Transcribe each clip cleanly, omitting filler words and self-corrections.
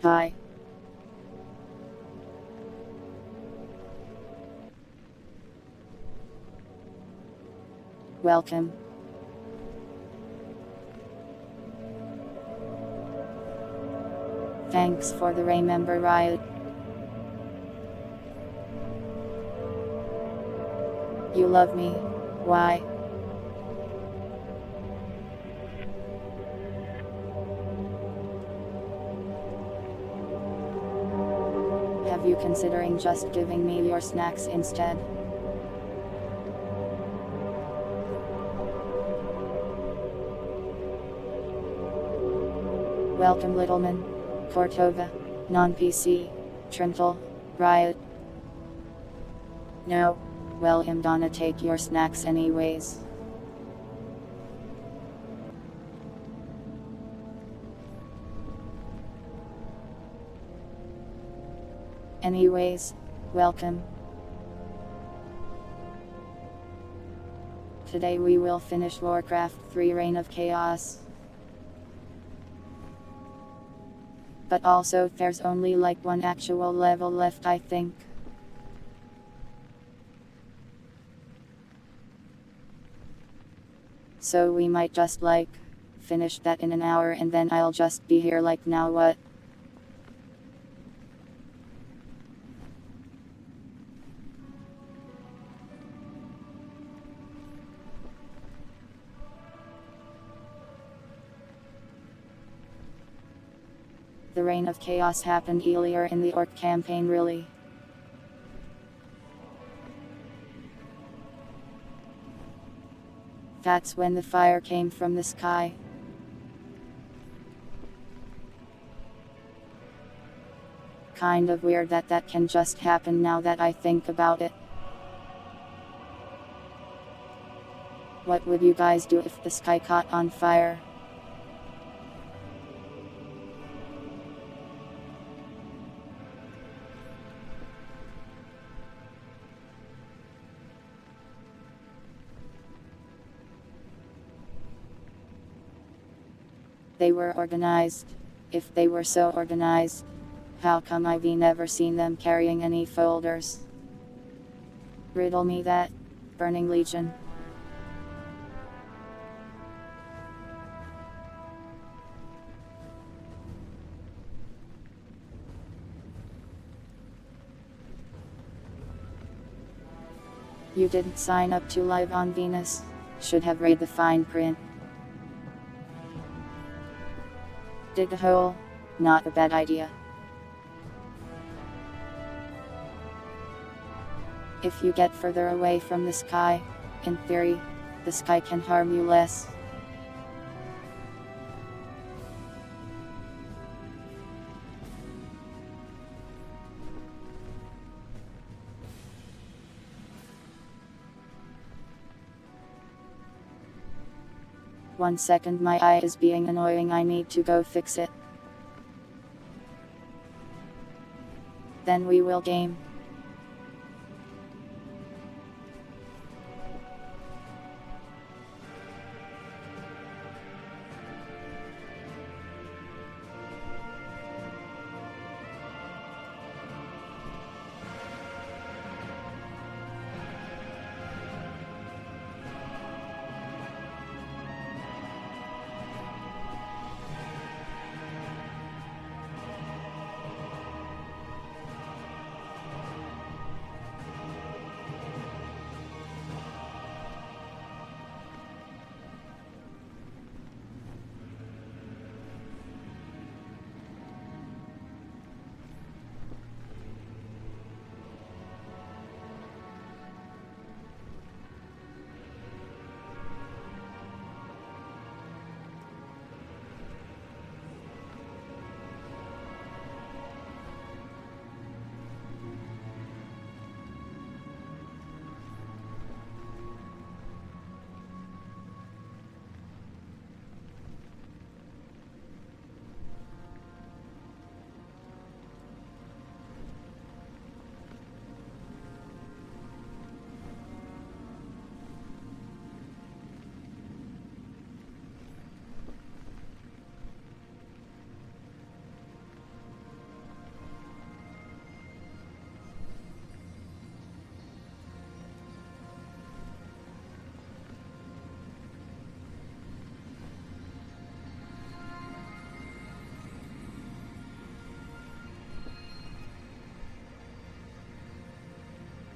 Bye. Welcome. Thanks for the remember riot. You love me. Why? Have you considering just giving me your snacks instead? Welcome Littleman, Cortova, non-PC, Trintle, Riot. No, well I'm gonna take your snacks anyways. Anyways, welcome. Today we will finish Warcraft 3 Reign of Chaos. But also there's only like one actual level left I think. So we might just like finish that in an hour and then I'll just be here like now what? The Reign of Chaos happened earlier in the Orc campaign really. That's when the fire came from the sky. Kind of weird that that can just happen now that I think about it. What would you guys do if the sky caught on fire? They were organized. If they were so organized, how come I've never seen them carrying any folders? Riddle me that, Burning Legion. You didn't sign up to live on Venus. Should have read the fine print. Dig a hole, not a bad idea. If you get further away from the sky, in theory, the sky can harm you less. One second, my eye is being annoying, I need to go fix it. Then we will game.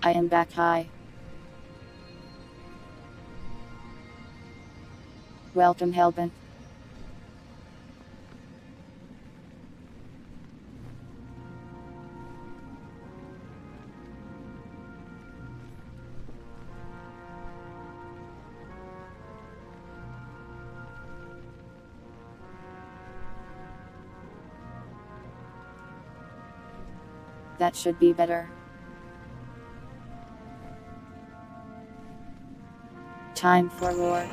I am back. Hi. Welcome, Hellbent. That should be better. Time for war.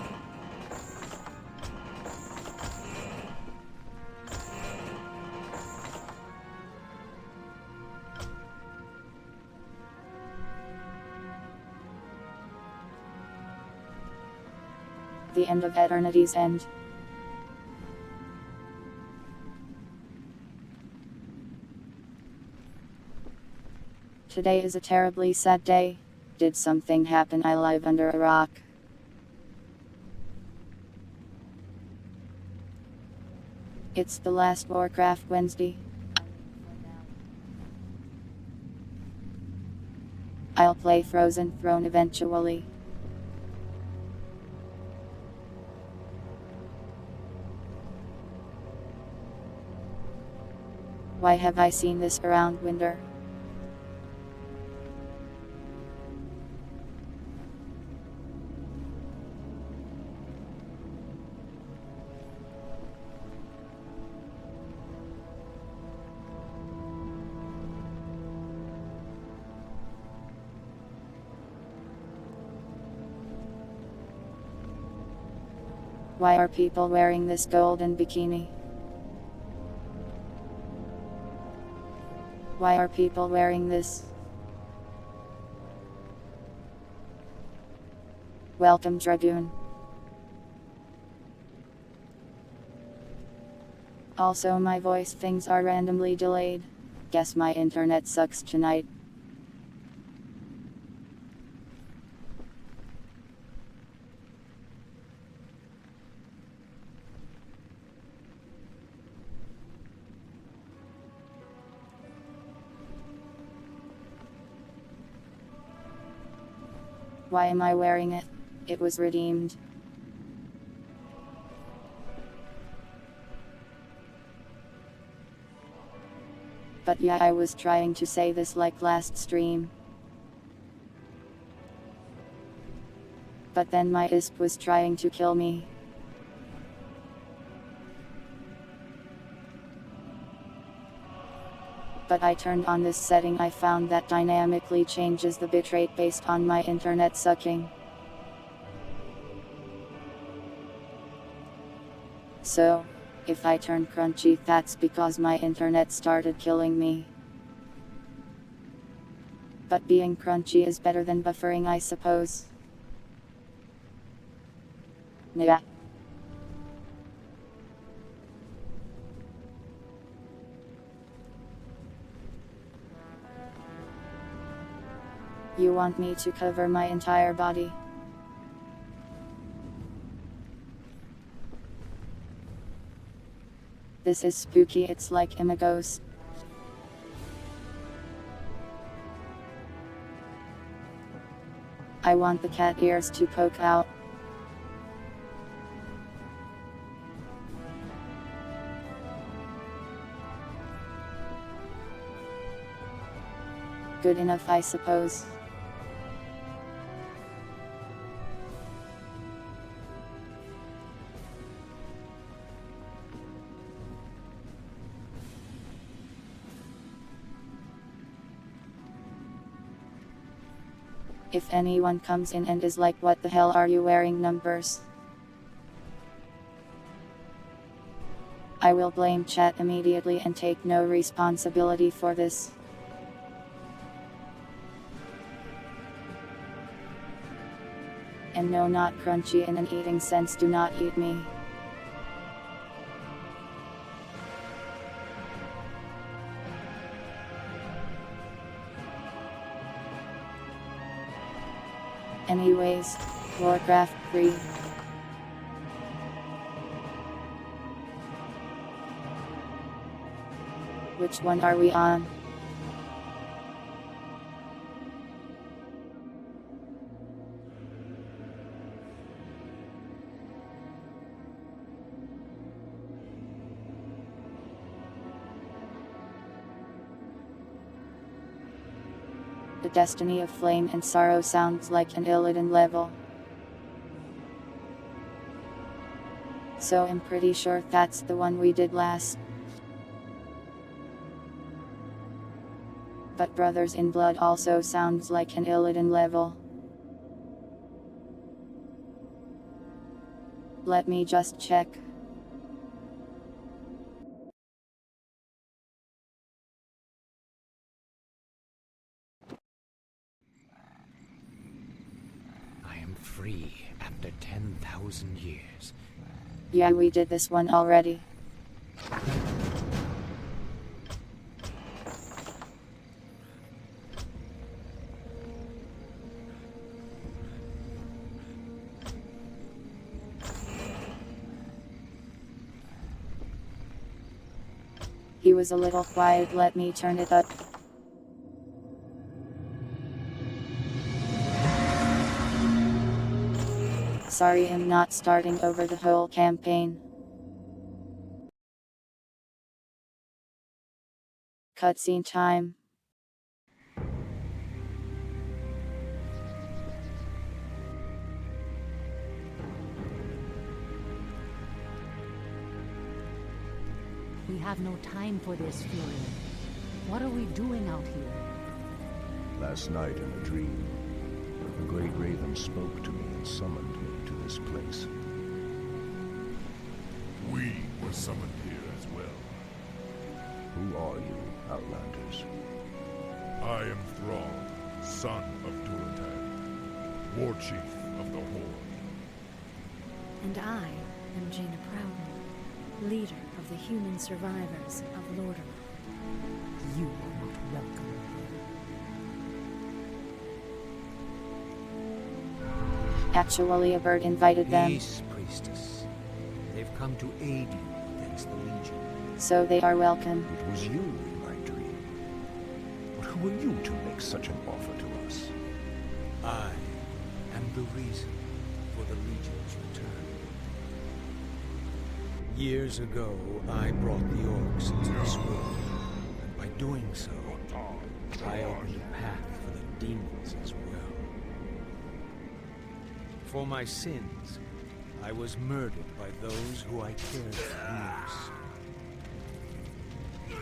The end of eternity's end. Today is a terribly sad day. Did something happen? I live under a rock. It's the last Warcraft Wednesday. I'll play Frozen Throne eventually. Why have I seen this around winter? Why are people wearing this golden bikini? Why are people wearing this? Welcome, Dragoon. Also, my voice things are randomly delayed. Guess my internet sucks tonight. Why am I wearing it? It was redeemed. But yeah, I was trying to say this like last stream. But then my ISP was trying to kill me. But I turned on this setting. I found that dynamically changes the bitrate based on my internet sucking. So, if I turn crunchy, that's because my internet started killing me. But being crunchy is better than buffering, I suppose. Yeah. You want me to cover my entire body? This is spooky. It's like I'm a ghost. I want the cat ears to poke out. Good enough, I suppose. If anyone comes in and is like, what the hell are you wearing numbers? I will blame chat immediately and take no responsibility for this. And no, not crunchy in an eating sense, do not eat me. Anyways, Warcraft 3. Which one are we on? The Destiny of Flame and Sorrow sounds like an Illidan level. So I'm pretty sure that's the one we did last. But Brothers in Blood also sounds like an Illidan level. Let me just check. I am free after 10,000 years. Yeah, we did this one already. He was a little quiet, let me turn it up. Sorry, I'm not starting over the whole campaign. Cutscene time. We have no time for this, Fury. What are we doing out here? Last night in a dream, the great raven spoke to me and summoned me to this place. We were summoned here as well. Who are you, Outlanders? I am Thrall, son of Durotan, war chief of the Horde. And I am Jaina Proudman, leader of the human survivors of Lordaeron. You are not welcome here. Actually, a bird invited them. Peace, priestess. They've come to aid you against the Legion. So they are welcome. It was you in my dream. But who are you to make such an offer to us? I am the reason for the Legion's return. Years ago, I brought the orcs into this world, and by doing so, I opened a path for the demons as well. For my sins, I was murdered by those who I cared for years.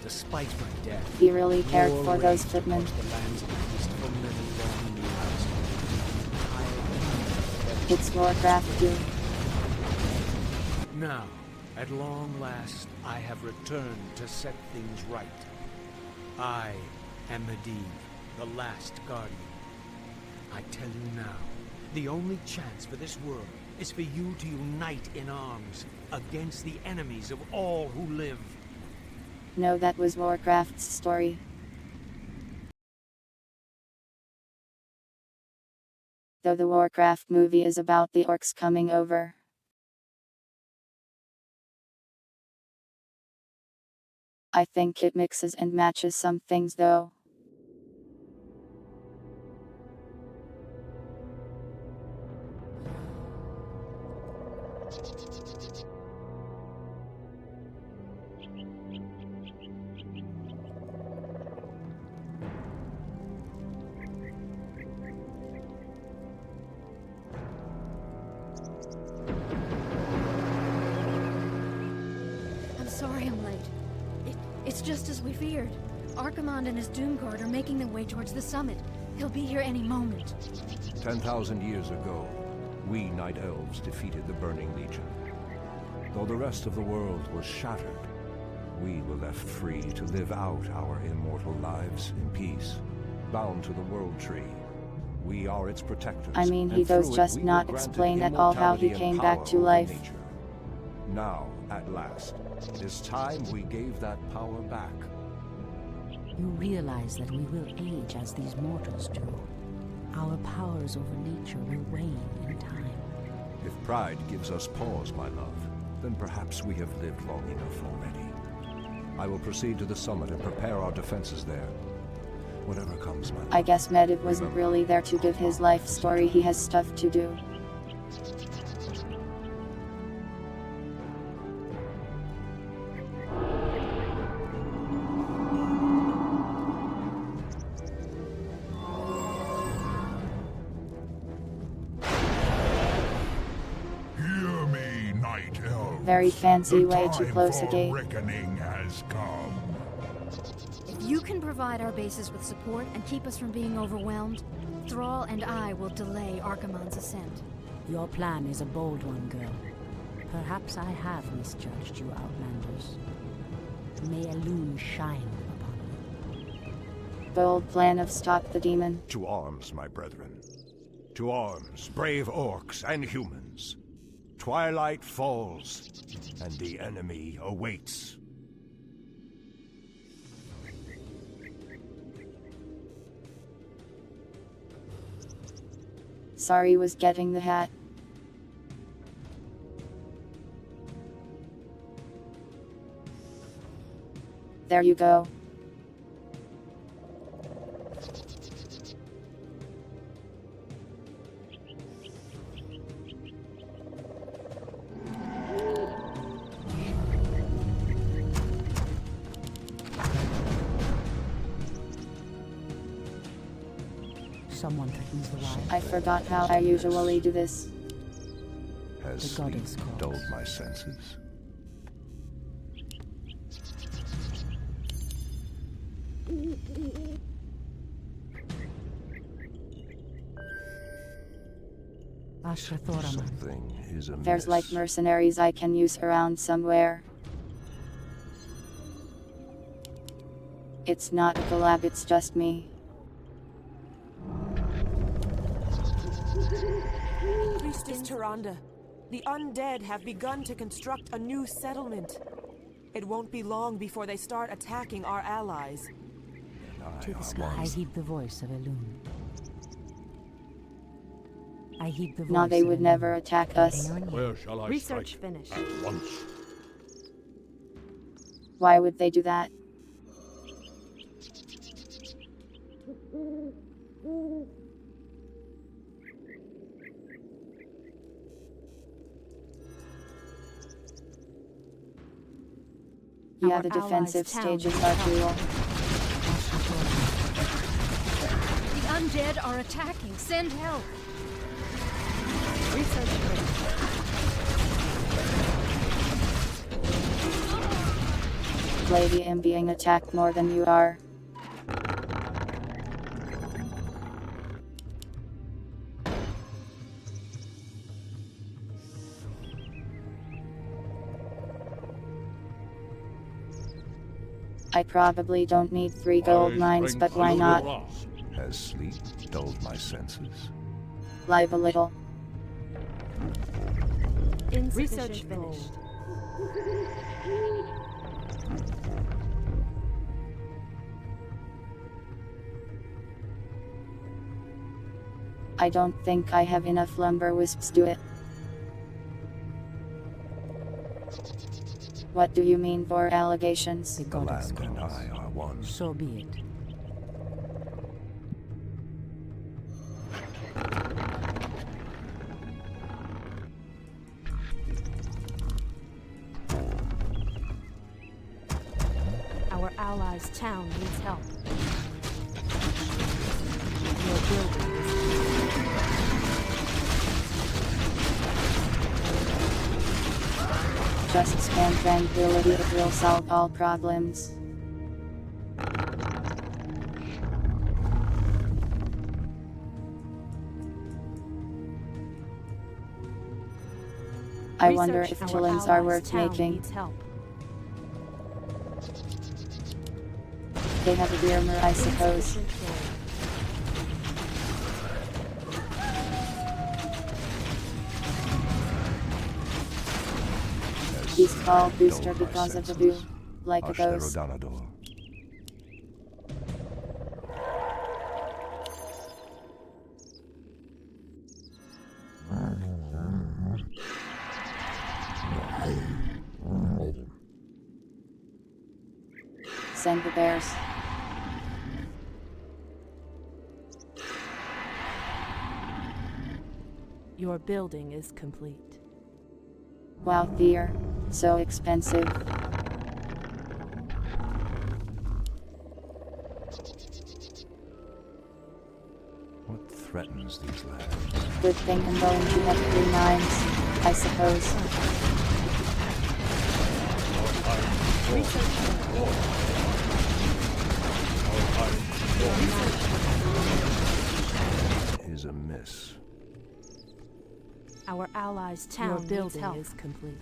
Despite my death, He really cared war for those raged footmen. across the lands of the East for many long years. It's Warcraft 2. Now, at long last, I have returned to set things right. I am Medivh, the last guardian. I tell you now, the only chance for this world is for you to unite in arms against the enemies of all who live. No, that was Warcraft's story. Though the Warcraft movie is about the orcs coming over. I think it mixes and matches some things though. I'm sorry I'm late. It's just as we feared. Archimonde and his Doomguard are making their way towards the summit. He'll be here any moment. 10,000 years ago, we Night Elves defeated the Burning Legion. Though the rest of the world was shattered, we were left free to live out our immortal lives in peace, bound to the World Tree. We are its protectors. I mean, he and does through it, just we not were granted explain at all how he immortality and came back power to over life. nature. Now, at last, it is time we gave that power back. You realize that we will age as these mortals do. Our powers over nature will wane in time. If pride gives us pause, my love, then perhaps we have lived long enough already. I will proceed to the summit and prepare our defenses there. Whatever comes, my love. I guess Medivh wasn't really there to give his life story, he has stuff to do. Very fancy The way to time close a for gate. reckoning has come. If you can provide our bases with support and keep us from being overwhelmed, Thrall and I will delay Archimonde's ascent. Your plan is a bold one, girl. Perhaps I have misjudged you, Outlanders. May Elune shine upon you. Bold plan of stop the demon. To arms, my brethren. To arms, brave orcs and humans. Twilight falls, and the enemy awaits. Sorry was getting the hat. There you go. Someone threatens the wild. I forgot how I usually do this. Has The sleep goddess calls. dulled my senses? Ashrathorama. Something is amiss. There's like mercenaries I can use around somewhere. It's not a collab, it's just me. Priestess Tyrande, the undead have begun to construct a new settlement. It won't be long before they start attacking our allies. To the sky. I heed the voice of Elune. I heed the voice No, they of would Elune. never attack us. Hang on, Where shall I Research strike? finished. At once. Why would they do that? Yeah, Our the allies' defensive town stages is are covered. cool. The undead are attacking. Send help. Research finished. Lady, am being attacked more than you are. I probably don't need 3 gold My mines, strength but why will not? last. Has sleep dulled my senses? Live a little. Research finished. I don't think I have enough lumber wisps to it. What do you mean for allegations? The The goddess land and calls. I are one. So be it. Our allies' town needs help. Your building is Just spam tranquility, it will solve all problems. I wonder Research if our Chillins are allies' worth town making. needs help. They have a Dearmer, I suppose. Insufficient gold. He's called Booster Dulled my because of the senses. boo. Like a ghost. Ashtarodanador. Send the bears. Your building is complete. Wow, dear. So expensive. What threatens these lands? Good thing I'm going to have 3 mines, I suppose. Is a miss. Our allies' town building is complete.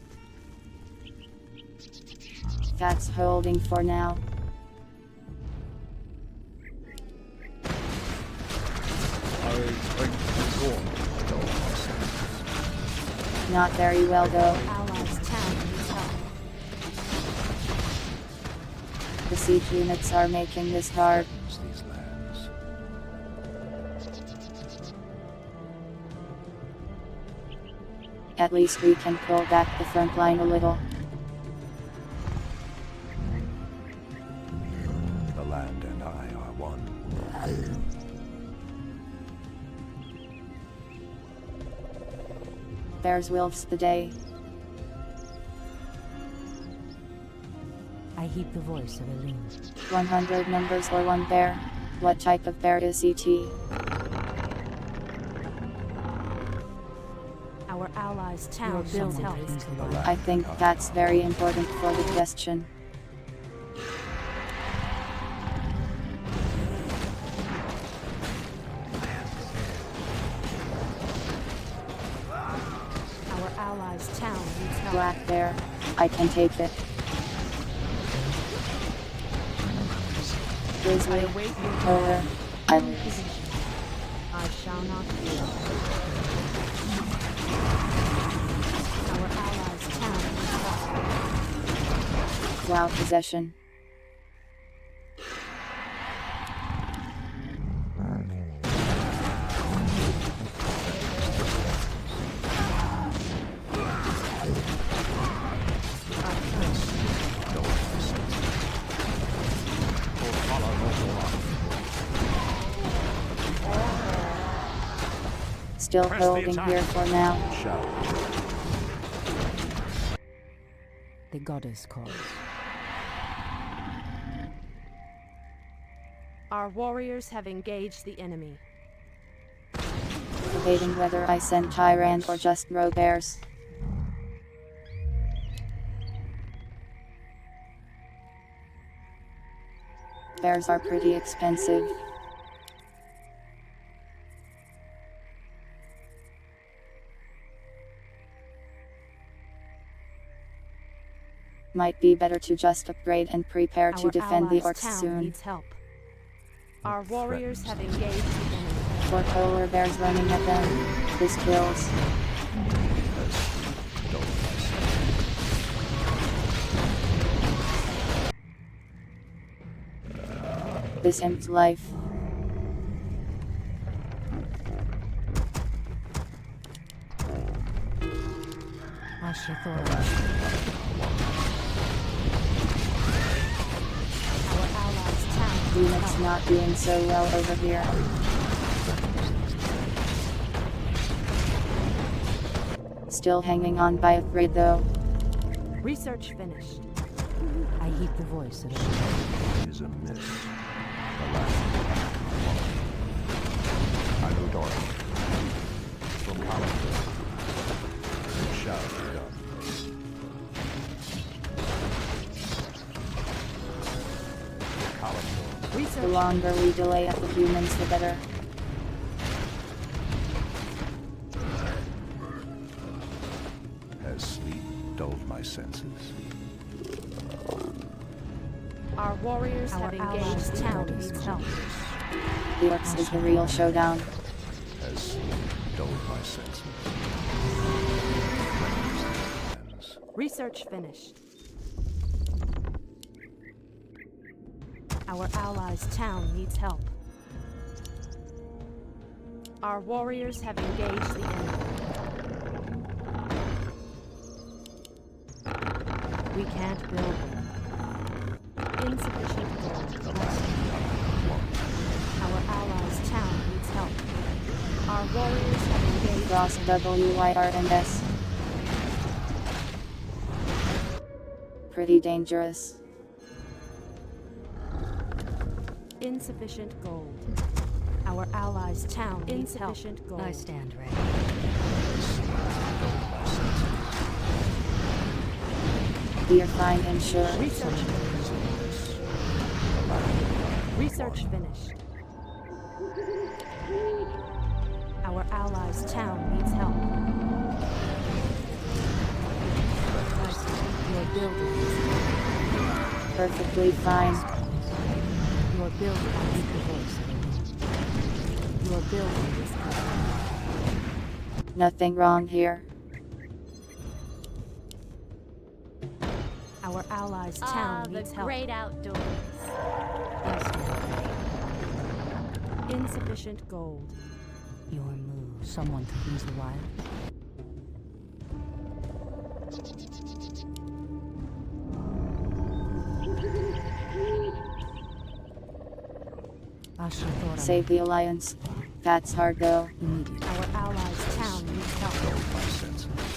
That's holding for now. Not very well though. Allies' town needs help. The siege units are making this hard. These lands. At least we can pull back the front line a little. The land and I are one. Bears wolves the day. I heed the voice of Eileen. 100 numbers or one bear. What type of bear is ET? Our allies' town building help. I think that's very important for the question. Our allies' town needs help. Black bear. I can take it. Grizzly. Polar. Islands. I shall not fear. Our allies' town needs help. Wow, possession. Still holding here for now. The goddess calls. Our warriors have engaged the enemy. Debating whether I send Tyrant or just row bears. Bears are pretty expensive. Might be better to just upgrade and prepare to defend the orcs soon. Needs help. Our warriors have engaged the enemy. 4 polar bears running at them. This kills. This ends life. Ashithora. Our allies' town needs Units help. not doing so well over here. Still hanging on by a thread though. Research finished. I heed the voice of the Is a miss. The land. I know dark. From Calendar. It shall be done. Calendar. The longer we delay at the humans, the better. Has sleep dulled my senses? Our warriors Our have allies' engaged the town enemy. needs help. The orcs is the real showdown. Has sleep dulled my senses? Research finished. Our allies' town needs help. Our warriors have engaged the enemy. We can't build them. Insufficient gold. Our allies' town needs help. Our warriors have engaged. Cross WYRNS. Pretty dangerous. Insufficient gold. Our allies' town needs help. Insufficient gold. I stand ready. We are fine and sure. Research finished. Our allies' town needs help. Your building is Perfectly fine. Your building is the voice. Your building is Nothing wrong here. Our allies' town needs help. Great outdoors. Insufficient gold. Your move. Someone to lose the wild. Save the Alliance. That's hard though. Our allies' town needs help.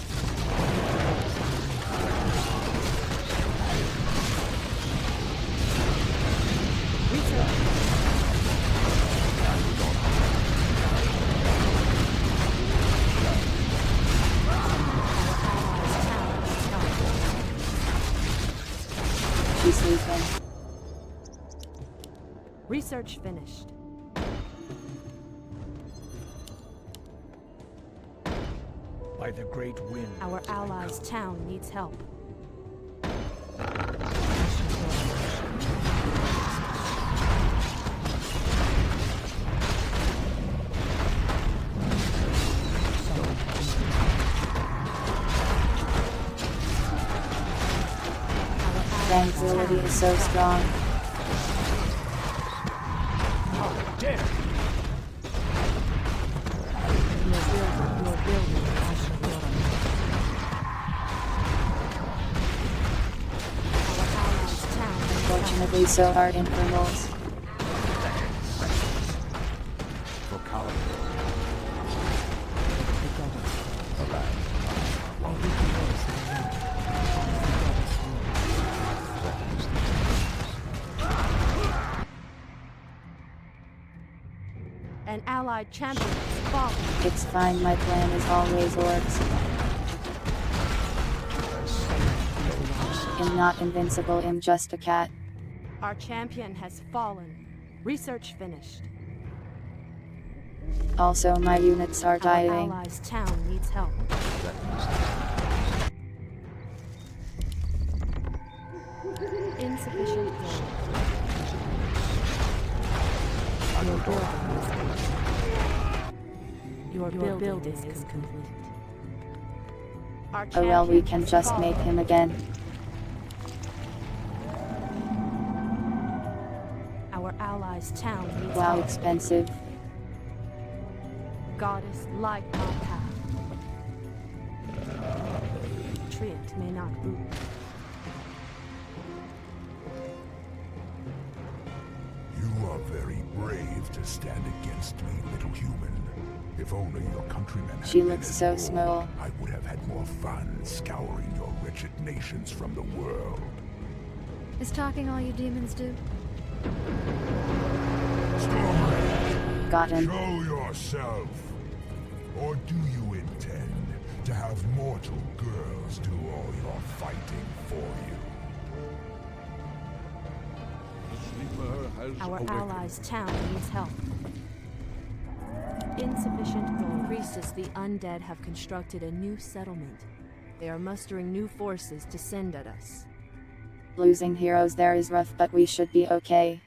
She's sleeping. Research finished. By the great wind. Our allies' town needs help. Tranquility is so strong. Unfortunately, so are infernals. An allied champion is fallen. It's fine, my plan is always orcs. I'm not invincible, I'm just a cat. Our champion has fallen. Research finished. Also, my units are Our dying. allies' town needs help. Insufficient gold. Your building is complete. Our Oh well, we champion can has just fallen. make him again. Our allies' town needs Wow, help. expensive. Goddess, light my path. Treant may not root. You are very brave to stand against me, little human. If only your countrymen had She been looks as so bold, small. I would have had more fun scouring your wretched nations from the world. Is talking all you demons do? Stormray, Got him. show yourself. Or do you intend to have mortal girls do all your fighting for you? Our allies' town needs help. Insufficient gold. Priestess, the undead have constructed a new settlement. They are mustering new forces to send at us. Losing heroes there is rough, but we should be okay.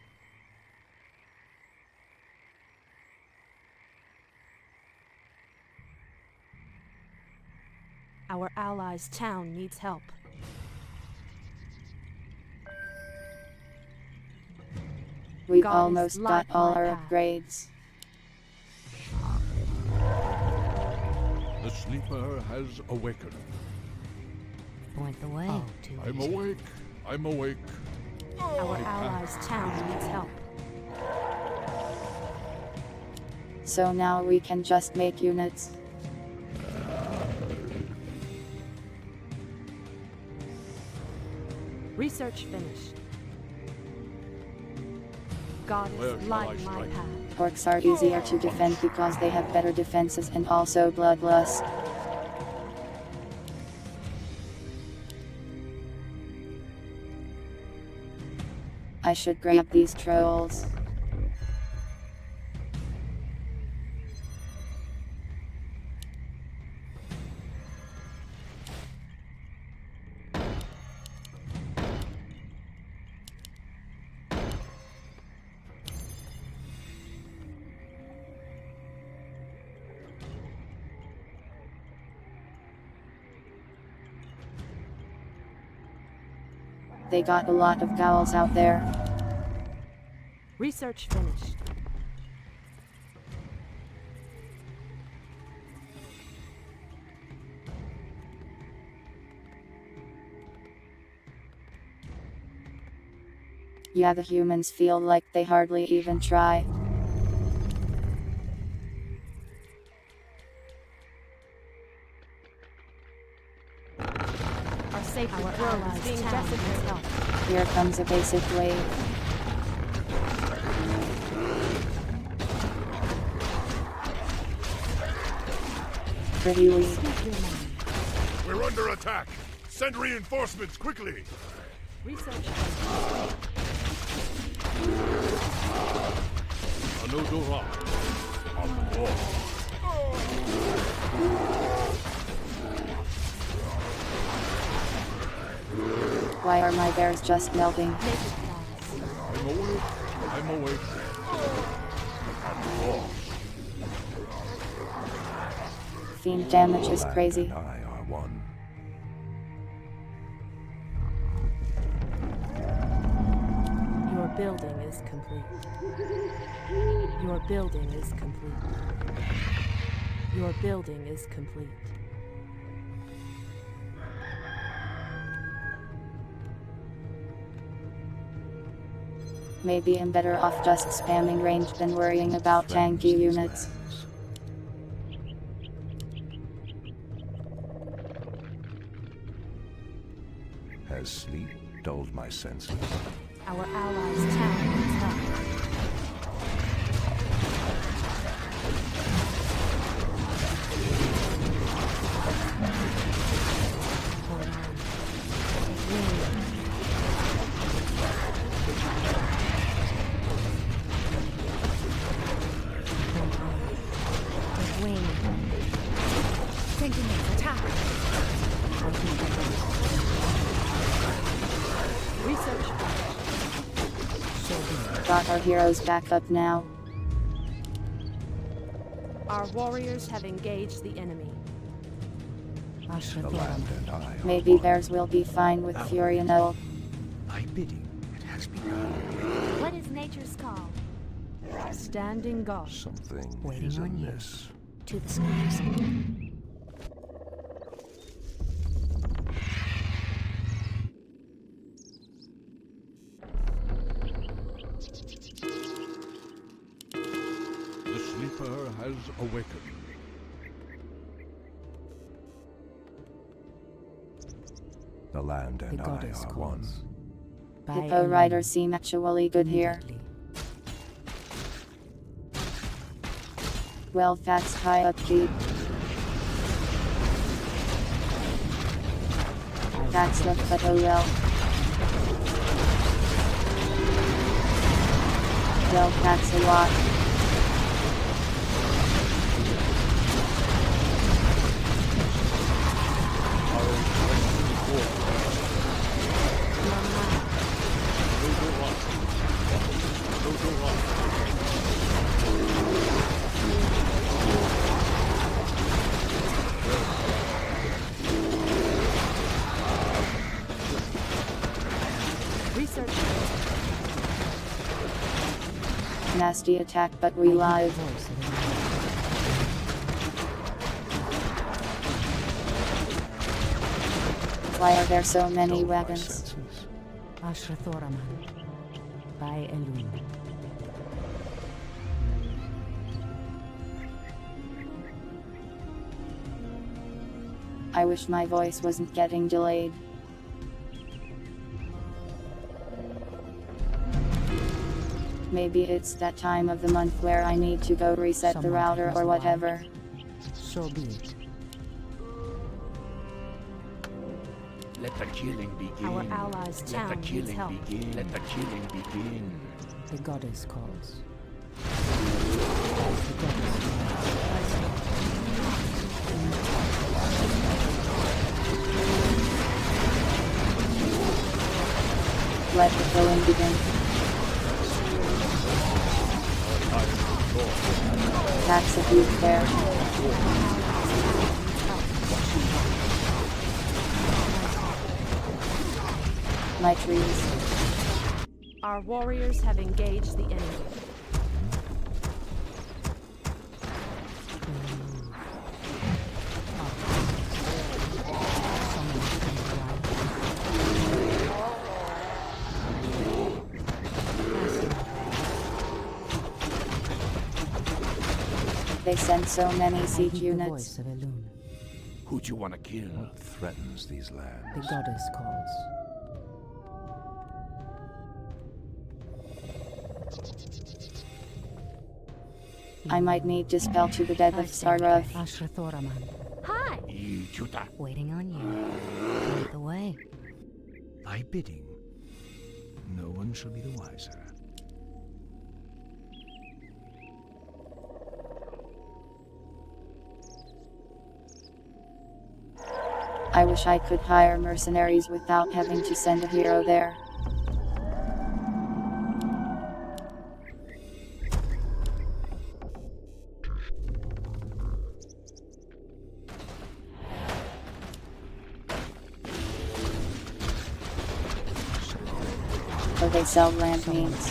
Our allies' town needs help. We've God is almost got like all my our path. upgrades. The sleeper has awakened. Point the way. I'm awake. I'm awake. Our allies' town needs help. So now we can just make units. Research finished. Goddess, Where shall light I my strike? path. Orcs are easier to defend because they have better defenses and also bloodlust. I should grab these trolls. They got a lot of ghouls out there. Research finished. Yeah, the humans feel like they hardly even try. Our sacred grove is being decimated. Here comes a basic wave. Pretty weak. We're under attack! Send reinforcements quickly! Research. Anodora. On the wall. Why are my bears just melting? I'm awake. I'm awake. Fiend damage is Land crazy. and I are one. Your building is complete. Your building is complete. Your building is complete. Maybe I'm better off just spamming range than worrying about tanky units. Has sleep dulled my senses? Our allies' town is up. Got our heroes back up now. Our warriors have engaged the enemy. The land and I are Maybe one. theirs will be fine with Fury and Eld. My bidding, it has begun. What is nature's call? Standing guard. Something Waiting is on you. amiss. To the skies. The sleeper has awakened. The land and The I goddess are one. calls. By Hippo Elune, riders seem actually good here. immediately. Well, that's high upkeep. That's the but oh well. Well, that's a lot. Research. Nasty attack, but we live. Voice of the Why are there so many Dulled my wagons? senses. Ashra Thoraman. By Elune. I wish my voice wasn't getting delayed. Maybe it's that time of the month where I need to go reset the Someone router has or the whatever. So be it. Let the killing begin. Our allies' town Let the needs killing help. begin. Let the killing begin. The goddess calls. As the goddess Let the killing begin. Attacks of youth there. My trees. Our warriors have engaged the enemy. They send so many siege The units. voice of Elune. Who'd you want to kill? What threatens these lands? The goddess calls. I might need to spell to the death of Sarov. Ashrathoraman. Hi! Chuta. Waiting on you. Lead the way. My bidding. No one shall be the wiser. I wish I could hire mercenaries without having to send a hero there. Or they sell land means.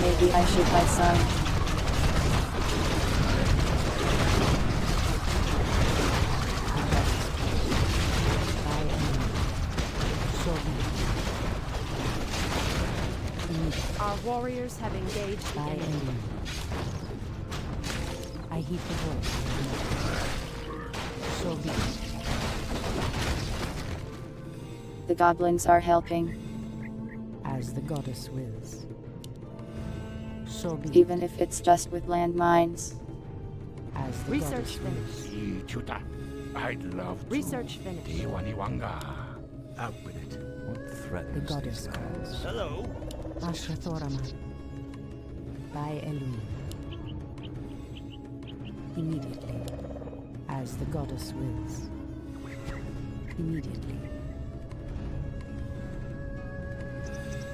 Maybe I should buy some. Our warriors have engaged the By enemy. Elune. I heed the voice. So be it. The goblins are helping, As the goddess wills. So be it. even if it's just with landmines. As the Research goddess wills. finished. Chuta. I'd love to. Research finished. Dewaniwanga. Out with it. What The threatens goddess these lands? calls. Hello. Ashrathoraman. By Elune. Immediately. As the goddess wills. Immediately.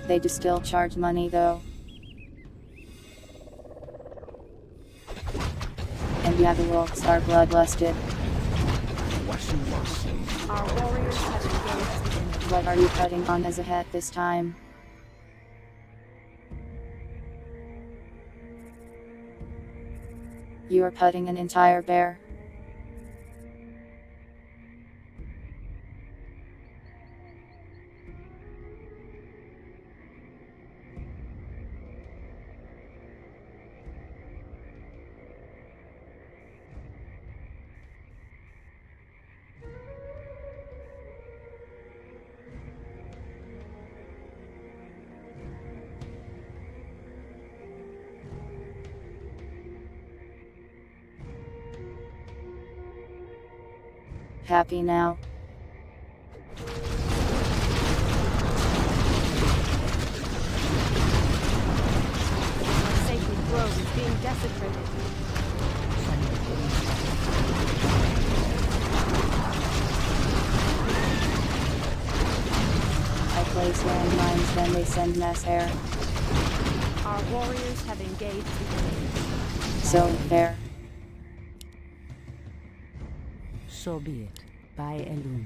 They do still charge money though. And yeah, the wolves are bloodlusted. Our warriors have engaged the enemy. What are you putting on as a hat this time? You are putting an entire bear. Happy now? Sacred grove is being desecrated. I place landmines, then they send mass air. Our warriors have engaged the enemy. So unfair. So be it. By Elune.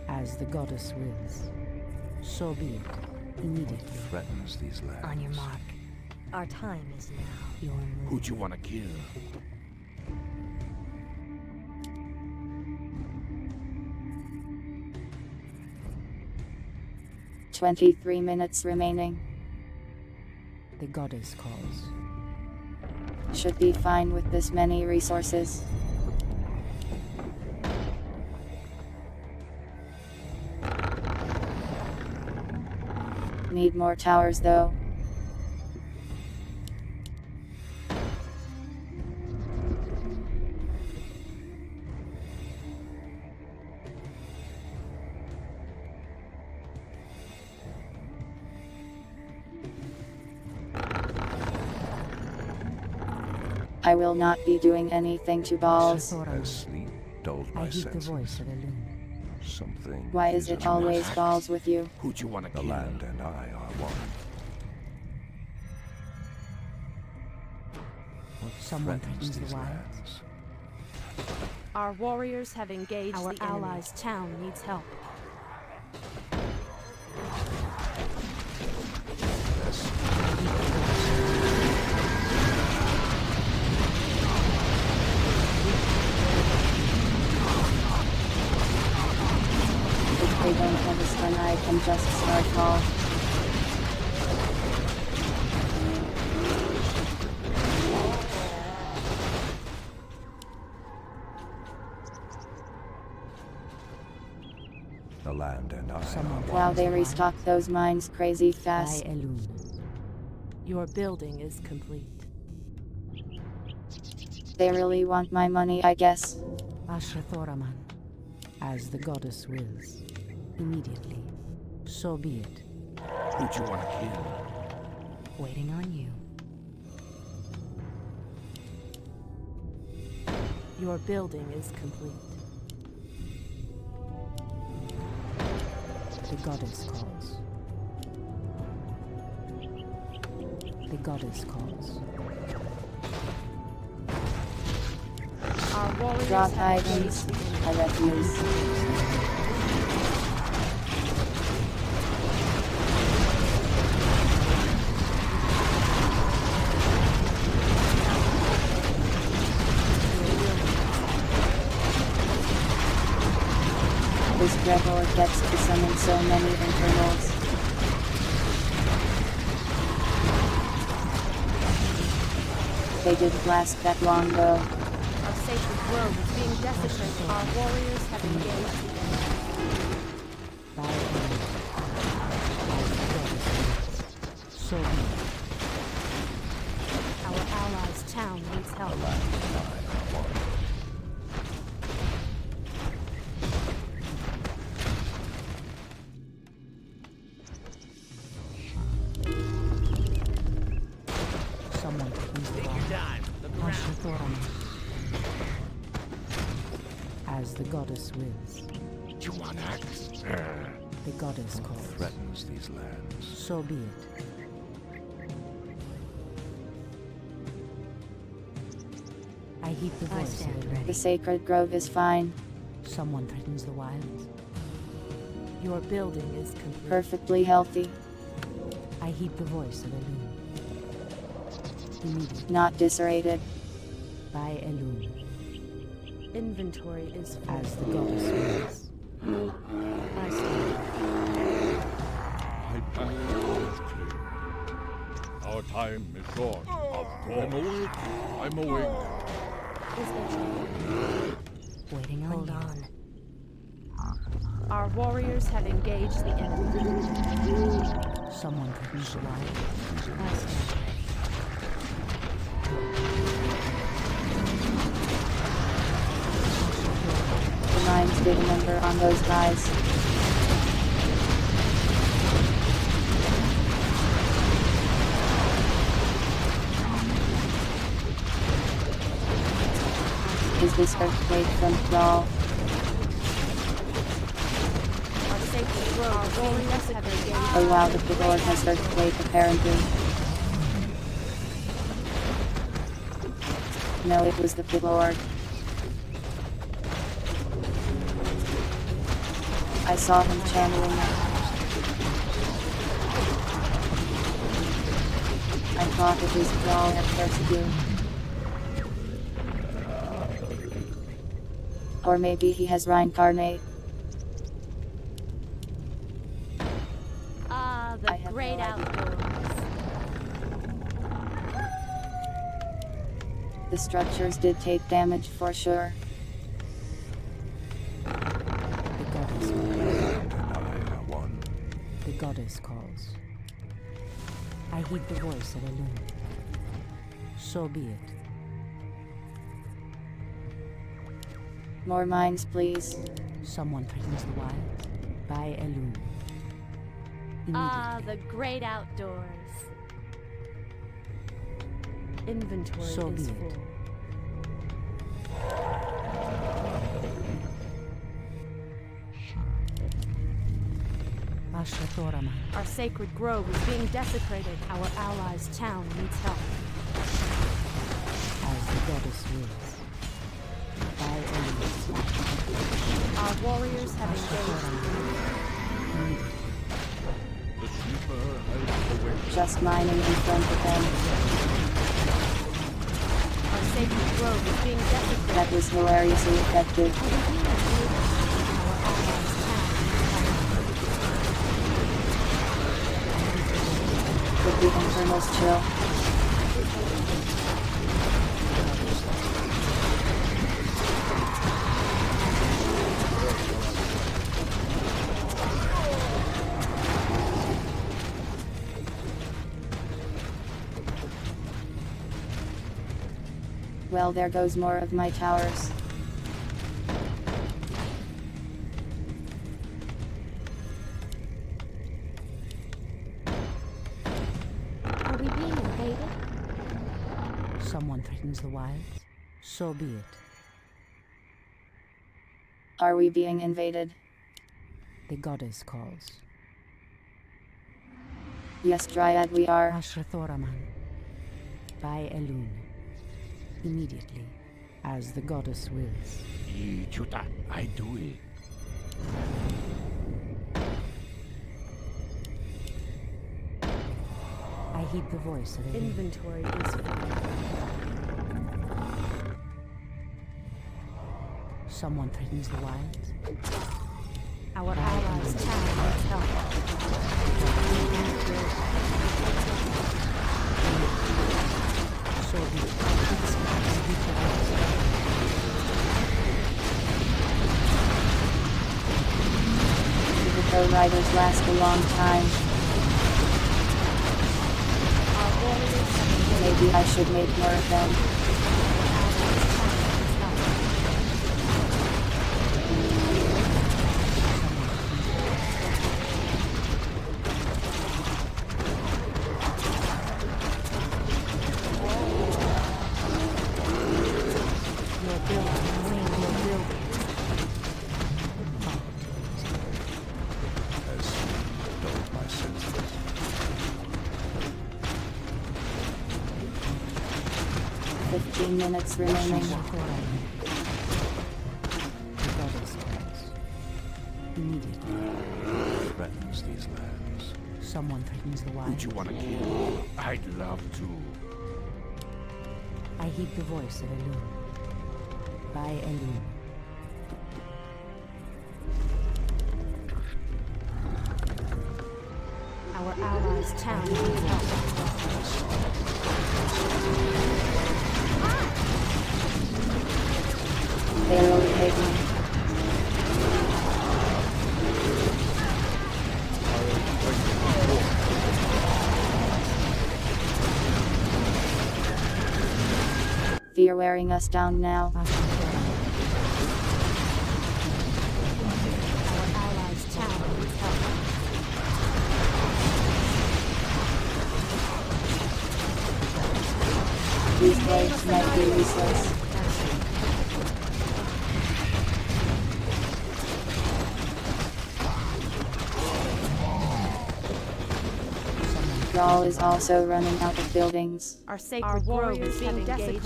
As the goddess wills. So be it. Immediately. Threatens these lands. On your mark. Our time is now. Your move. Who'd you want to kill? "23 minutes remaining. The goddess calls. Should be fine with this many resources. Need more towers though. I will not be doing anything to balls. As sleep dulled my I heed the senses. voice of Elune. Something Why is it always amiss. balls with you? Who'd you want to The kill? land and I are one. What Someone threatens threatens the these wilds. lands? Our warriors have engaged Our the allies' town needs help. If they don't have a stun, I can just start ball. The land and I Someone are Wow, one. they restock those mines crazy fast. By Elune. Your building is complete. They really want my money, I guess. Ashrathoraman. As the goddess wills. Immediately. So be it. Who'd you want to kill? Waiting on you. Your building is complete. The goddess calls. The goddess calls. Our warriors Drop have items. engaged the I refuse. This Gregor gets to summon so many internals. They didn't last that long though. Our sacred grove is being desecrated. Our warriors have engaged the enemy. By Elune. As the goddess wills. So be it. Our allies' town needs help. The land and I are one. Someone threatens the wild. Ashrathoraman. As the goddess wills. You want axe? The goddess What calls. threatens these lands? So be it. I heed the I voice of stand Elune. The sacred grove is fine. Someone threatens the wilds. Your building is complete. Perfectly healthy. I heed the voice of Elune. Immediately. Not disrated. By Elune. Inventory is full. As the goddess wills. I stand. My path is clear. Our time is short. I'm awake. I'm awake. Is entering. Waiting on Hold you. on. Our warriors have engaged the enemy. Someone threatens the wild. I stand. The mines did a number on those guys. Is this earthquake from Thrall? Our sacred grove. Our warriors have engaged. Oh wow, the big orb has earthquake apparently. No, it was the big orb. I saw him channeling it. I thought it was Thrall at first too. Or maybe he has reincarnate. Ah, I the have great no idea. outdoors. The structures did take damage for sure. The goddess wills. The land and I are one. The goddess calls. I heed the voice of Elune. So be it. More mines, please. Someone threatens the wilds. By Elune. Ah, Immediately. the great outdoors. Inventory So is be it. full. Ashrathoraman. Our sacred grove is being desecrated. Our allies' town needs help. As the goddess wills. By Elise. Our warriors have engaged. The sleeper has awakened. Just mining in front of them. Our sacred grove is being desecrated. That was hilariously effective. Our allies' town. Could the infernals chill? Well, there goes more of my towers. Are we being invaded? Someone threatens the wilds. So be it. Are we being invaded? The goddess calls. Yes, Dryad, we are. Ashrathoraman. By Elune. Immediately, as the goddess wills. Chuta, I do it. I heed the voice of Elune. Inventory is full. Someone threatens the wilds. Our allies' town needs help. So be it. The riders last a long time. Our warriors have engaged. Maybe I should make more of them. As dulled my senses. 15 minutes remaining. The goddess calls. Immediately, Threatens these lands. someone threatens the Would wilds. you want to kill? I'd love to. I heed the voice of Elune. By Elune. Our allies' town needs help. They're overtaking. They're wearing us down now. Our allies' town needs help. These blades might be useless. Thrall is also running out of buildings. Our sacred grove is being desecrated.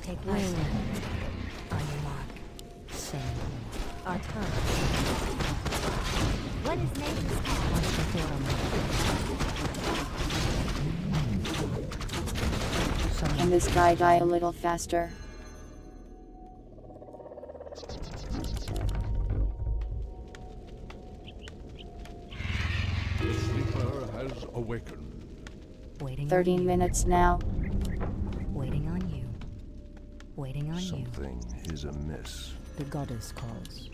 Take wing. On your mark. Say Our turn. What is Nathan's Can this guy die a little faster? The sleeper has awakened. Waiting 13 minutes now. Waiting on you. Waiting on you. Something is amiss. The goddess calls.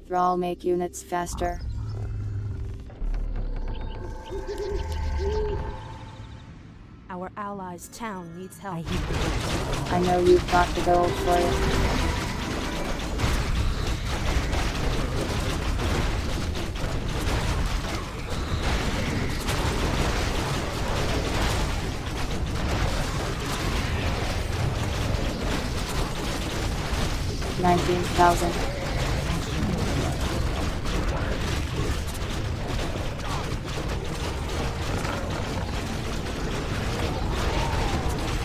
Thrall, make units faster. Our allies' town needs help. I heed the voice. I know you've got the gold for it. 17,000.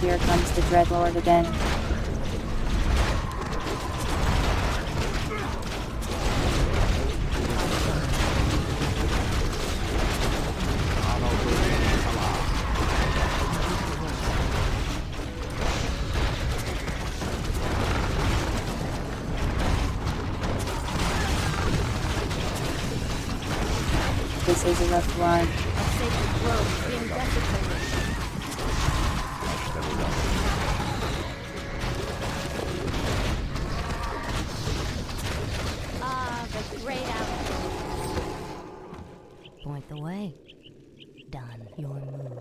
Here comes the Dreadlord again. This is a rough one. Our sacred grove being desecrated. Ah, the great outdoors. Point the way. Done. Your move.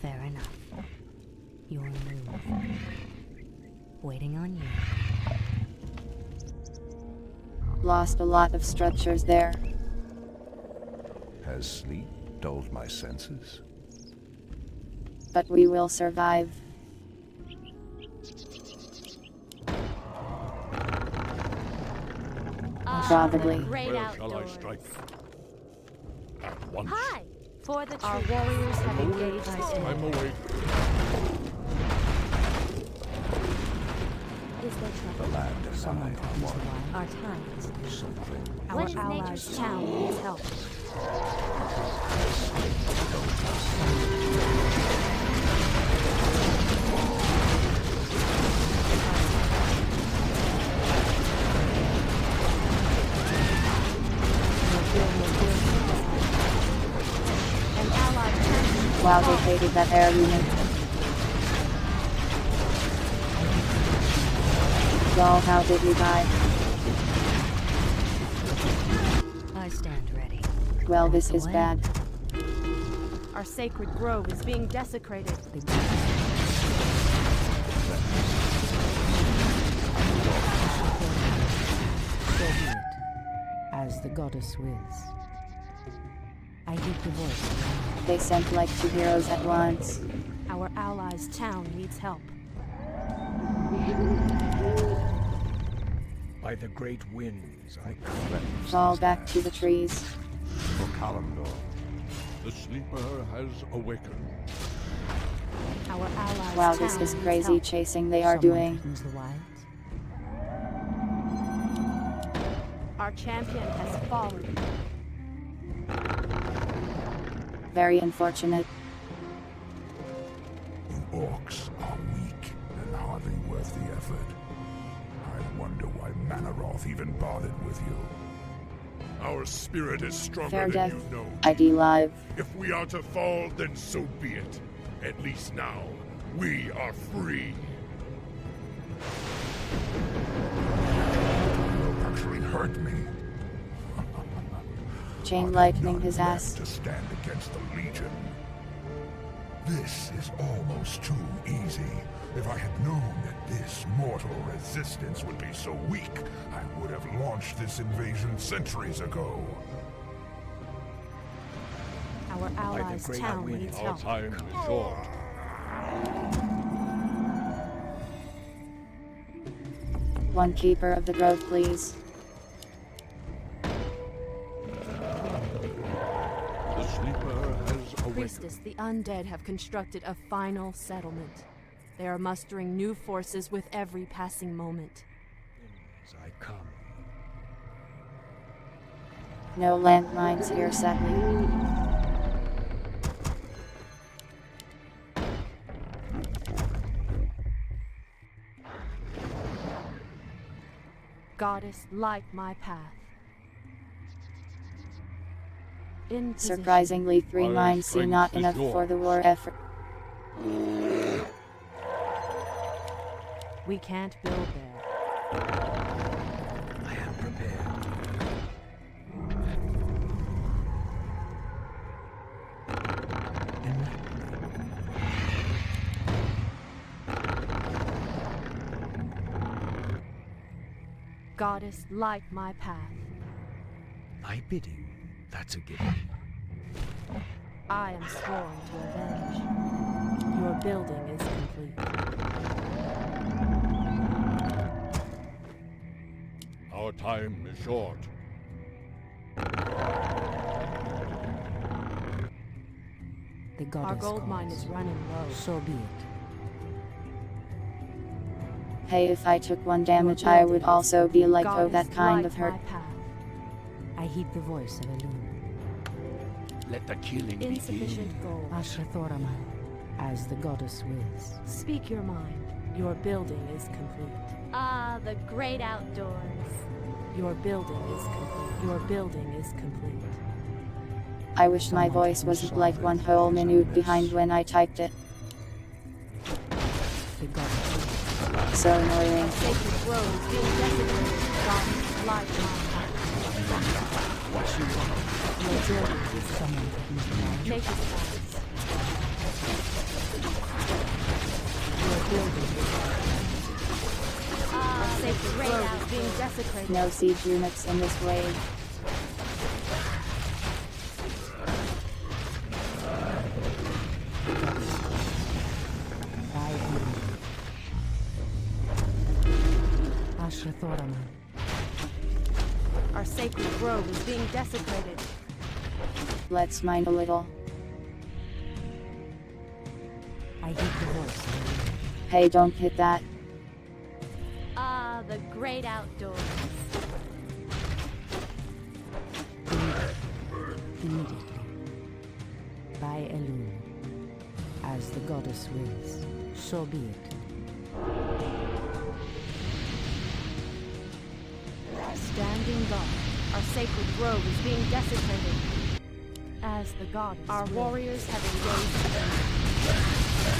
Fair enough. Your move. Waiting on you. Lost a lot of structures there. Has sleep dulled my senses? But we will survive. Probably. Great Where shall I outdoors. strike? At once. Hi! For the our warriors have engaged the I'm enemy. awake. Is there The trouble? land and Someone I comes are to one. one. Our time is near. Something. Our What is allies' nature's town needs help. An allied champion. Wow, they hated that air unit. Lol, how did we die? I stand ready. Well, this is bad. Our sacred grove is being desecrated. So be it, as the goddess wills. I heed the voice. They sent like 2 heroes at once. Our allies' town needs help. By the great winds, I Cleanse Fall these back to the ashes. trees. For Kalimdor. The sleeper has awakened. Our allies' Wow, town this is needs crazy help. chasing they are Someone doing. threatens the wilds. Our champion has fallen. Very unfortunate. You orcs are weak and hardly worth the effort. I wonder why Manaroth even bothered with you. Our spirit is stronger Fair than death. you know. ID live. If we are to fall, then so be it. At least now, we are free. You actually hurt me. Chain Are lightning none his left ass. to stand against the Legion. This is almost too easy. If I had known that this mortal resistance would be so weak, I would have launched this invasion centuries ago. Our allies' great town wind. needs Our help. time is short. One keeper of the grove, please. The sleeper has awakened. Priestess, the undead have constructed a final settlement. They are mustering new forces with every passing moment. as I come. No landmines here, sadly. Goddess, light my path. In position. Surprisingly, 3 Our mines seem strength not is enough for yours. the war effort. We can't build there. I am prepared. Goddess, light my path. My bidding, that's a given. I am sworn to avenge. Your building is complete. Our time is short. The goddess Our gold mine calls. is running low. So be it. Hey, if I took one Your damage, I would building also is be like, complete. oh, that Goddess, kind light of hurt. my path. I heed the voice of Elune. Let the killing begin. Insufficient gold. Asher Thoraman, as the goddess wills. Speak your mind. Your building is complete. Ah, the great outdoors. Your building is complete. Your building is complete. I wish my voice wasn't like one whole minute behind when I typed it. The goddess wills. So annoying. Sacred groves being desecrated. Goddess, light my What you want? path. Your building is Someone could meet my Make it fast. Your building is Ah, the sacred great grove is outdoors. being desecrated. No siege units in this wave. by Elune. Asher Thoraman, Our sacred grove is being desecrated. Let's mine a little. I heed the voice of Elune. Hey, don't hit that. Ah, the great outdoors. Immediately. By Elune. As the goddess wills. So be it. Standing guard. Our sacred grove is being desecrated. As the goddess. Our wills. warriors have engaged the enemy.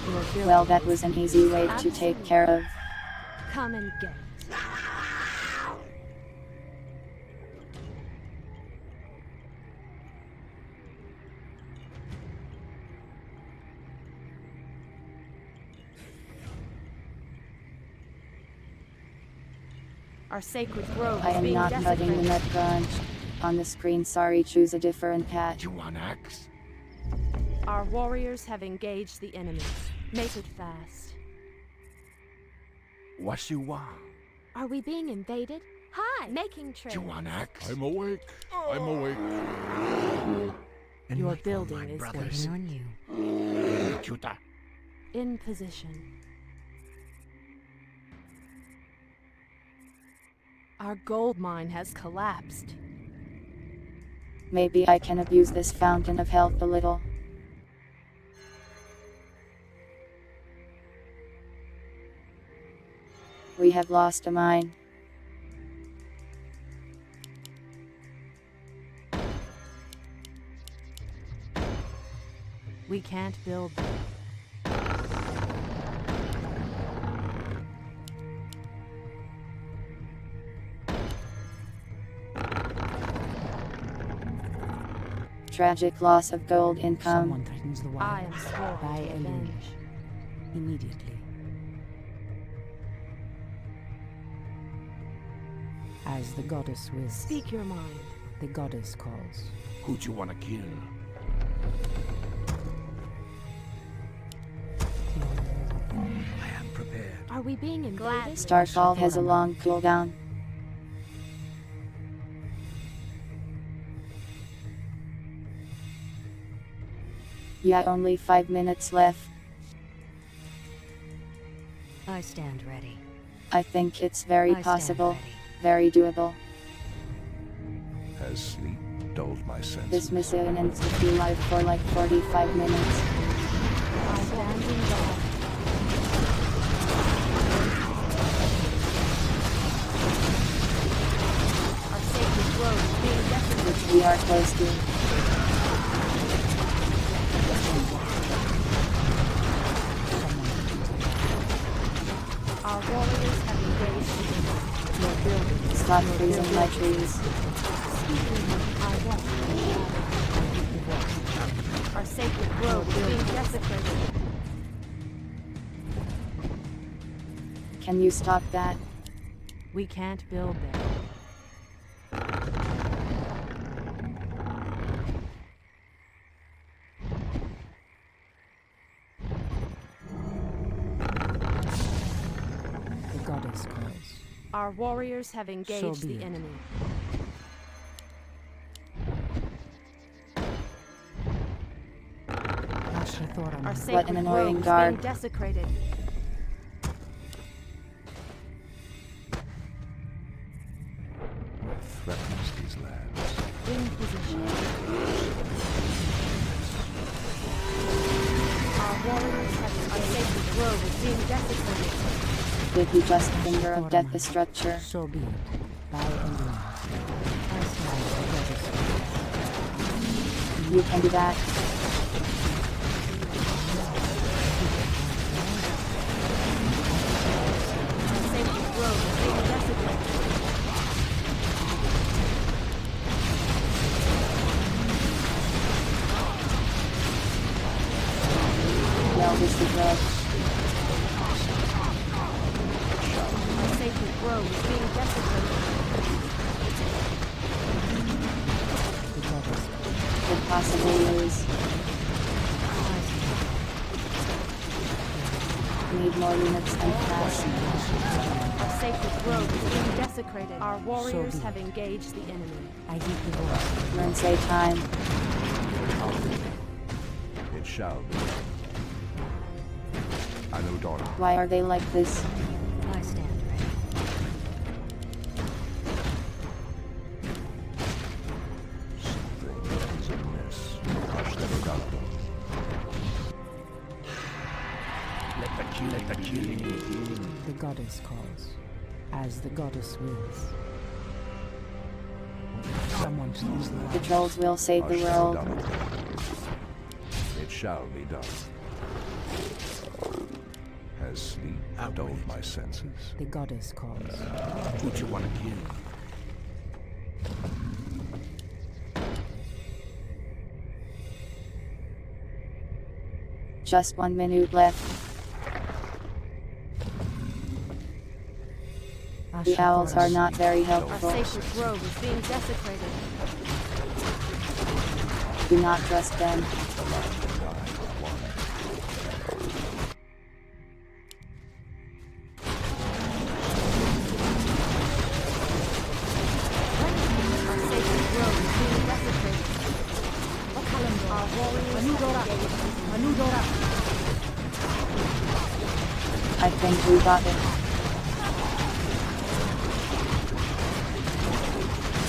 Your building Well, that is was an easy way to take care of. Come and get it. Our sacred grove I is am being not cutting the desecrated. nut crunch. On the screen, sorry, choose a different cat. You want axe? Our warriors have engaged the enemy. Make it fast. What you want? Are we being invaded? Hi, making trade. You want axe? I'm awake. I'm awake. And Your like all building my is brothers. On you. Cuta. In position. Our gold mine has collapsed. Maybe I can abuse this fountain of health a little. We have lost a mine. We can't build them. Tragic loss of gold income. Someone threatens the I wild. am sworn By to Elune. avenge. Immediately. As the goddess wills. Speak your mind. The goddess calls. Who'd you want to kill? I am prepared. Are we being invaded? Starfall has a long cooldown. Yeah, only 5 minutes left. I stand ready. I think it's very I stand possible. ready. Very doable. Has sleep dulled my senses? This mission ends with you live for like 45 minutes. Standing guard. Our sacred grove is being desecrated. Which we are close to. Our warriors have engaged the enemy. Your building is Stop your freezing building my is trees. I walk in the shadow. Our sacred grove is being desecrated. Can you stop that? We can't build them. Our warriors have engaged be the it. enemy. Our sacred an annoying grove is guard. being desecrated. What threatens these lands? In position. Our warriors have engaged. Our sacred grove is being desecrated. Did he just finger of death the structure? So be it. By Elune. I stand ready. You can do that. Our sacred grove is being desecrated. No, this is red. Our sacred grove is being desecrated. Could possibly lose. Need more units and fast. Our sacred grove is being desecrated. Our warriors have engaged the enemy. I heed the voice. Learn say time. It shall be. I know daughter. Why are they like this? I stand ready. Something is amiss. Hush them down. Let the killing begin. The goddess calls, as the goddess wills. Someone please The trolls will save the Hush them world. down. It shall be done. Has sleep dulled my senses? The goddess calls. What you wanna kill? Just 1 minute left. The owls are not very Our helpful. sacred grove is being desecrated. Do not trust them. The land and I are one. Our sacred grove is being desecrated. Our warriors have engaged. I think we got it.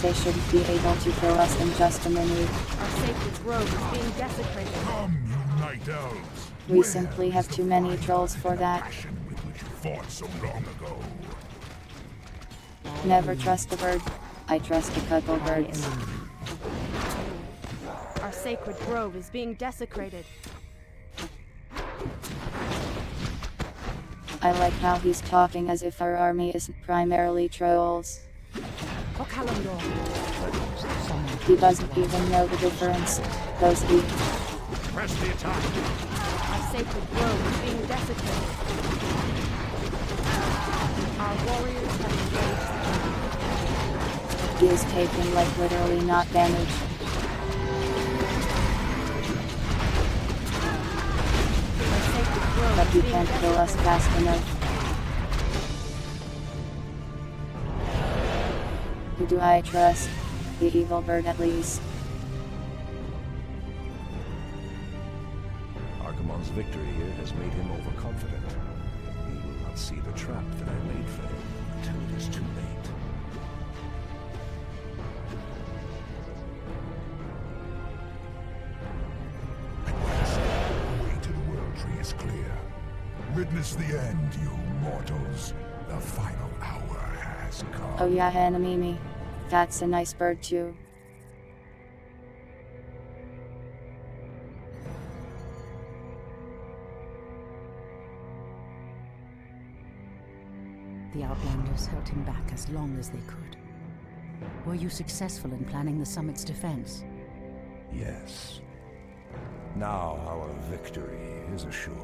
They shouldn't be able to kill us in just a minute. Our sacred grove is being desecrated. Come, you night elves. We simply have too many trolls for that. Passion with which you fought so long ago. Never trust a bird. I trust a couple birds. Our sacred grove is being desecrated. I like how he's talking as if our army isn't primarily trolls. He doesn't even know the difference. Does he? Press the attack. Our sacred grove is being desecrated. Our warriors have engaged. He is taking like literally not damage. Our sacred grove But is he being can't kill us desecrated. fast enough. Who do I trust? The evil bird at least. Archimonde's victory here has made him overconfident. He will not see the trap that I laid for him until it is too late. At last, the way to the world tree is clear. Witness the end, you mortals. The final hour has come. Oh yeah, Hanamimi. That's a nice bird too. The Outlanders held him back as long as they could. Were you successful in planning the summit's defense? Yes. Now our victory is assured.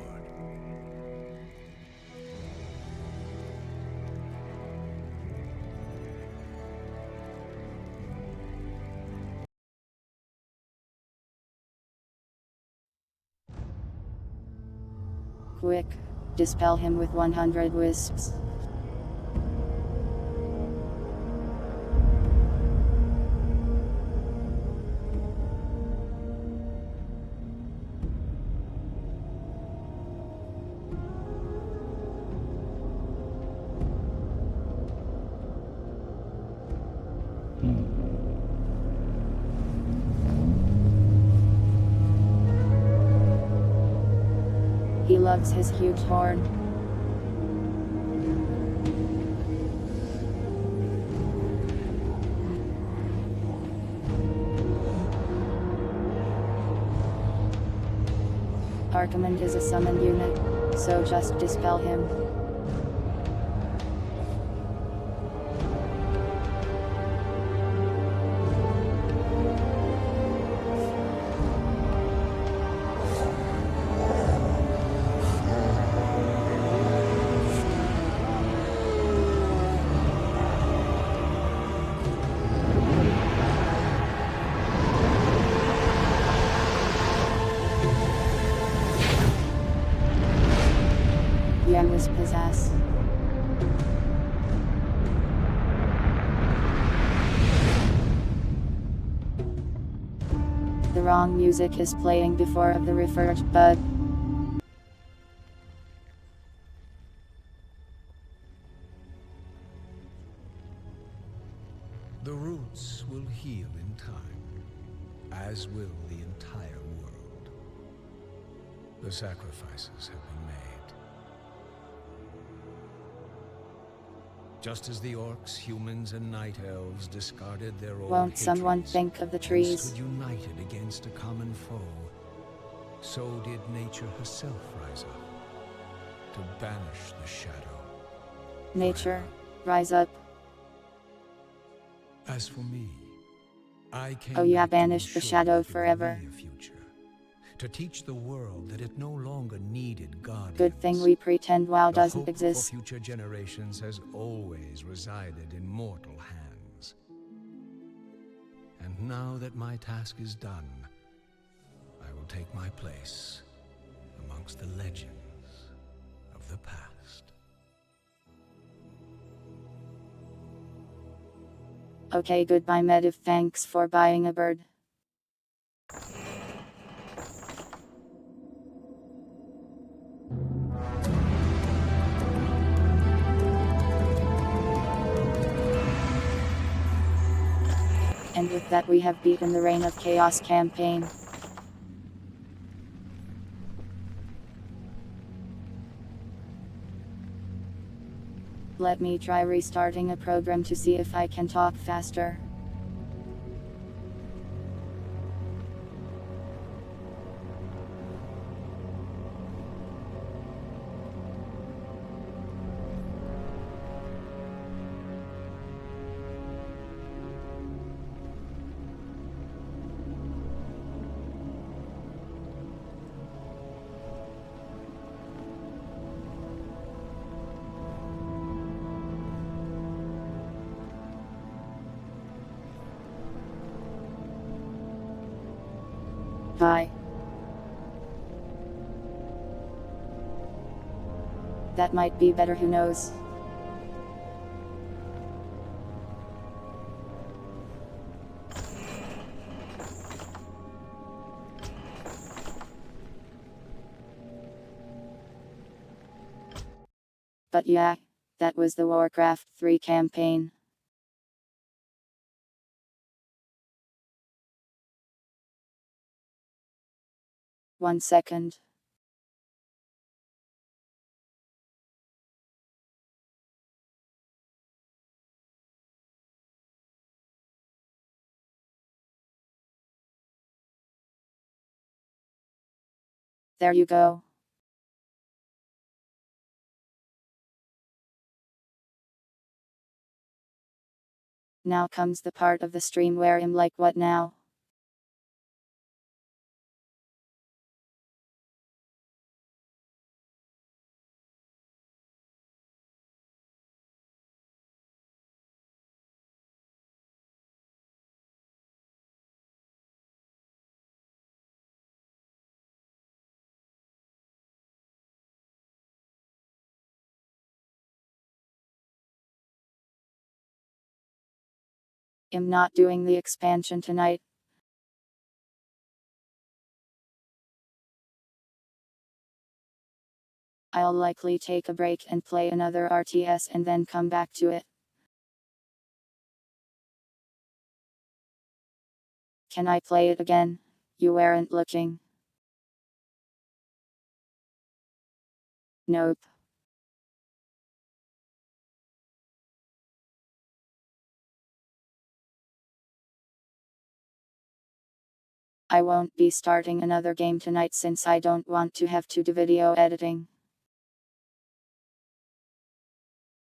Quick, dispel him with 100 wisps. loves his huge horn. Archimand is a summoned unit, so just dispel him. I was possessed. The wrong music is playing before the refurbed bud. The roots will heal in time, as will the entire world. The sacrifices have been made. Just as the orcs, humans, and night elves discarded their old Won't someone hatreds think of the and trees? stood united against a common foe, so did nature herself rise up to banish the shadow. Nature, rise up. As for me, I came Oh yeah, back to banish the ensure shadow that there would forever. be a future, to teach the world that it no longer needed guardians. Good thing we pretend WoW The doesn't hope exist. for future generations has always resided in mortal hands. And now that my task is done, I will take my place amongst the legends of the past. Okay, goodbye Mediv, thanks for buying a bird. And with that we have beaten the Reign of Chaos campaign. Let me try restarting a program to see if I can talk faster. Hi. That might be better, who knows? But yeah, that was the Warcraft 3 campaign. One second. There you go. Now comes the part of the stream where I'm like, what now? I'm not doing the expansion tonight. I'll likely take a break and play another RTS and then come back to it. Can I play it again? You weren't looking. Nope. I won't be starting another game tonight since I don't want to have to do video editing.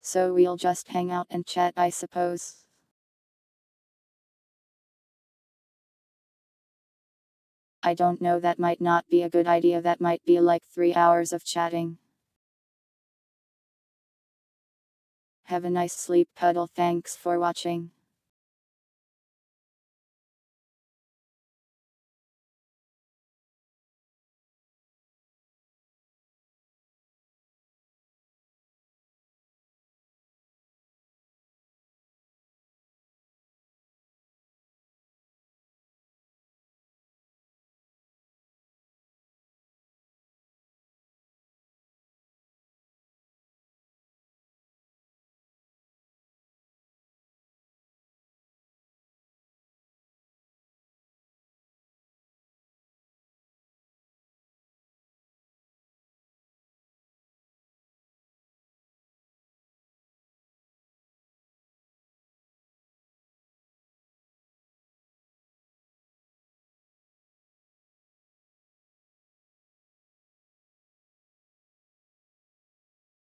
So we'll just hang out and chat, I suppose. I don't know, that might not be a good idea. That might be like 3 hours of chatting. Have a nice sleep, Puddle. Thanks for watching.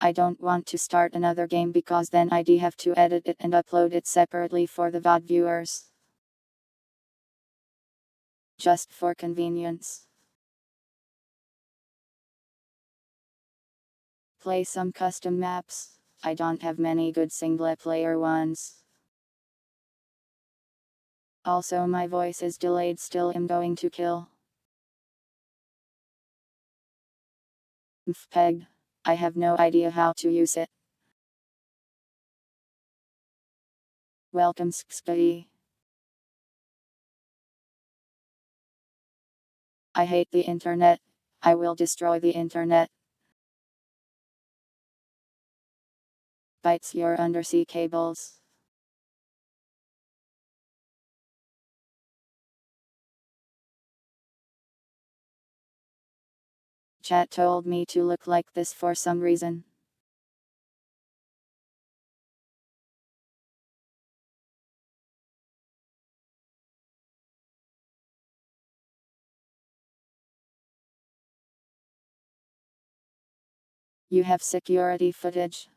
I don't want to start another game because then I'd have to edit it and upload it separately for the VOD viewers. Just for convenience. Play some custom maps. I don't have many good single player ones. Also, my voice is delayed still. I'm going to kill. Mpeg. I have no idea how to use it. Welcome Spaghetti. I hate the internet. I will destroy the internet. Bites your undersea cables. Chat told me to look like this for some reason. You have security footage.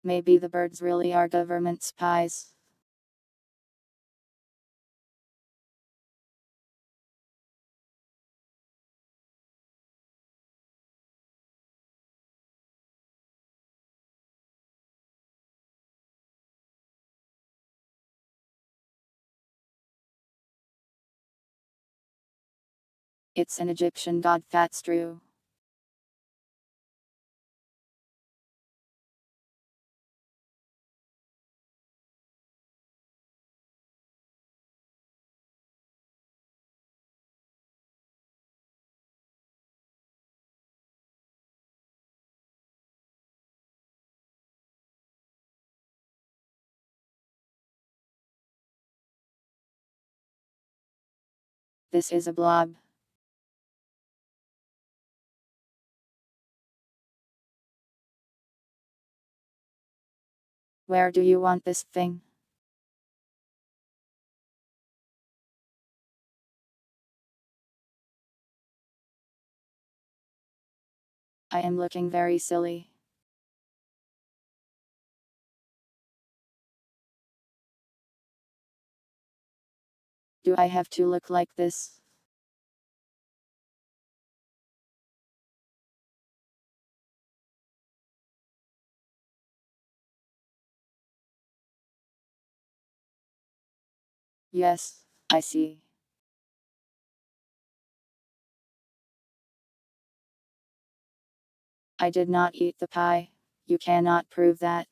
Maybe the birds really are government spies. It's an Egyptian god, that's true. This is a blob. Where do you want this thing? I am looking very silly. Do I have to look like this? Yes, I see. I did not eat the pie. You cannot prove that.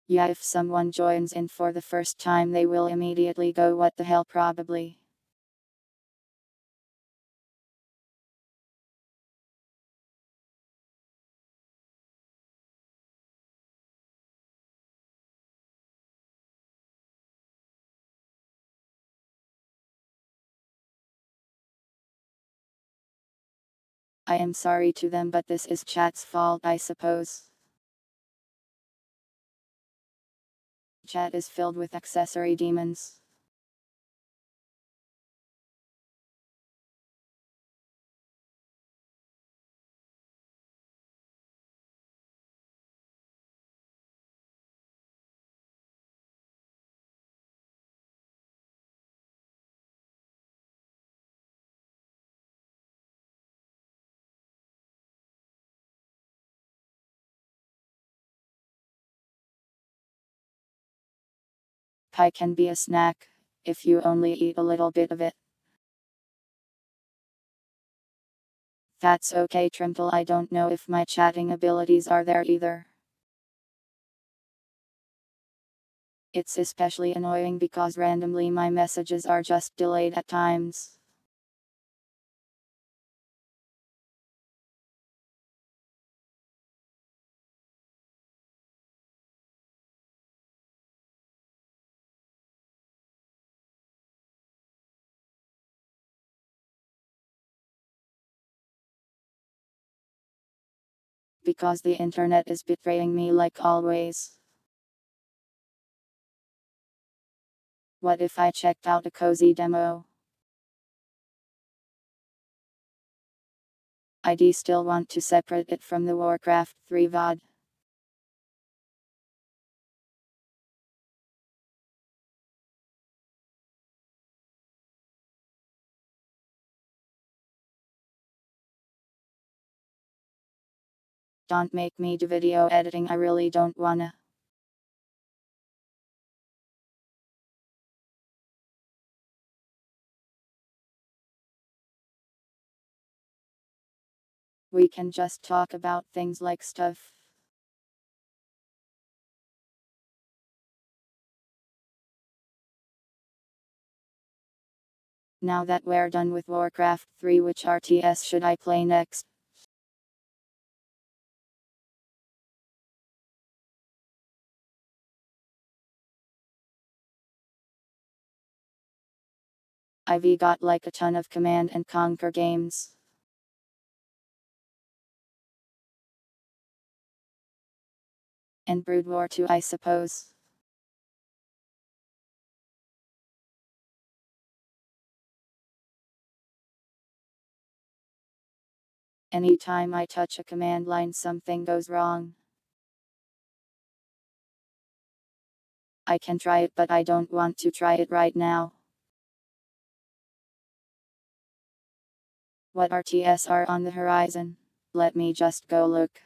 Yeah, if someone joins in for the first time, they will immediately go, what the hell, probably. I am sorry to them, but this is chat's fault, I suppose. Chat is filled with accessory demons. Pie can be a snack, if you only eat a little bit of it. That's okay, Trimple. I don't know if my chatting abilities are there either. It's especially annoying because randomly my messages are just delayed at times. Because the internet is betraying me like always. What if I checked out a cozy demo? I still want to separate it from the Warcraft 3 VOD. Don't make me do video editing, I really don't wanna. We can just talk about things like stuff. Now that we're done with Warcraft 3, which RTS should I play next? I've got like a ton of Command and Conquer games. And Brood War 2, I suppose. Anytime I touch a command line, something goes wrong. I can try it, but I don't want to try it right now. What RTS are on the horizon? Let me just go look.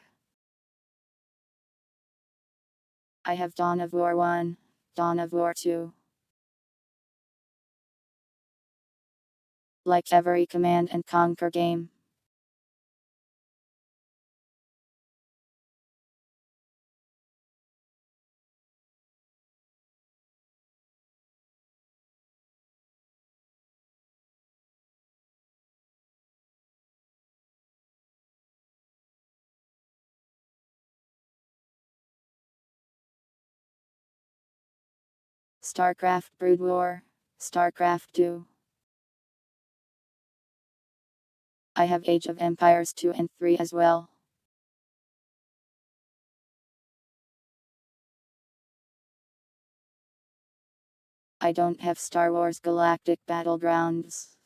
I have Dawn of War 1, Dawn of War 2. Like every Command and Conquer game. StarCraft Brood War, StarCraft 2. I have Age of Empires 2 and 3 as well. I don't have Star Wars Galactic Battlegrounds.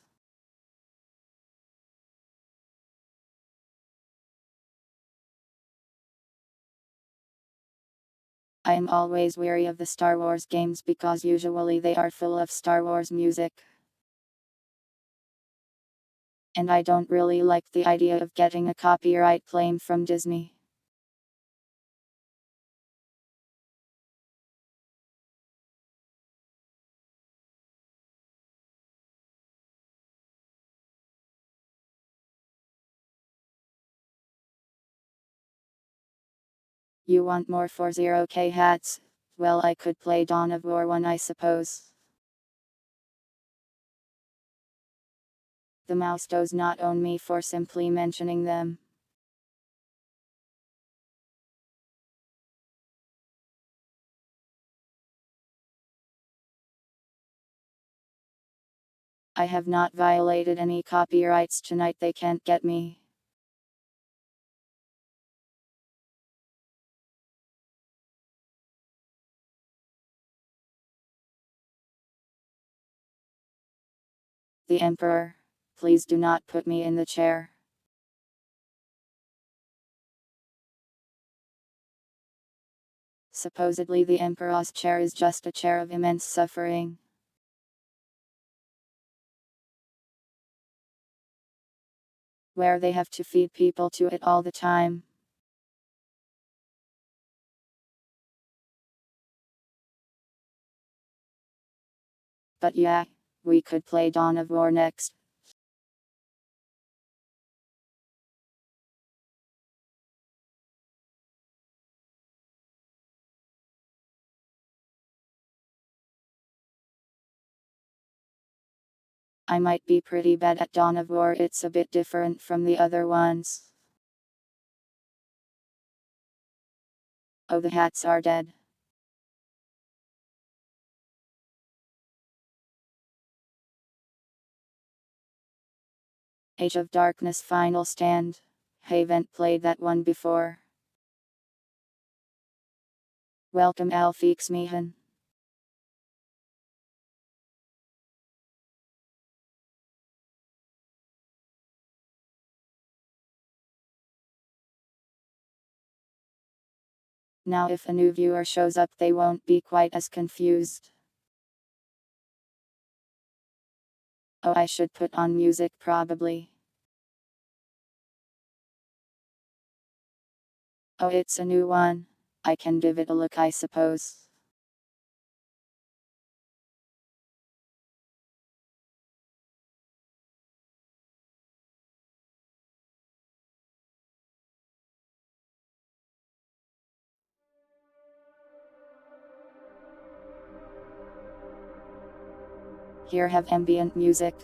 I am always wary of the Star Wars games because usually they are full of Star Wars music. And I don't really like the idea of getting a copyright claim from Disney. You want more 40k hats? Well, I could play Dawn of War 1, I suppose. The mouse does not own me for simply mentioning them. I have not violated any copyrights tonight, they can't get me. The Emperor. Please do not put me in the chair. Supposedly the Emperor's chair is just a chair of immense suffering. Where they have to feed people to it all the time. But yeah, we could play Dawn of War next. I might be pretty bad at Dawn of War, it's a bit different from the other ones. Oh, the hats are dead. Age of Darkness Final Stand. Haven't played that one before. Welcome Alfix Meehan. Now if a new viewer shows up they won't be quite as confused. Oh, I should put on music probably. Oh, it's a new one. I can give it a look, I suppose. Here have ambient music.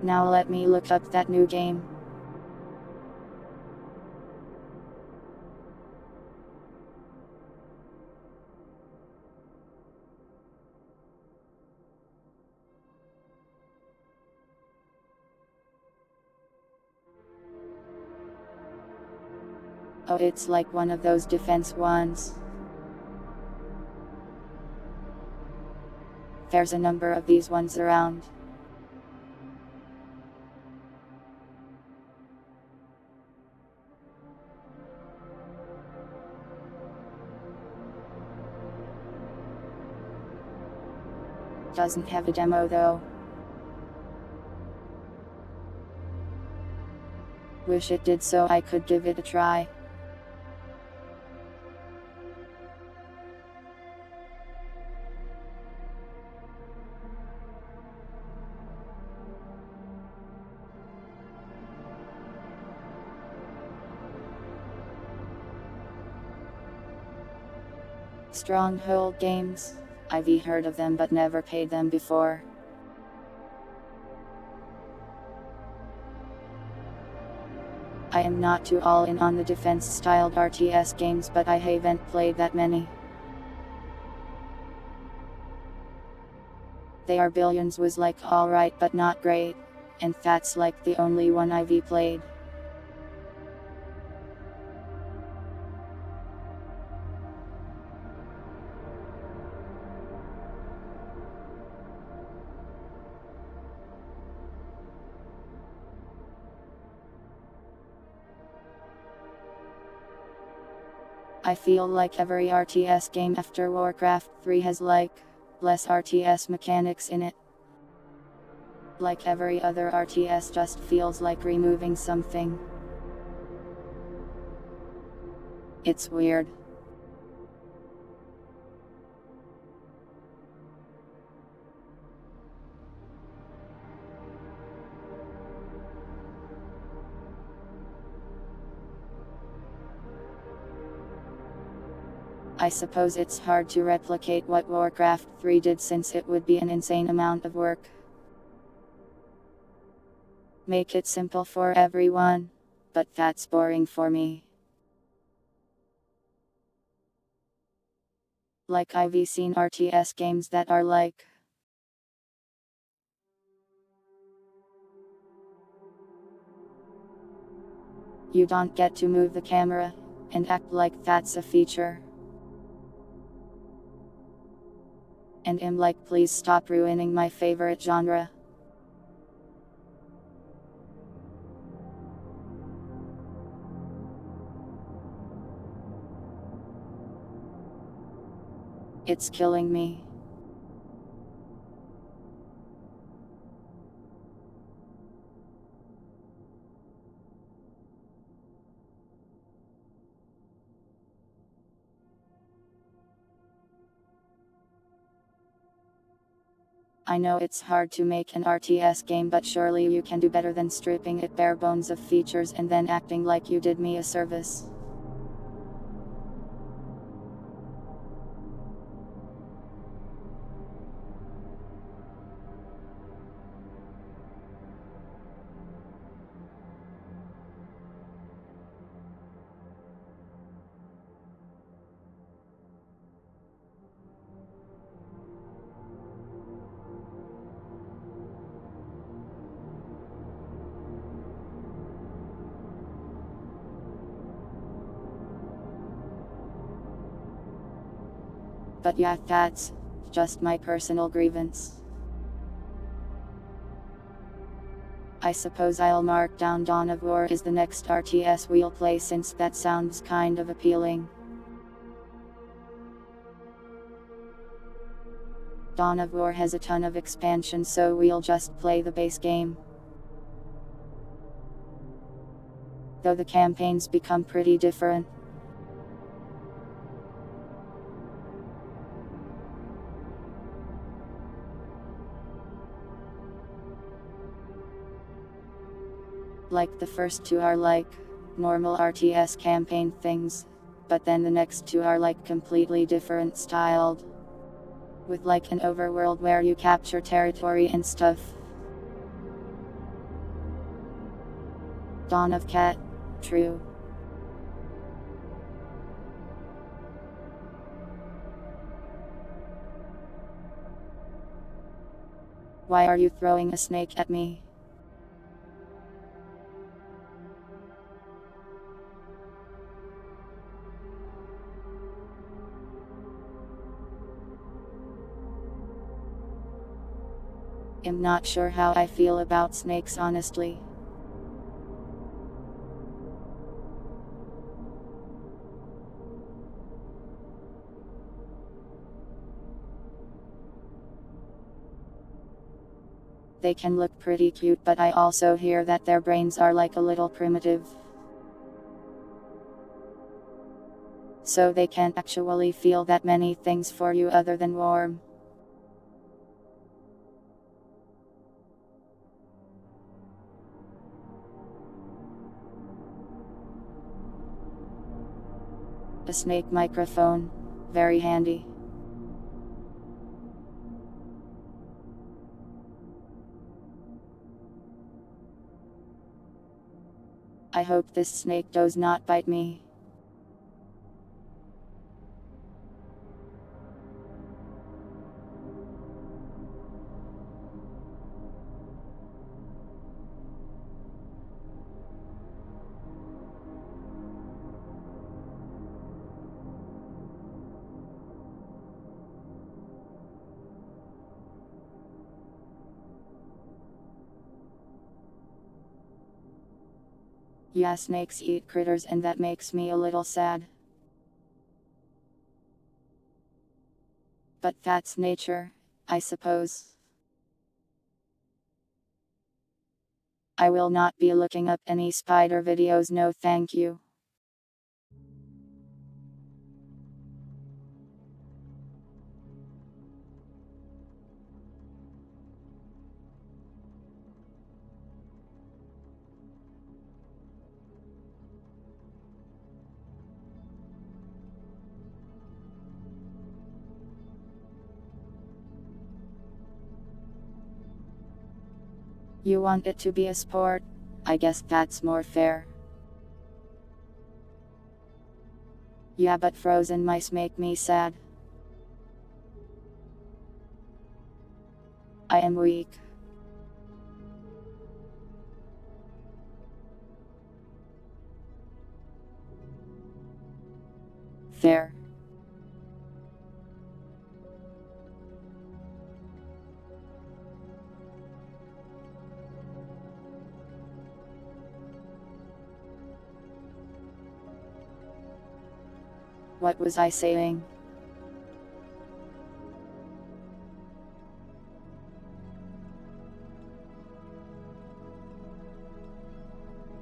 Now let me look up that new game. Oh, it's like one of those defense ones. There's a number of these ones around. Doesn't have a demo though. Wish it did so I could give it a try. Stronghold Games. I've heard of them but never paid them before. I am not too all in on the defense-styled RTS games, but I haven't played that many. They Are Billions was like alright but not great, and that's like the only one I've played. I feel like every RTS game after Warcraft 3 has less RTS mechanics in it. Like every other RTS just feels like removing something. It's weird. I suppose it's hard to replicate what Warcraft 3 did since it would be an insane amount of work. Make it simple for everyone, but that's boring for me. Like I've seen RTS games that are like you don't get to move the camera and act like that's a feature. And am like, please stop ruining my favorite genre. It's killing me. I know it's hard to make an RTS game, but surely you can do better than stripping it bare bones of features and then acting like you did me a service. But yeah, that's just my personal grievance. I suppose I'll mark down Dawn of War as the next RTS we'll play, since that sounds kind of appealing. Dawn of War has a ton of expansion, so we'll just play the base game. Though the campaigns become pretty different. Like the first two are like normal RTS campaign things, but then the next two are like completely different styled. With like an overworld where you capture territory and stuff. Dawn of Cat, true. Why are you throwing a snake at me? I'm not sure how I feel about snakes, honestly. They can look pretty cute, but I also hear that their brains are like a little primitive. So they can't actually feel that many things for you other than warm. A snake microphone. Very handy. I hope this snake does not bite me. Yeah, snakes eat critters, and that makes me a little sad. But that's nature, I suppose. I will not be looking up any spider videos, no thank you. You want it to be a sport? I guess that's more fair. Yeah, but frozen mice make me sad. I am weak. Fair. What was I saying?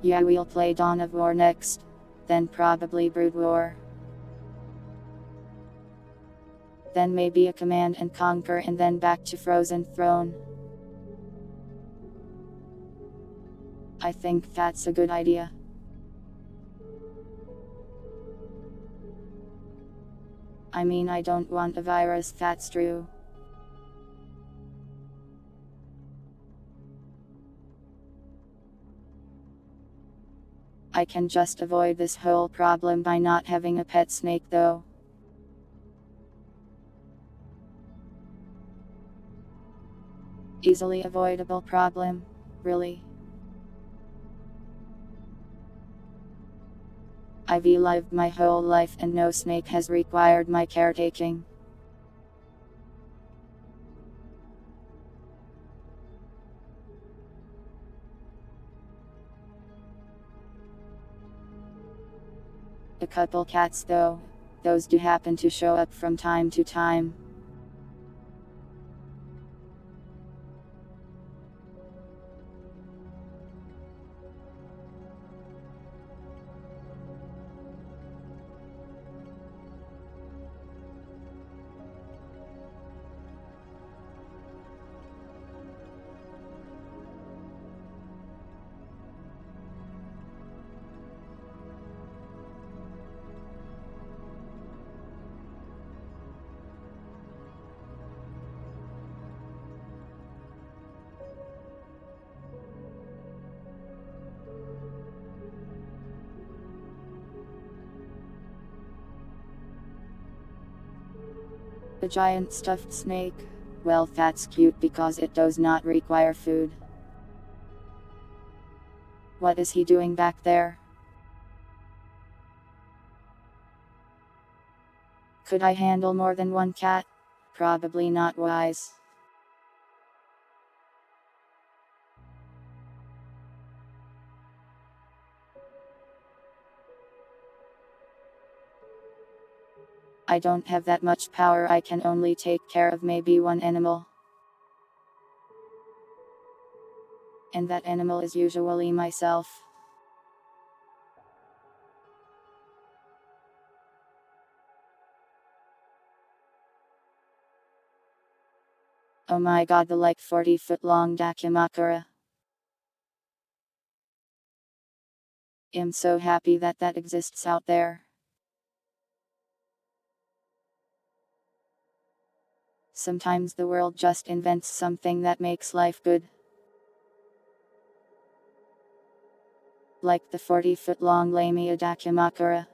Yeah, we'll play Dawn of War next. Then probably Brood War. Then maybe a Command and Conquer and then back to Frozen Throne. I think that's a good idea. I mean, I don't want a virus, that's true. I can just avoid this whole problem by not having a pet snake though. Easily avoidable problem, really. I've lived my whole life and no snake has required my caretaking. A couple cats though, those do happen to show up from time to time. A giant stuffed snake? Well, that's cute because it does not require food. What is he doing back there? Could I handle more than one cat? Probably not wise. I don't have that much power, I can only take care of maybe one animal. And that animal is usually myself. Oh my god, the like 40-foot long Dakimakura. I'm so happy that that exists out there. Sometimes the world just invents something that makes life good. Like the 40-foot long Lamia Dakimakura.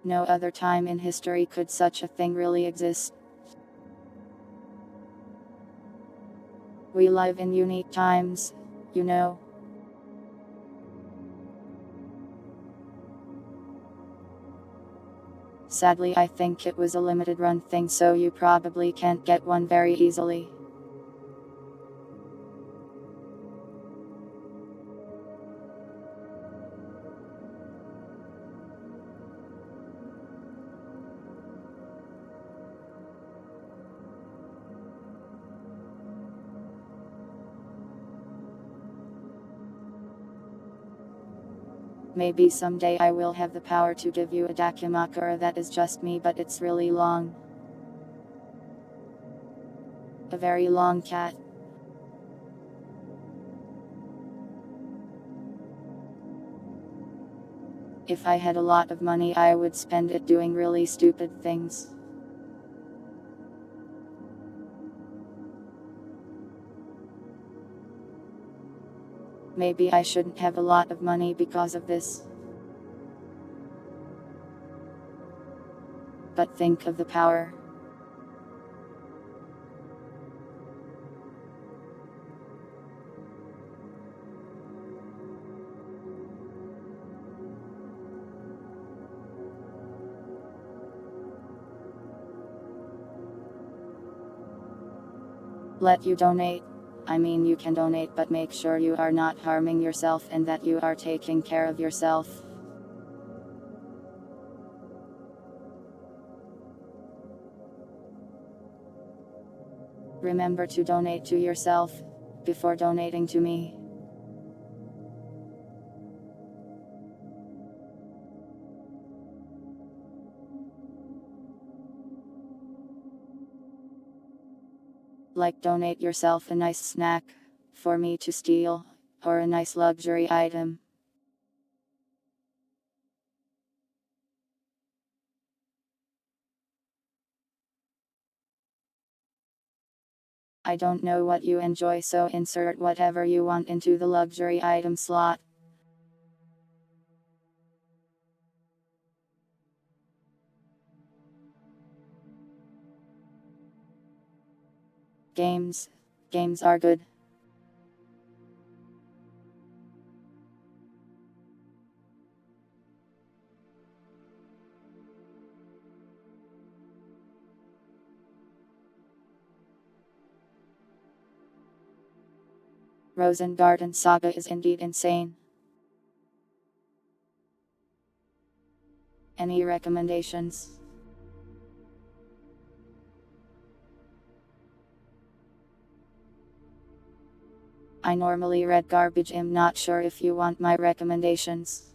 No other time in history could such a thing really exist. We live in unique times, you know. Sadly, I think it was a limited run thing, so you probably can't get one very easily. Maybe someday I will have the power to give you a Dakimakura that is just me, but it's really long. A very long cat. If I had a lot of money, I would spend it doing really stupid things. Maybe I shouldn't have a lot of money because of this. But think of the power. Let you donate. I mean, you can donate, but make sure you are not harming yourself and that you are taking care of yourself. Remember to donate to yourself before donating to me. Like donate yourself a nice snack for me to steal, or a nice luxury item. I don't know what you enjoy, so insert whatever you want into the luxury item slot. Games. Games are good. Rosengarten Saga is indeed insane. Any recommendations? I normally read garbage. I'm not sure if you want my recommendations.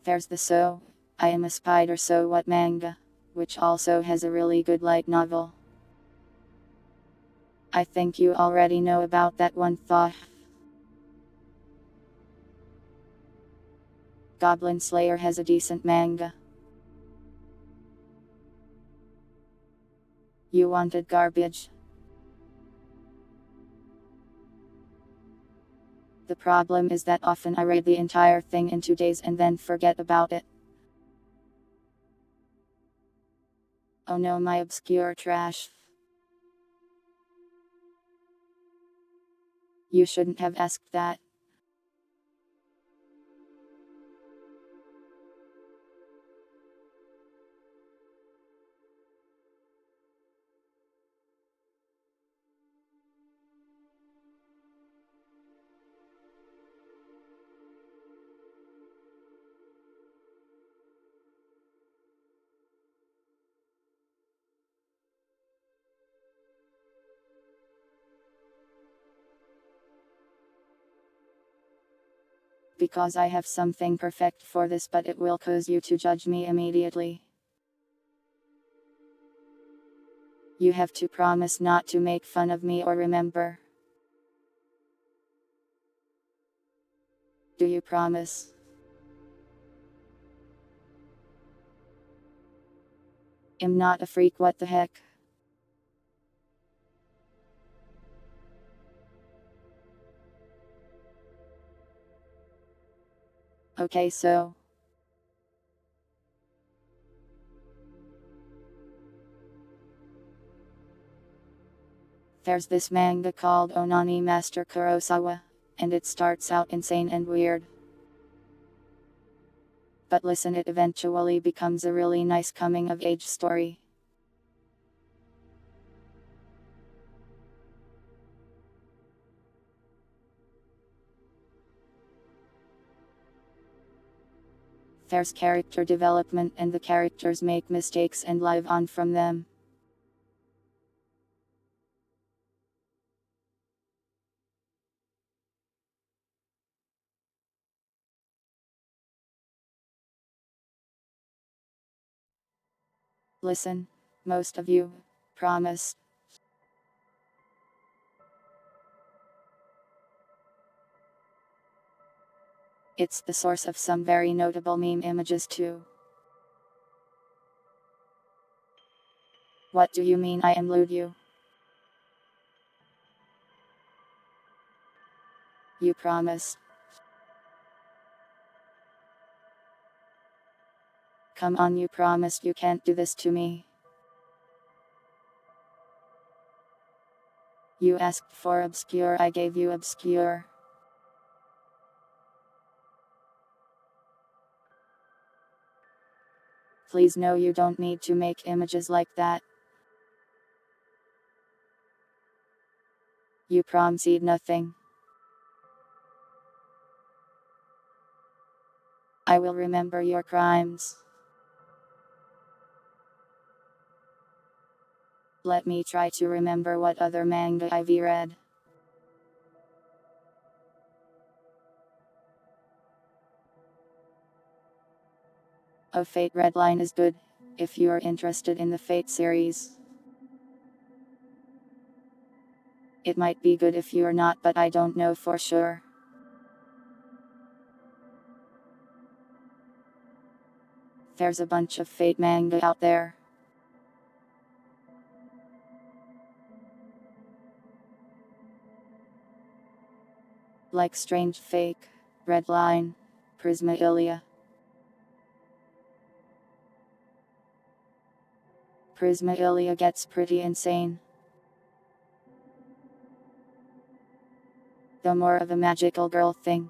There's the So I Am a Spider So What manga, which also has a really good light novel. I think you already know about that one. Thought Goblin Slayer has a decent manga. You wanted garbage. The problem is that often I read the entire thing in 2 days and then forget about it. Oh no, my obscure trash. You shouldn't have asked that. Because I have something perfect for this, but it will cause you to judge me immediately. You have to promise not to make fun of me, or remember. Do you promise? I'm not a freak, what the heck? Okay, so. There's this manga called Onani Master Kurosawa, and it starts out insane and weird. But listen, it eventually becomes a really nice coming of age story. There's character development, and the characters make mistakes and live on from them. Listen, most of you, promise. It's the source of some very notable meme images too. What do you mean I am lewd you? You promise. Come on, you promised you can't do this to me. You asked for obscure, I gave you obscure. Please no, you don't need to make images like that. You promised nothing. I will remember your crimes. Let me try to remember what other manga I've read. A Fate Redline is good, if you're interested in the Fate series. It might be good if you're not, but I don't know for sure. There's a bunch of Fate manga out there. Like Strange Fake, Redline, Prisma Ilia. Prisma Ilia gets pretty insane. The more of a magical girl thing.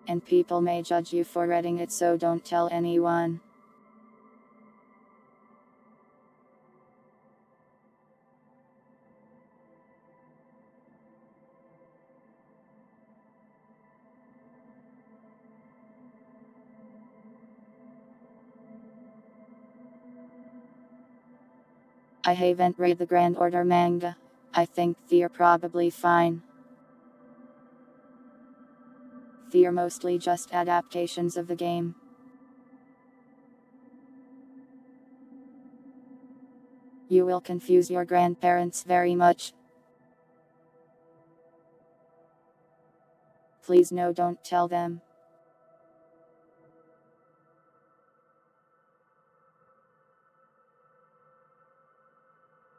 And people may judge you for reading it, so don't tell anyone. I haven't read the Grand Order manga. I think they're probably fine. They're mostly just adaptations of the game. You will confuse your grandparents very much. Please no, don't tell them.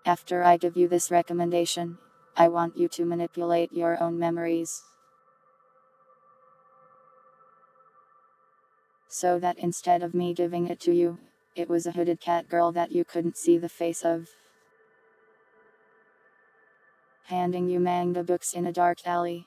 After I give you this recommendation, I want you to manipulate your own memories. So that instead of me giving it to you, it was a hooded cat girl that you couldn't see the face of. Handing you manga books in a dark alley.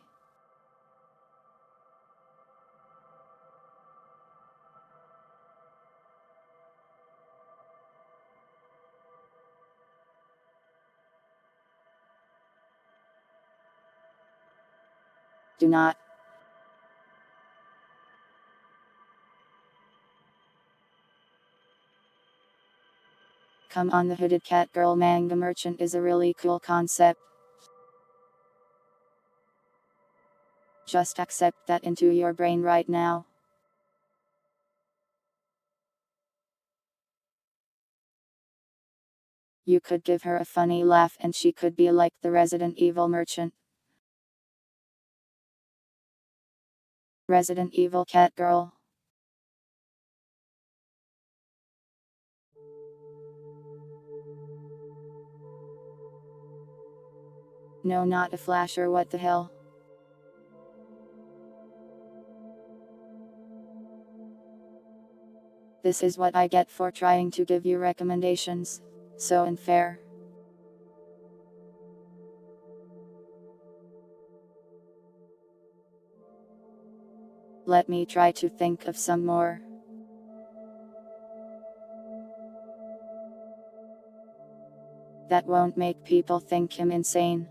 Do not. Come on, the hooded cat girl manga merchant is a really cool concept. Just accept that into your brain right now. You could give her a funny laugh and she could be like the Resident Evil merchant. Resident Evil cat girl. No, not a flasher, what the hell. This is what I get for trying to give you recommendations. So unfair. Let me try to think of some more. That won't make people think him insane.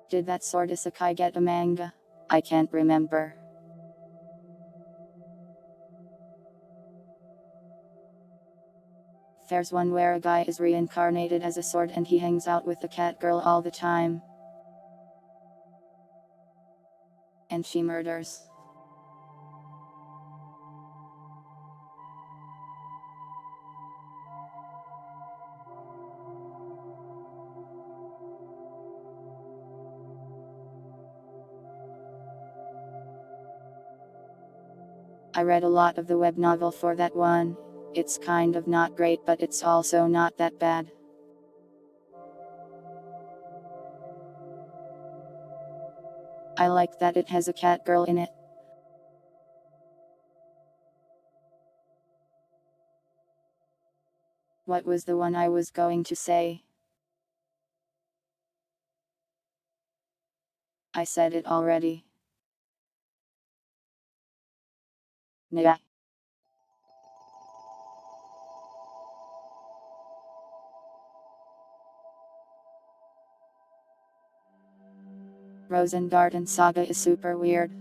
Did that Sword Isekai get a manga? I can't remember. There's one where a guy is reincarnated as a sword and he hangs out with the cat girl all the time. And she murders. I read a lot of the web novel for that one. It's kind of not great, but it's also not that bad. I like that it has a cat girl in it. What was the one I was going to say? I said it already. Nah. Rosengarten Saga is super weird.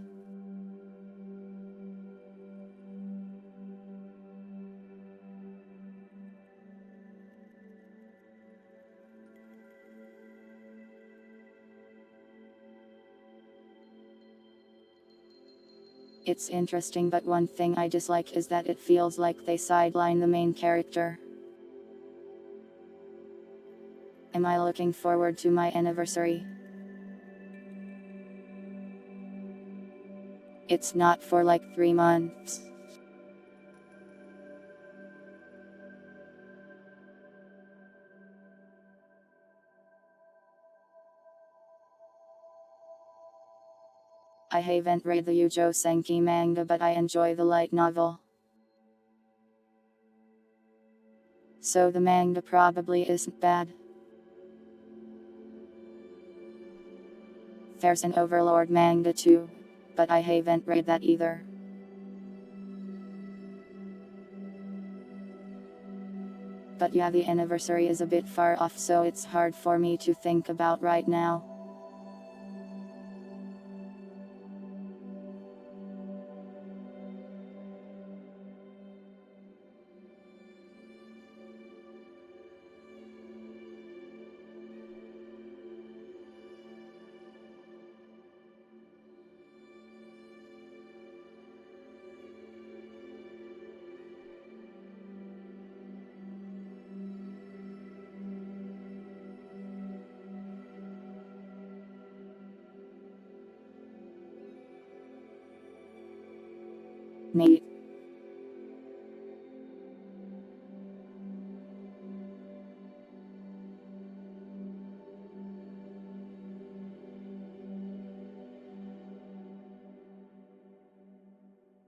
It's interesting, but one thing I dislike is that it feels like they sideline the main character. Am I looking forward to my anniversary? It's not for like 3 months. I haven't read the Yujo Senki manga, but I enjoy the light novel. So the manga probably isn't bad. There's an Overlord manga too, but I haven't read that either. But yeah, the anniversary is a bit far off, so it's hard for me to think about right now. Neat.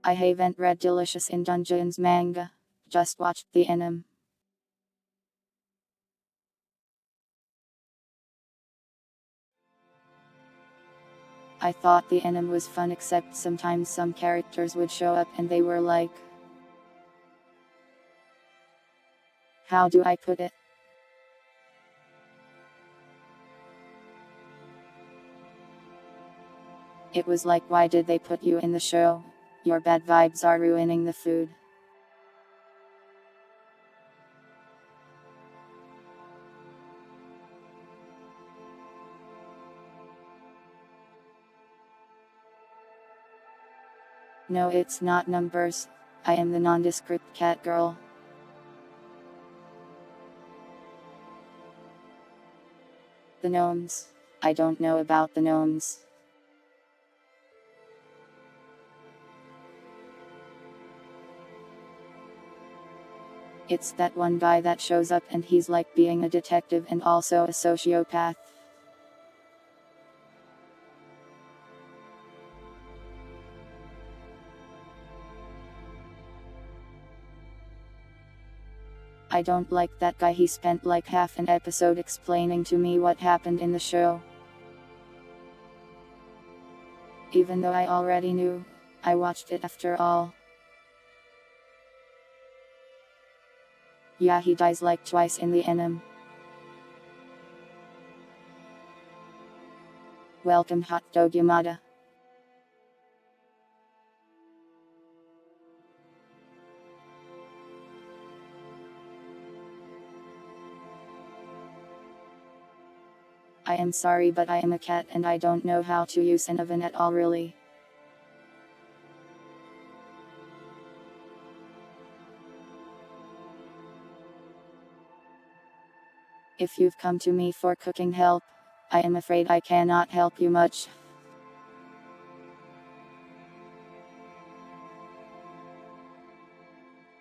I haven't read Delicious in Dungeons manga, just watched the anime. I thought the anime was fun, except sometimes some characters would show up and they were like, how do I put it? It was like, why did they put you in the show? Your bad vibes are ruining the food. No, it's not numbers. I am the nondescript cat girl. The gnomes. I don't know about the gnomes. It's that one guy that shows up and he's like being a detective and also a sociopath. I don't like that guy. He spent like half an episode explaining to me what happened in the show. Even though I already knew, I watched it after all. Yeah, he dies like twice in the anime. Welcome Hot Dog Yamada. I am sorry, but I am a cat and I don't know how to use an oven at all, really. If you've come to me for cooking help, I am afraid I cannot help you much.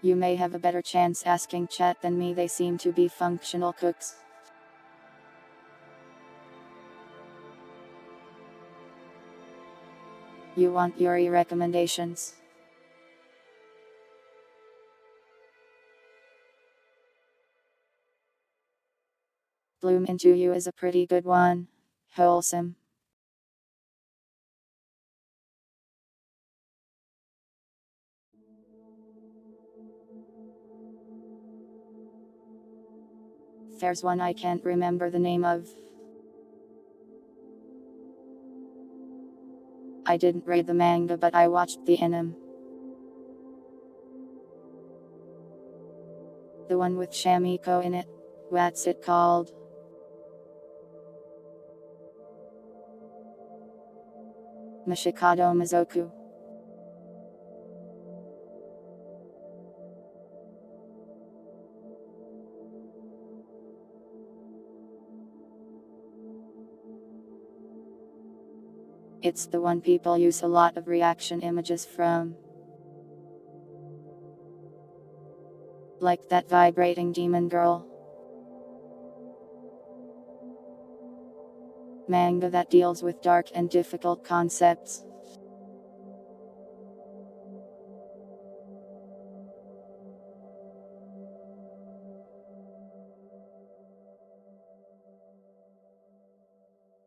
You may have a better chance asking chat than me. They seem to be functional cooks. You want Yuri recommendations? Bloom Into You is a pretty good one. Wholesome. There's one I can't remember the name of. I didn't read the manga, but I watched the anime. The one with Shamiko in it. What's it called? Mashikado Mizoku. It's the one people use a lot of reaction images from. Like that vibrating demon girl. Manga that deals with dark and difficult concepts.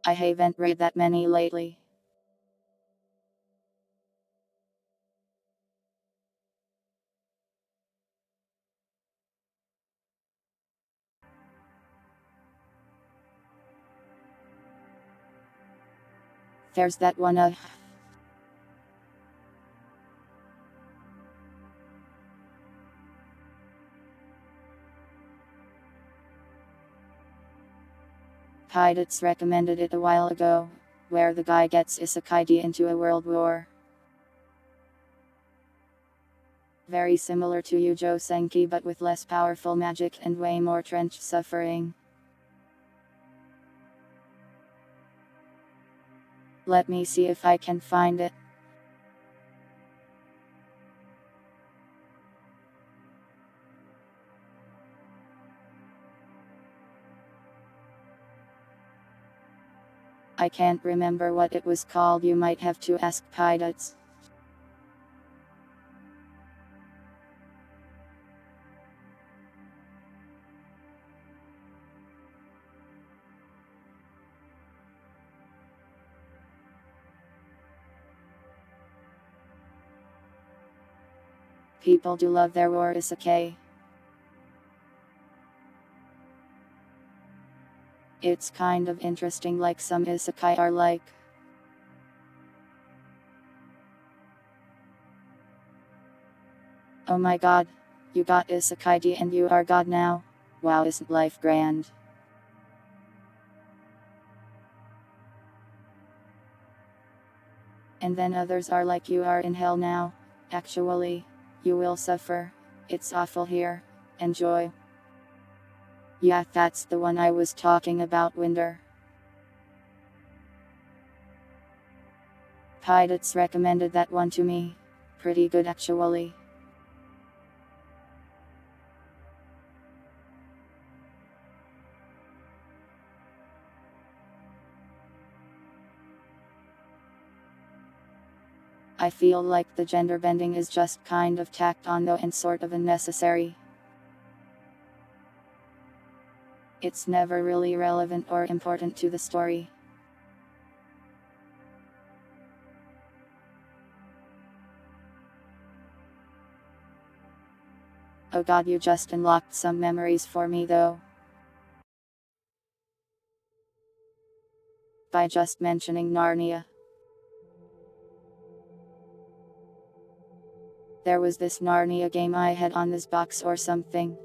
I haven't read that many lately. There's that one Pirates recommended it a while ago, where the guy gets isekai into a world war. Very similar to Yujo Senki, but with less powerful magic and way more trench suffering. Let me see if I can find it. I can't remember what it was called. You might have to ask Pirates. People do love their war isekai. It's kind of interesting, like some isekai are like. Oh my god, you got isekai and you are god now. Wow, isn't life grand? And then others are like, you are in hell now. Actually, you will suffer. It's awful here. Enjoy. Yeah, that's the one I was talking about, Winder. Pirates recommended that one to me. Pretty good actually. I feel like the gender bending is just kind of tacked on though, and sort of unnecessary. It's never really relevant or important to the story. Oh god, you just unlocked some memories for me though. By just mentioning Narnia. There was this Narnia game I had on this box or something.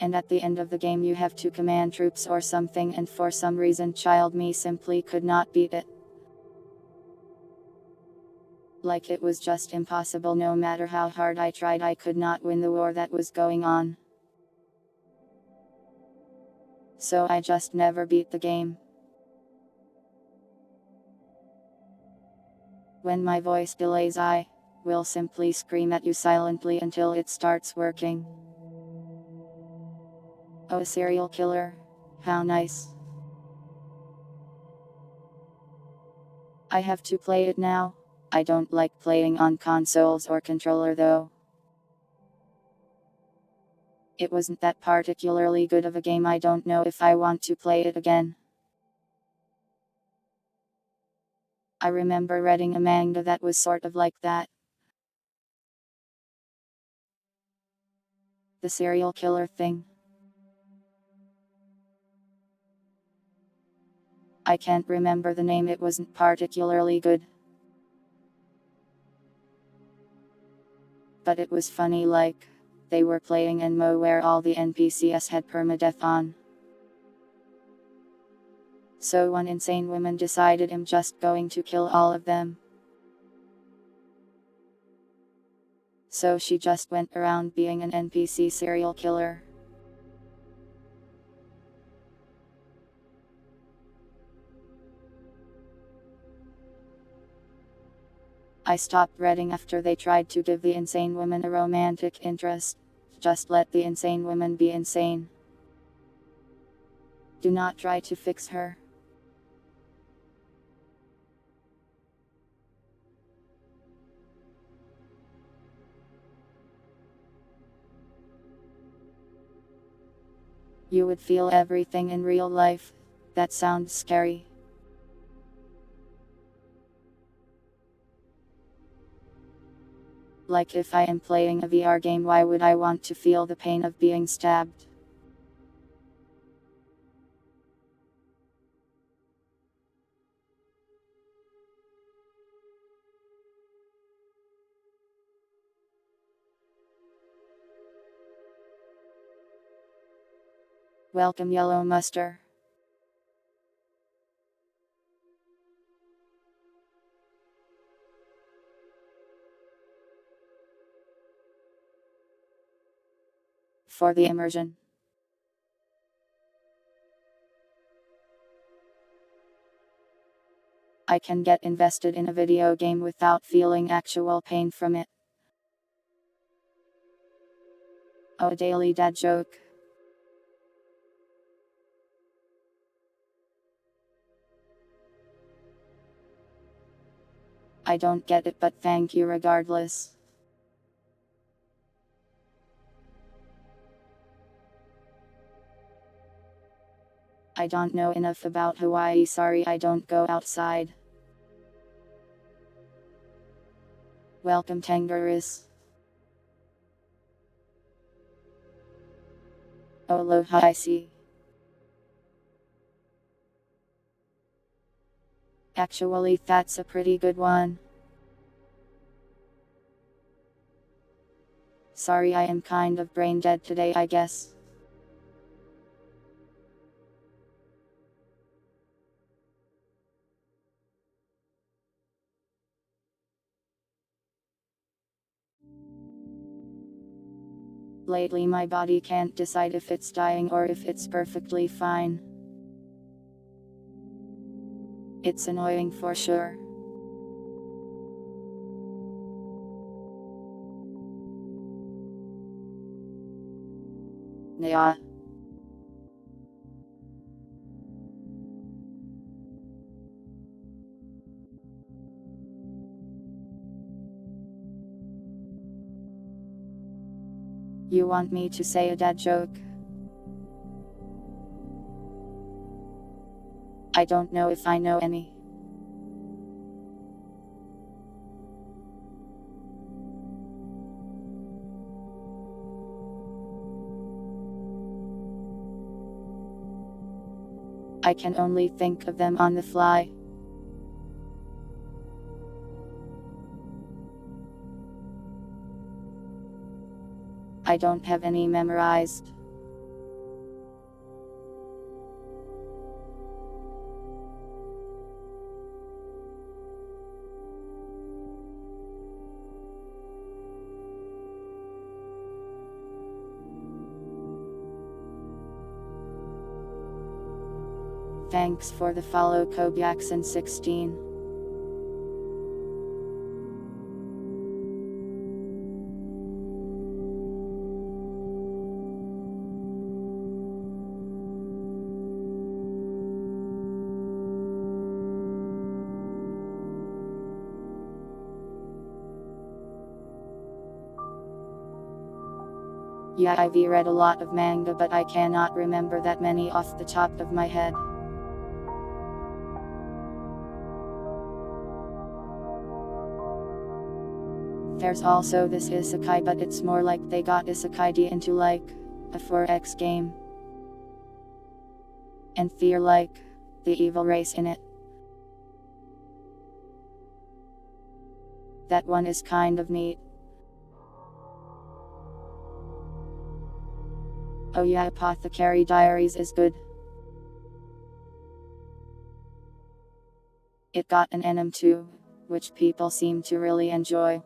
And at the end of the game you have to command troops or something, and for some reason child me simply could not beat it. Like it was just impossible. No matter how hard I tried, I could not win the war that was going on. So I just never beat the game. When my voice delays, I will simply scream at you silently until it starts working. Oh, a serial killer. How nice. I have to play it now. I don't like playing on consoles or controller though. It wasn't that particularly good of a game. I don't know if I want to play it again. I remember reading a manga that was sort of like that. The serial killer thing. I can't remember the name. It wasn't particularly good. But it was funny, like, they were playing an MMO where all the NPCs had permadeath on. So one insane woman decided I'm just going to kill all of them. So she just went around being an NPC serial killer. I stopped reading after they tried to give the insane woman a romantic interest. Just let the insane woman be insane. Do not try to fix her. You would feel everything in real life. That sounds scary. Like if I am playing a VR game, why would I want to feel the pain of being stabbed? Welcome, Yellow Muster. For the immersion. I can get invested in a video game without feeling actual pain from it. Oh, a daily dad joke. I don't get it, but thank you regardless. I don't know enough about Hawaii. Sorry, I don't go outside. Welcome, Tangerus. Aloha, I see. Actually, that's a pretty good one. Sorry, I am kind of brain dead today, I guess. Lately, my body can't decide if it's dying or if it's perfectly fine. It's annoying for sure. Yeah. You want me to say a dad joke? I don't know if I know any. I can only think of them on the fly. I don't have any memorized. Thanks for the follow, Kobiaxon16. Yeah, I've read a lot of manga, but I cannot remember that many off the top of my head. There's also this isekai, but it's more like they got isekai into like a 4X game. And fear like the evil race in it. That one is kind of neat. Oh yeah, Apothecary Diaries is good. It got an anime too, which people seem to really enjoy.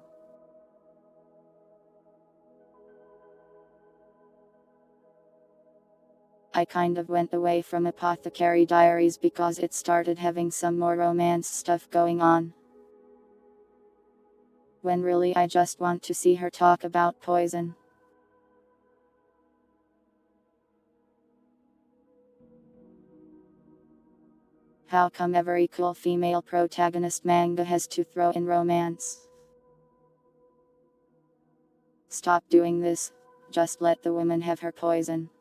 I kind of went away from Apothecary Diaries because it started having some more romance stuff going on. When really I just want to see her talk about poison. How come every cool female protagonist manga has to throw in romance? Stop doing this, just let the woman have her poison.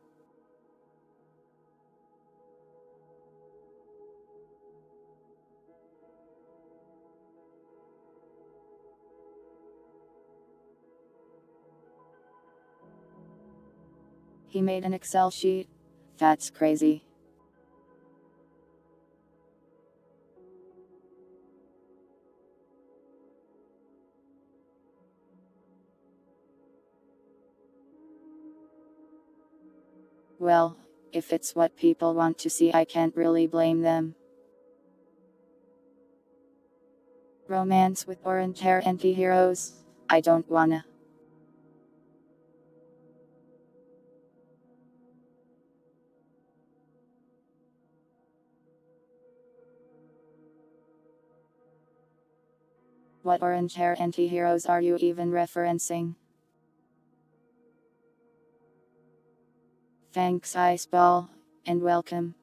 He made an Excel sheet? That's crazy. Well, if it's what people want to see, I can't really blame them. Romance with orange hair anti-heroes? I don't wanna. What orange hair anti-heroes are you even referencing? Thanks Iceball, and welcome.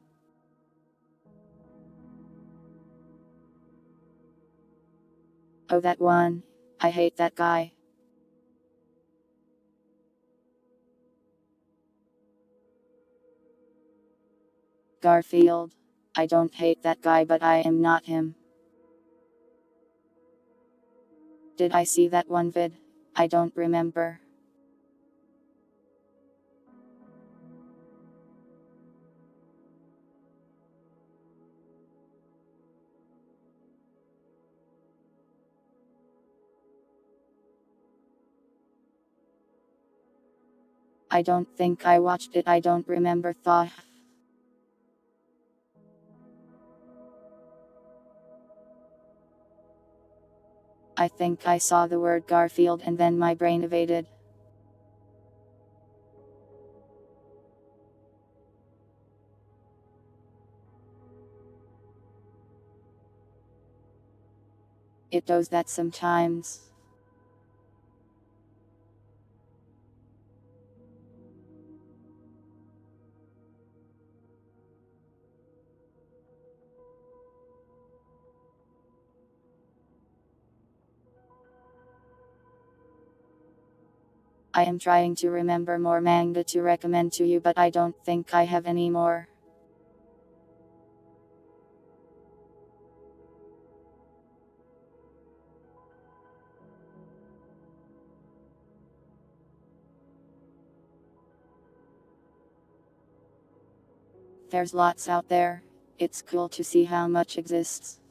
Oh, that one. I hate that guy. Garfield. I don't hate that guy, but I am not him. Did I see that one vid? I don't remember. I don't think I watched it, I don't remember thought. I think I saw the word Garfield and then my brain evaded. It does that sometimes. I am trying to remember more manga to recommend to you, but I don't think I have any more. There's lots out there. It's cool to see how much exists.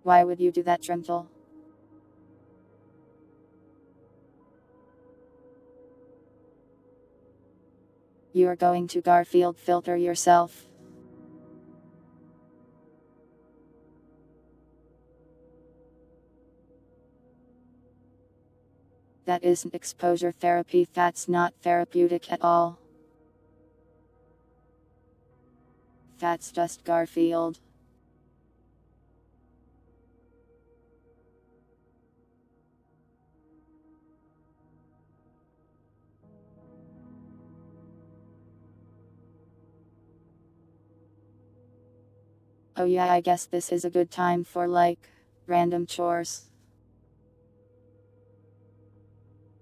Why would you do that, Tremtle? You are going to Garfield filter yourself. That isn't exposure therapy, that's not therapeutic at all. That's just Garfield. Oh yeah, I guess this is a good time for like random chores.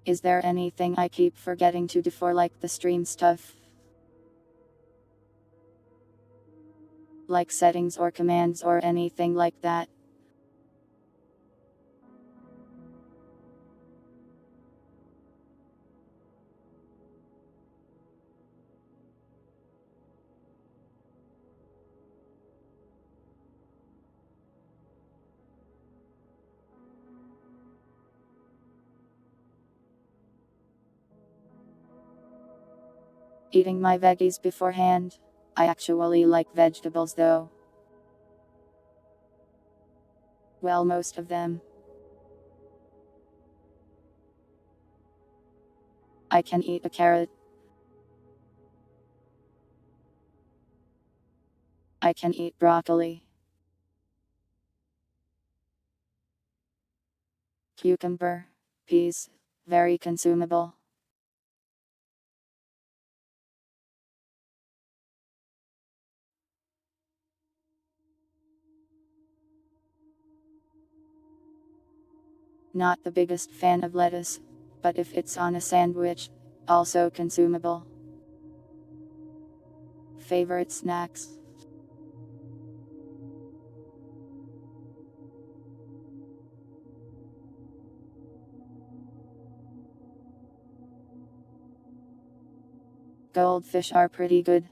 Is there anything I keep forgetting to do for like the stream stuff? Like settings or commands or anything like that? Eating my veggies beforehand. I actually like vegetables though. Well, most of them. I can eat a carrot. I can eat broccoli. Cucumber. Peas. Very consumable. Not the biggest fan of lettuce, but if it's on a sandwich, also consumable. Favorite snacks? Goldfish are pretty good.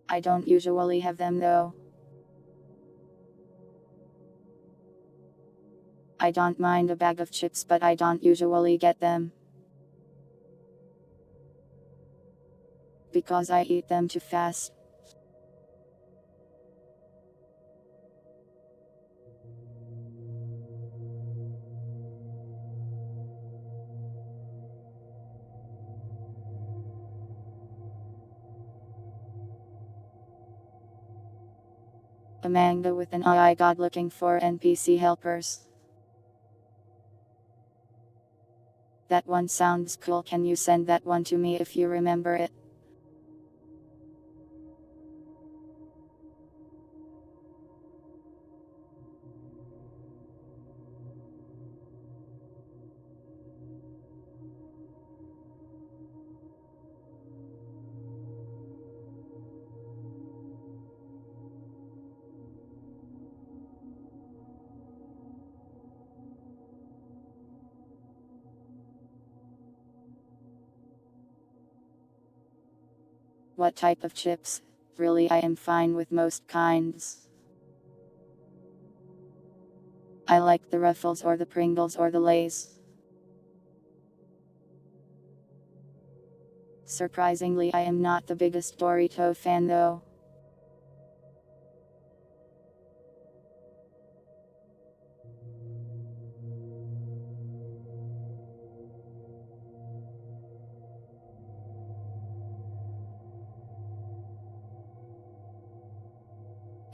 I don't usually have them though. I don't mind a bag of chips, but I don't usually get them. Because I eat them too fast. A manga with an eye I got looking for NPC helpers. That one sounds cool. Can you send that one to me if you remember it? What type of chips? Really, I am fine with most kinds. I like the Ruffles or the Pringles or the Lay's. Surprisingly, I am not the biggest Dorito fan though.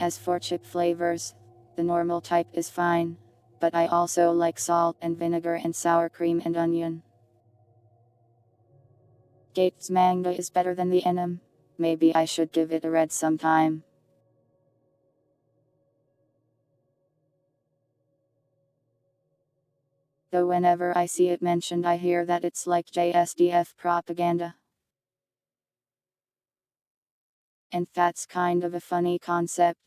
As for chip flavors, the normal type is fine, but I also like salt and vinegar and sour cream and onion. Gate's manga is better than the anime. Maybe I should give it a read sometime. Though whenever I see it mentioned I hear that it's like JSDF propaganda. And that's kind of a funny concept.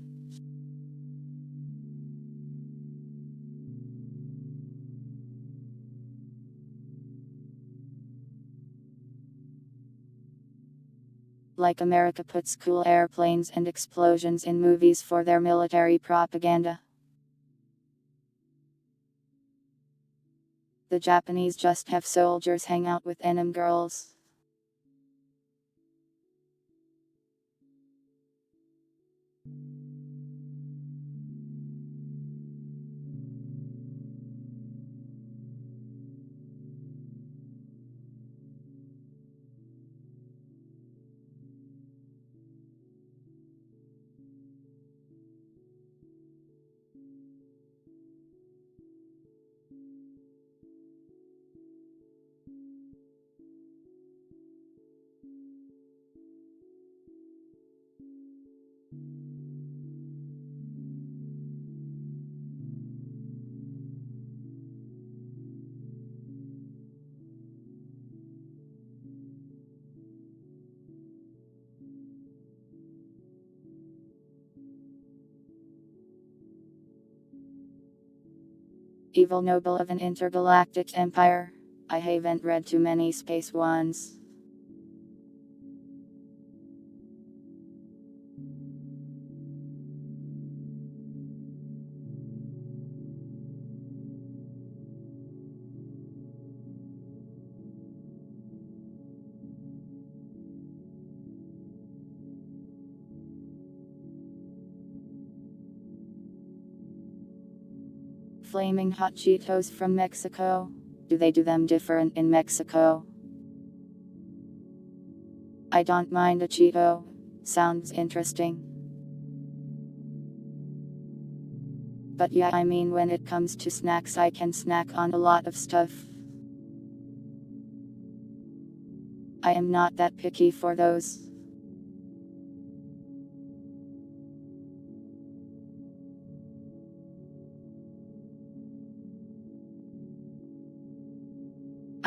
Like America puts cool airplanes and explosions in movies for their military propaganda. The Japanese just have soldiers hang out with anime girls. Evil noble of an intergalactic empire. I haven't read too many space ones. Flaming hot Cheetos from Mexico. Do they do them different in Mexico? I don't mind a Cheeto. Sounds interesting. But yeah, I mean, when it comes to snacks, I can snack on a lot of stuff. I am not that picky for those.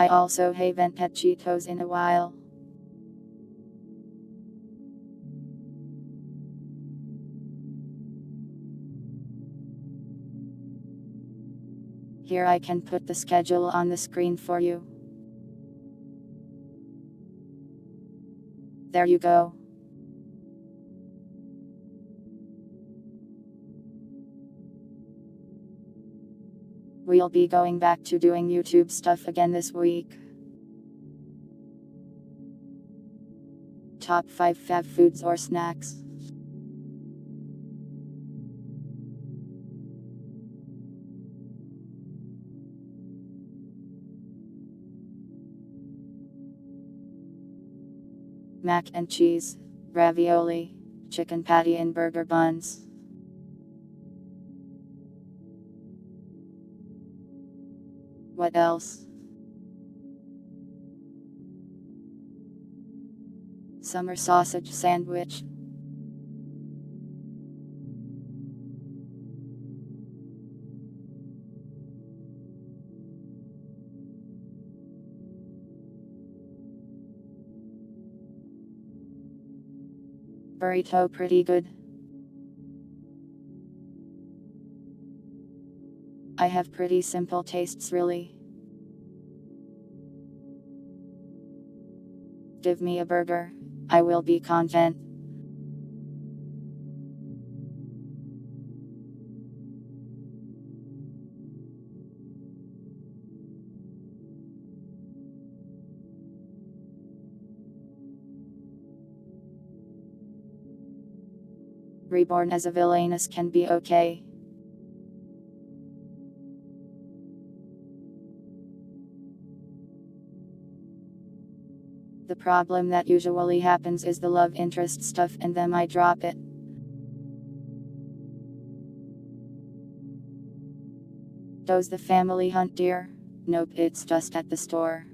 I also haven't had Cheetos in a while. Here I can put the schedule on the screen for you. There you go. We'll be going back to doing YouTube stuff again this week. Top 5 fab foods or snacks. Mac and cheese, ravioli, chicken patty and burger buns. What else? Summer sausage sandwich. Burrito pretty good. I have pretty simple tastes really. Give me a burger, I will be content. Reborn as a villainess can be okay. The problem that usually happens is the love interest stuff and then I drop it. Does the family hunt deer? Nope, it's just at the store.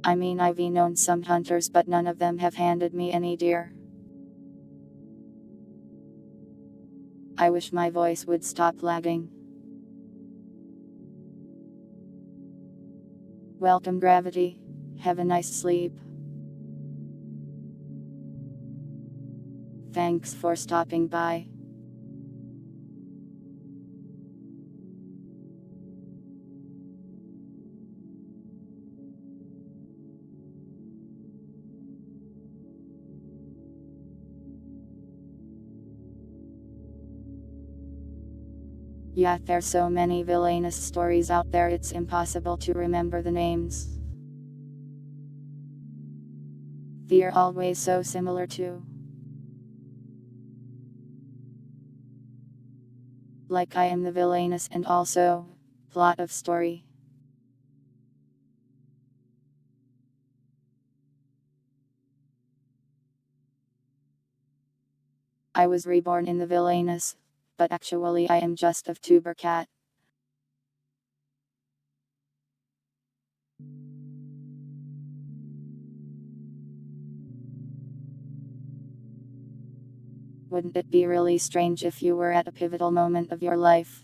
I mean, I've known some hunters, but none of them have handed me any deer. I wish my voice would stop lagging. Welcome, Gravity. Have a nice sleep. Thanks for stopping by. Yeah, there's so many villainous stories out there, it's impossible to remember the names. They're always so similar too. Like I am the villainous and also plot of story. I was reborn in the villainous, but actually I am just a tuber cat. Wouldn't it be really strange if you were at a pivotal moment of your life?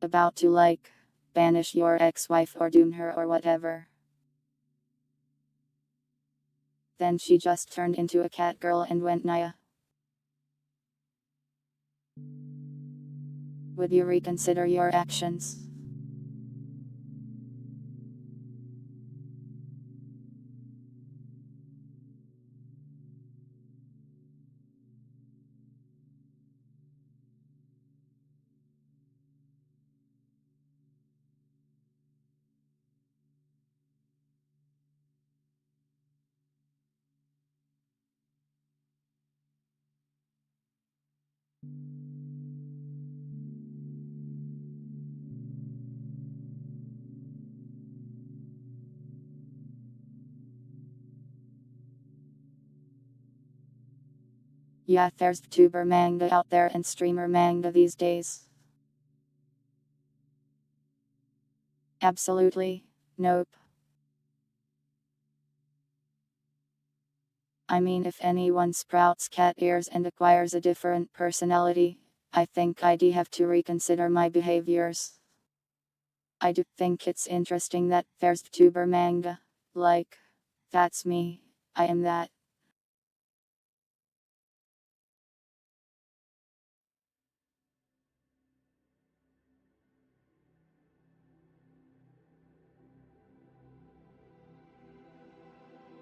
About to banish your ex-wife or doom her or whatever. Then she just turned into a cat girl and went Naya. Would you reconsider your actions? Yeah, there's tuber manga out there and streamer manga these days. Absolutely, nope. I mean, if anyone sprouts cat ears and acquires a different personality, I think I'd have to reconsider my behaviors. I do think it's interesting that there's tuber manga. That's me, I am that.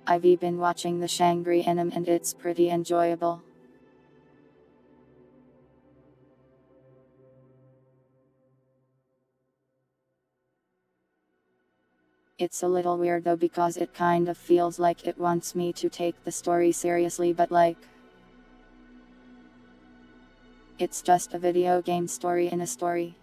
I've been watching the Shangri anime and it's pretty enjoyable. It's a little weird though because it kind of feels like it wants me to take the story seriously, but it's just a video game story in a story.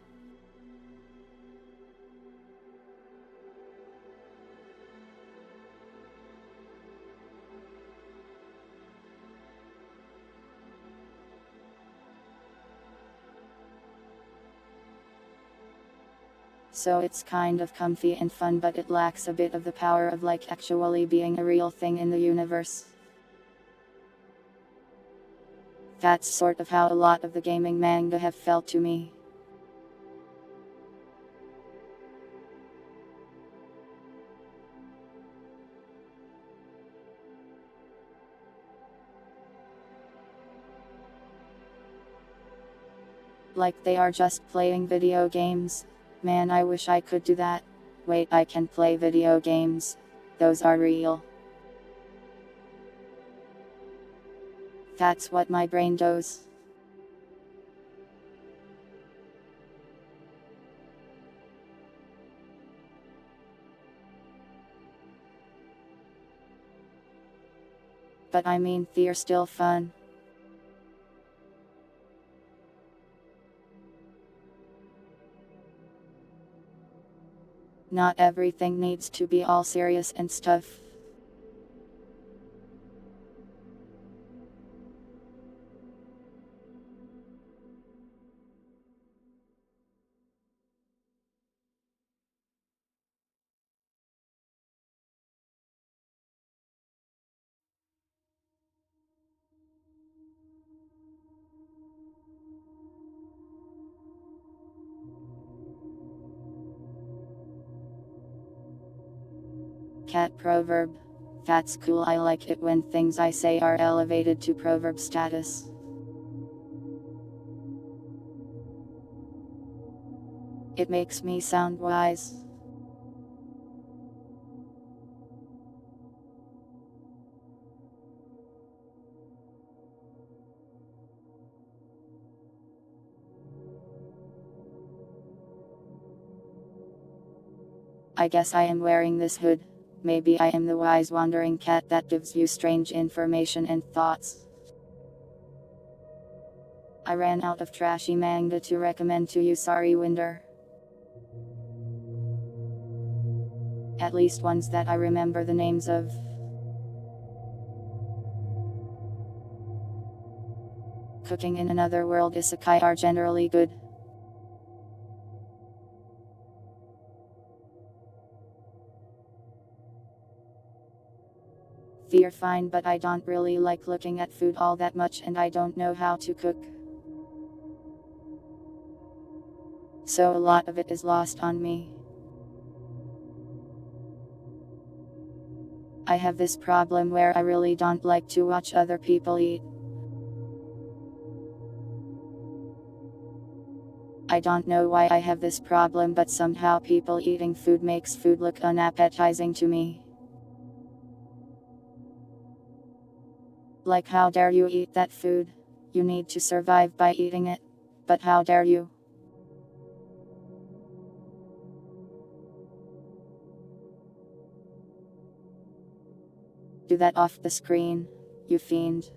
So it's kind of comfy and fun, but it lacks a bit of the power of actually being a real thing in the universe. That's sort of how a lot of the gaming manga have felt to me. Like they are just playing video games. Man, I wish I could do that. Wait, I can play video games. Those are real. That's what my brain does. But I mean, they're still fun. Not everything needs to be all serious and stuff. Cat proverb. That's cool, I like it when things I say are elevated to proverb status. It makes me sound wise. I guess I am wearing this hood. Maybe I am the wise wandering cat that gives you strange information and thoughts. I ran out of trashy manga to recommend to you, sorry Winder. At least ones that I remember the names of. cooking in another world isekai are generally good. Fear fine, but I don't really like looking at food all that much and I don't know how to cook. So a lot of it is lost on me. I have this problem where I really don't like to watch other people eat. I don't know why I have this problem, but somehow people eating food makes food look unappetizing to me. Like, how dare you eat that food? You need to survive by eating it. But how dare you? Do that off the screen, you fiend.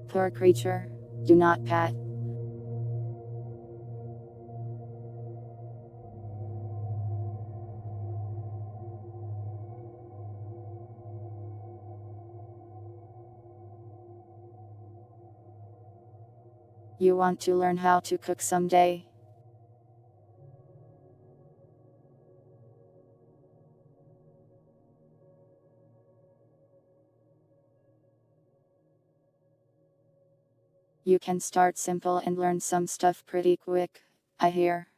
Poor creature, do not pat. You want to learn how to cook someday? You can start simple and learn some stuff pretty quick, I hear.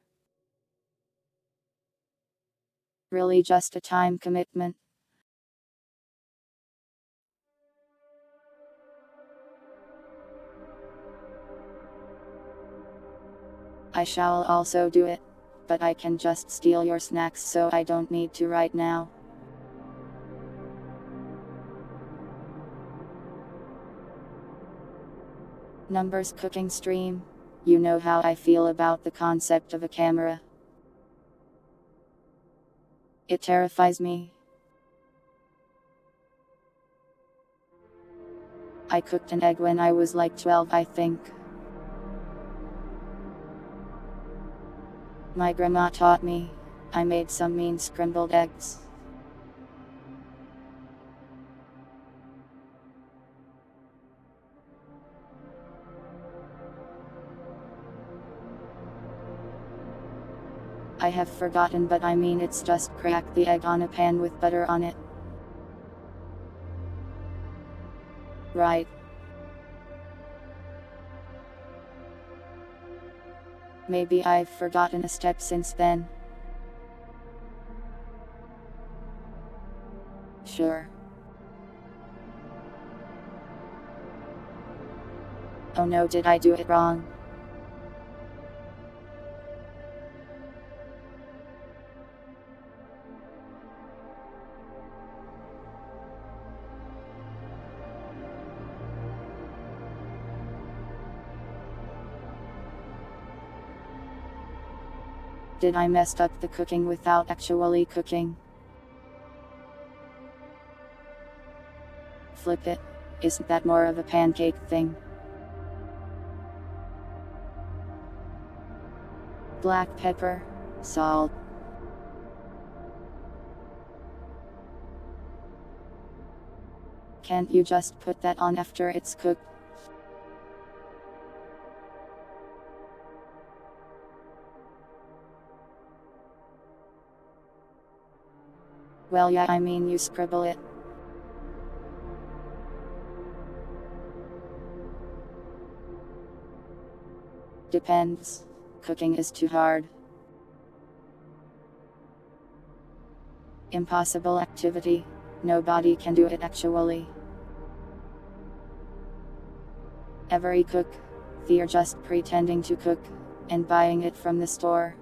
Really just a time commitment. I shall also do it, but I can just steal your snacks so I don't need to right now. Numbers cooking stream. You know how I feel about the concept of a camera. It terrifies me. I cooked an egg when I was like 12, I think. My grandma taught me. I made some mean scrambled eggs. I have forgotten, but I mean it's just crack the egg on a pan with butter on it. Right. Maybe I've forgotten a step since then. Sure. Oh no, did I do it wrong? Did I messed up the cooking without actually cooking? Flip it. Isn't that more of a pancake thing? Black pepper, salt. Can't you just put that on after it's cooked? Well, yeah, I mean you scribble it. Depends. Cooking is too hard. Impossible activity. Nobody can do it actually. Every cook, they're just pretending to cook, and buying it from the store.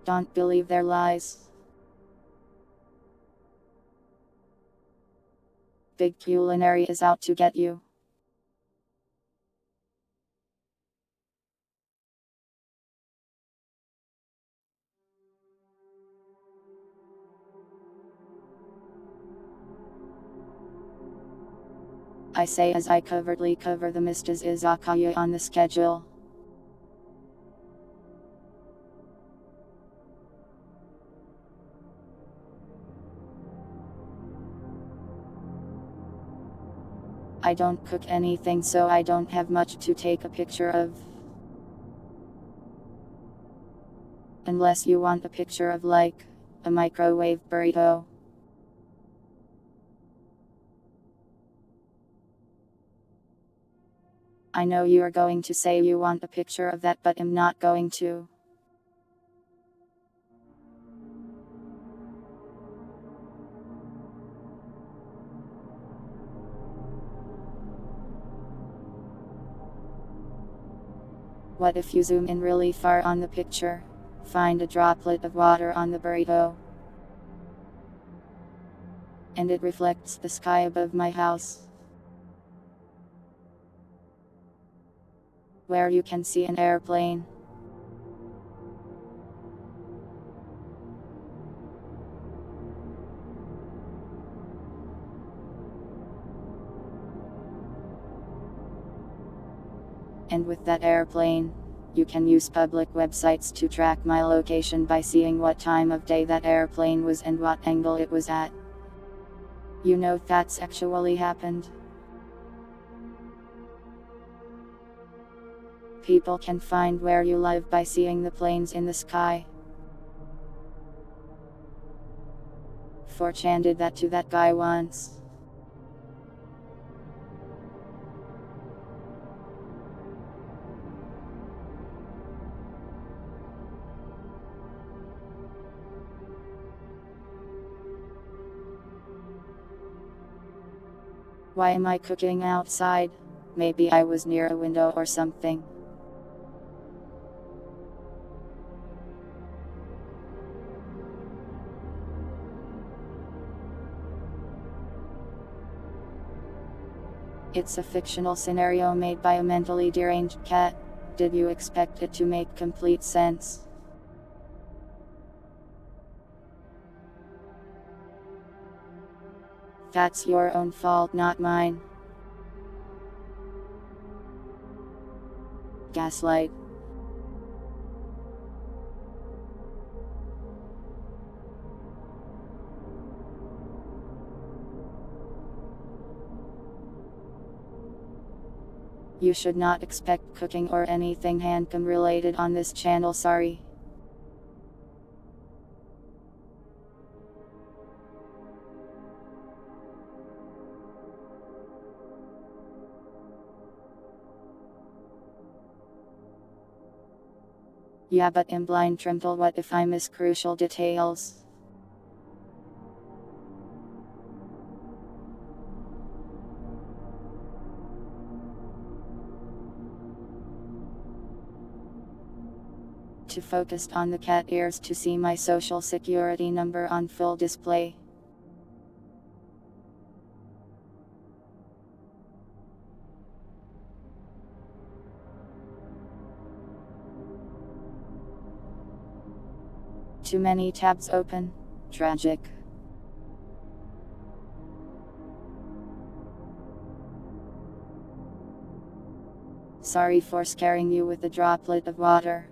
Don't believe their lies. Big Culinary is out to get you. I say as I covertly cover the Mrs. Izakaya on the schedule. I don't cook anything, so I don't have much to take a picture of. Unless you want a picture of like a microwave burrito. I know you are going to say you want a picture of that, but I'm not going to. What if you zoom in really far on the picture? Find a droplet of water on the burrito. And it reflects the sky above my house, where you can see an airplane. And with that airplane, you can use public websites to track my location by seeing what time of day that airplane was and what angle it was at. You know that's actually happened. People can find where you live by seeing the planes in the sky. 4chan did that to that guy once. Why am I cooking outside? Maybe I was near a window or something. It's a fictional scenario made by a mentally deranged cat. Did you expect it to make complete sense? That's your own fault, not mine. Gaslight. You should not expect cooking or anything handcam related on this channel, sorry. Yeah, but I'm blind, Trimble. What if I miss crucial details? To focus on the cat ears to see my social security number on full display. Too many tabs open. Tragic. Sorry for scaring you with a droplet of water.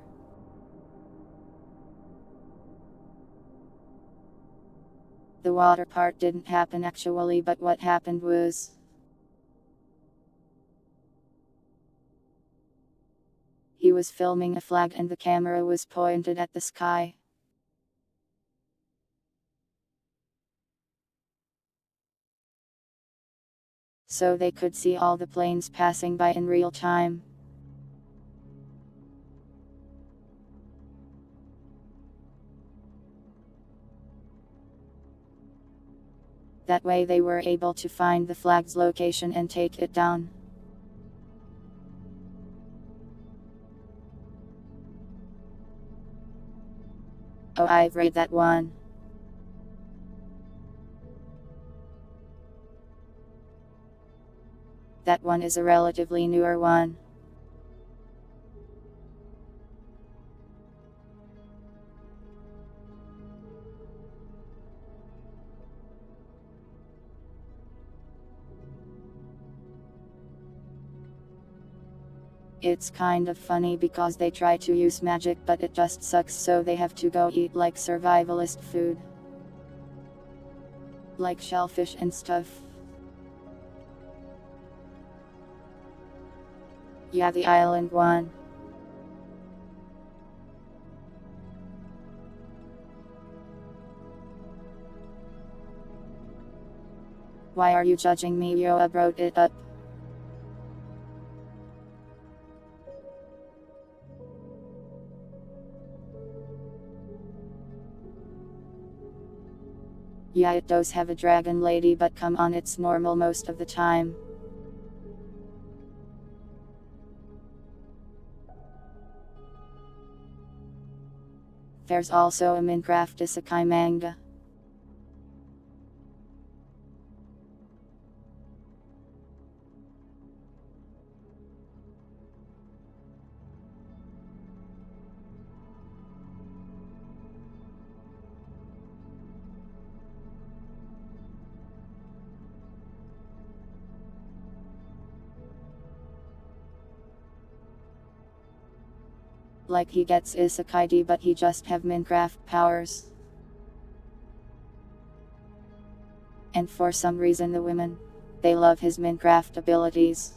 The water part didn't happen actually, but what happened was... he was filming a flag and the camera was pointed at the sky. So they could see all the planes passing by in real time. That way they were able to find the flag's location and take it down. Oh, I've read that one. That one is a relatively newer one. It's kind of funny because they try to use magic but it just sucks, so they have to go eat like survivalist food. Like shellfish and stuff. Yeah, the island one. Why are you judging me? Yoa brought it up. Yeah, it does have a dragon lady, but come on, it's normal most of the time. There's also a Minecraft isekai manga. Like he gets isekai, but he just have Minecraft powers. And for some reason the women, they love his Minecraft abilities.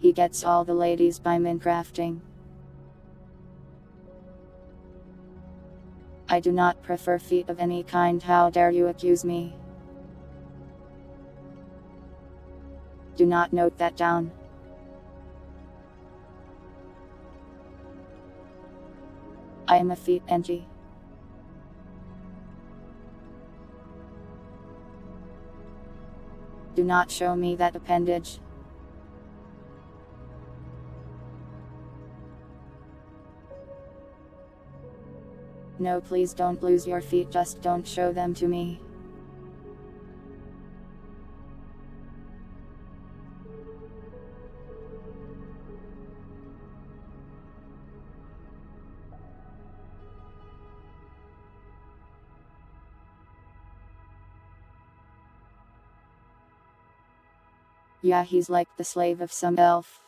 He gets all the ladies by Minecrafting. I do not prefer feet of any kind, how dare you accuse me? Do not note that down. I am a feet engie. Do not show me that appendage. No, please don't lose your feet, just don't show them to me. Yeah, he's like the slave of some elf.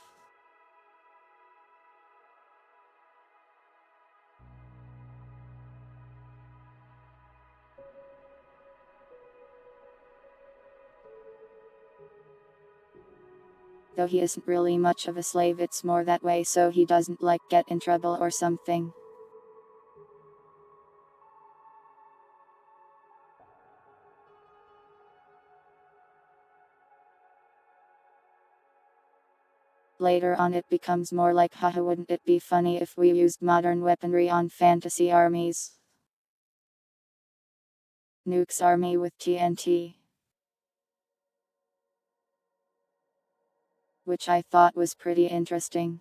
Though he isn't really much of a slave, it's more that way so he doesn't like get in trouble or something. Later on it becomes more like, haha, wouldn't it be funny if we used modern weaponry on fantasy armies? Nukes army with TNT. Which I thought was pretty interesting.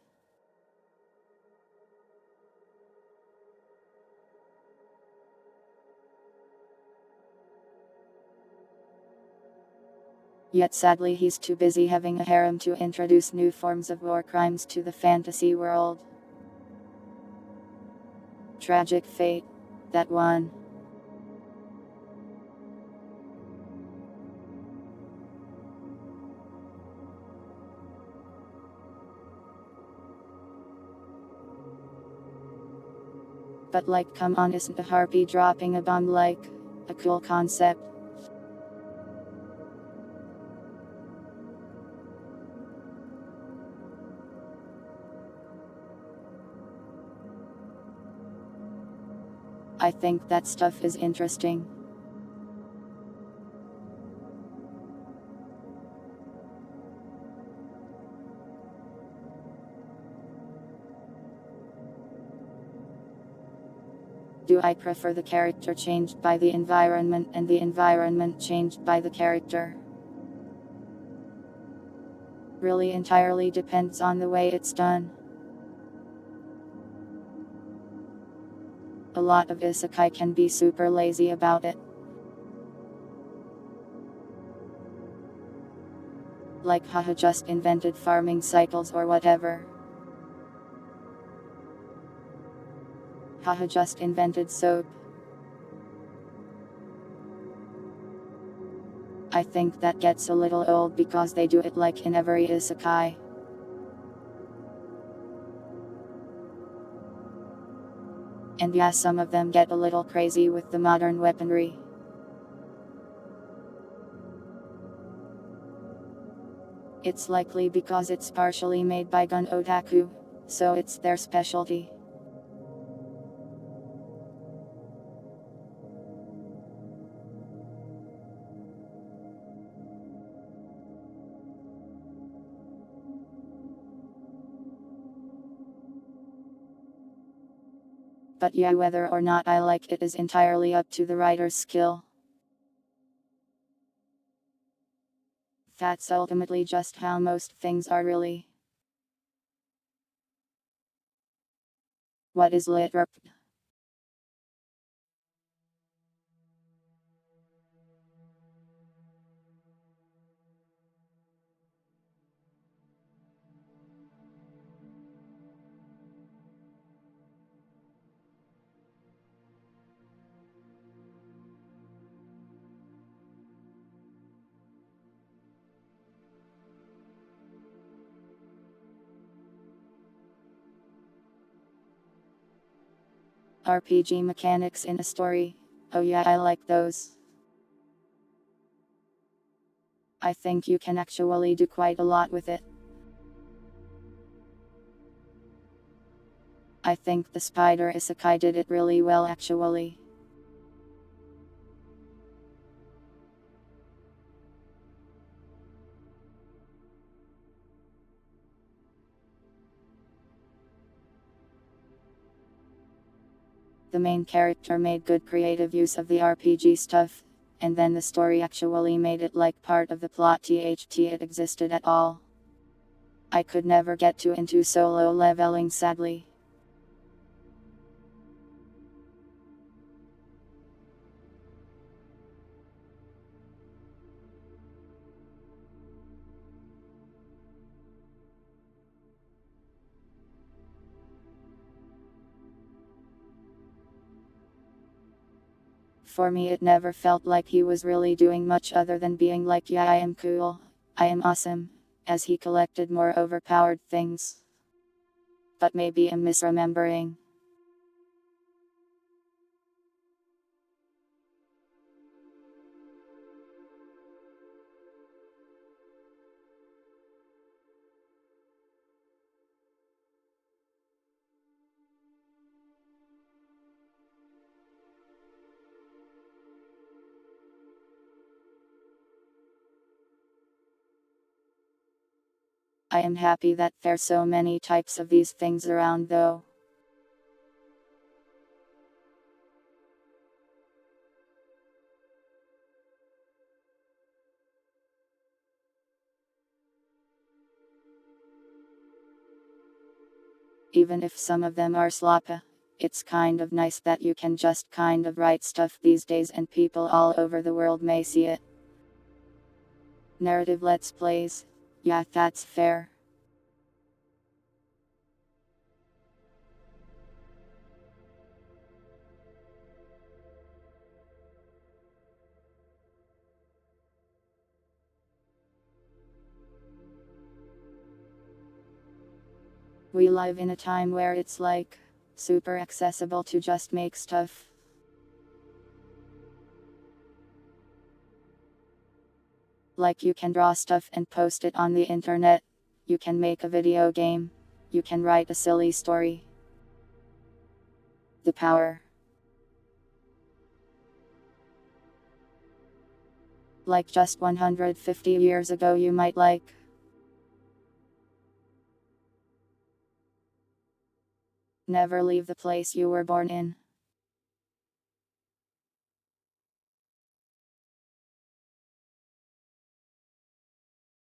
Yet sadly he's too busy having a harem to introduce new forms of war crimes to the fantasy world. Tragic fate, that one. But like, come on, isn't a harpy dropping a bomb like a cool concept? I think that stuff is interesting. Do I prefer the character changed by the environment and the environment changed by the character? Really entirely depends on the way it's done. A lot of isekai can be super lazy about it. Like, haha, just invented farming cycles or whatever. Haha, just invented soap. I think that gets a little old because they do it like in every isekai. And yeah, some of them get a little crazy with the modern weaponry. It's likely because it's partially made by Gun Otaku, so it's their specialty. But yeah, whether or not I like it is entirely up to the writer's skill. That's ultimately just how most things are really. What is literp? RPG mechanics in a story. Oh yeah, I like those. I think you can actually do quite a lot with it. I think the Spider Isekai did it really well actually. The main character made good creative use of the RPG stuff, and then the story actually made it like part of the plot THT it existed at all. I could never get too into solo leveling sadly. For me it never felt like he was really doing much other than being like, yeah, I am cool, I am awesome, as he collected more overpowered things. But maybe I'm misremembering. I am happy that there's so many types of these things around though. Even if some of them are sloppy, it's kind of nice that you can just kind of write stuff these days and people all over the world may see it. Narrative let's plays. Yeah, that's fair. We live in a time where it's like super accessible to just make stuff. Like you can draw stuff and post it on the internet. You can make a video game. You can write a silly story. The power. Like just 150 years ago you might like. Never leave the place you were born in.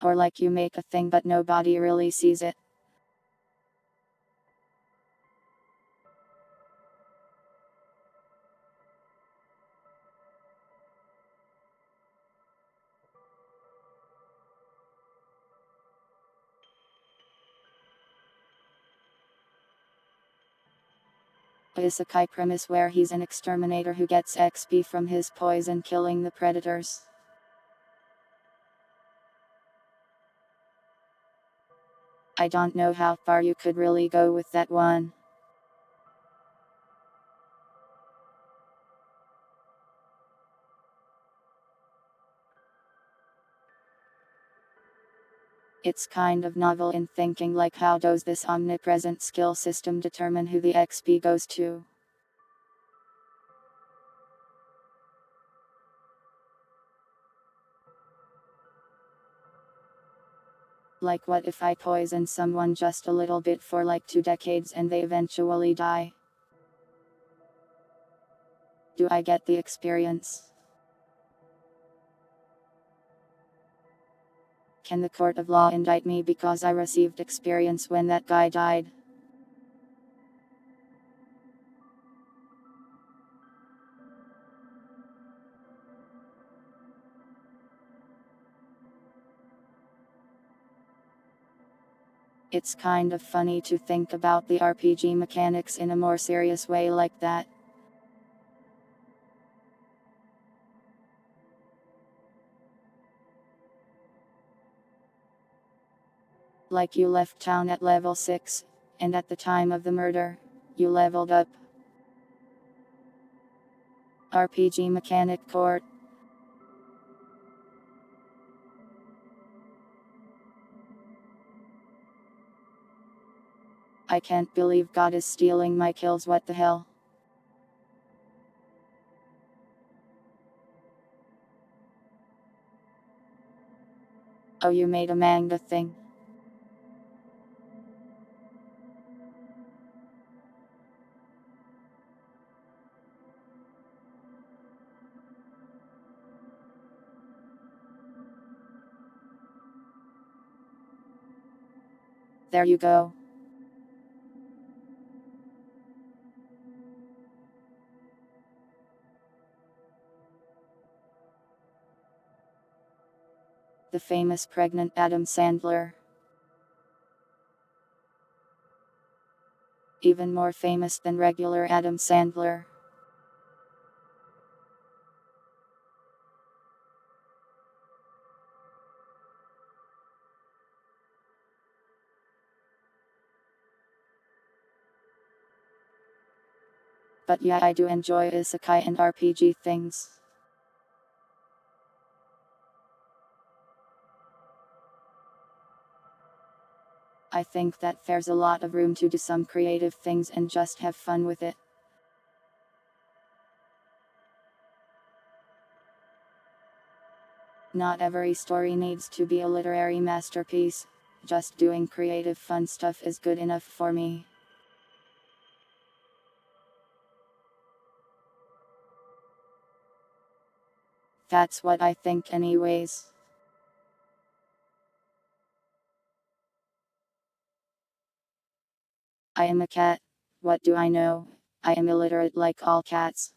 Or like you make a thing but nobody really sees it. A isekai premise where he's an exterminator who gets XP from his poison killing the predators. I don't know how far you could really go with that one. It's kind of novel in thinking like how does this omnipresent skill system determine who the XP goes to? Like what if I poison someone just a little bit for like 2 decades and they eventually die? Do I get the experience? Can the court of law indict me because I received experience when that guy died? It's kind of funny to think about the RPG mechanics in a more serious way like that. Like you left town at level 6, and at the time of the murder, you leveled up. RPG mechanic court. I can't believe God is stealing my kills, what the hell? Oh, you made a manga thing. There you go. The famous pregnant Adam Sandler. Even more famous than regular Adam Sandler. But yeah, I do enjoy isekai and RPG things. I think that there's a lot of room to do some creative things and just have fun with it. Not every story needs to be a literary masterpiece, just doing creative fun stuff is good enough for me. That's what I think anyways. I am a cat. What do I know? I am illiterate like all cats.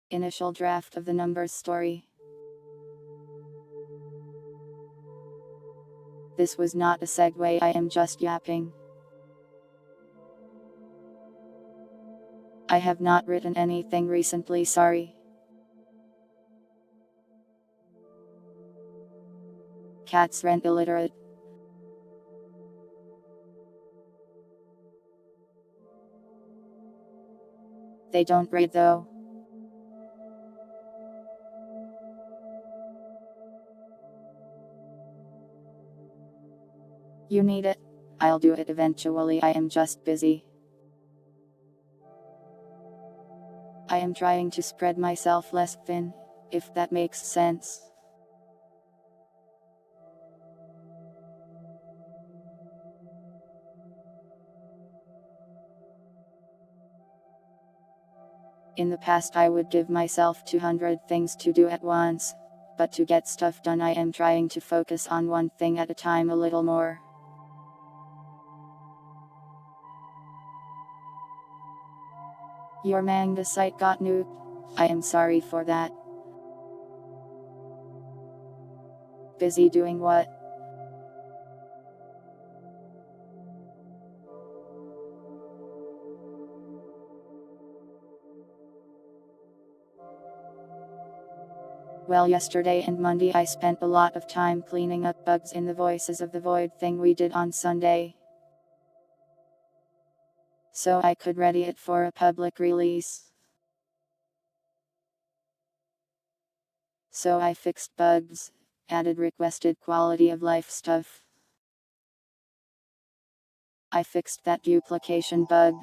Initial draft of the numbers story. This was not a segue, I am just yapping. I have not written anything recently, sorry. Cats rent illiterate. They don't read though. You need it. I'll do it eventually, I am just busy. I am trying to spread myself less thin, if that makes sense. In the past I would give myself 200 things to do at once, but to get stuff done I am trying to focus on one thing at a time a little more. Your manga site got nuked. I am sorry for that. Busy doing what? Well, yesterday and Monday I spent a lot of time cleaning up bugs in the Voices of the Void thing we did on Sunday, so I could ready it for a public release. So I fixed bugs, added requested quality of life stuff. I fixed that duplication bug.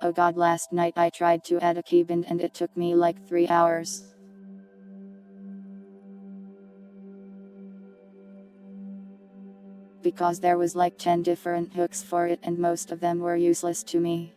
Oh god, last night I tried to add a keybind and it took me like 3 hours. Because there was like 10 different hooks for it and most of them were useless to me.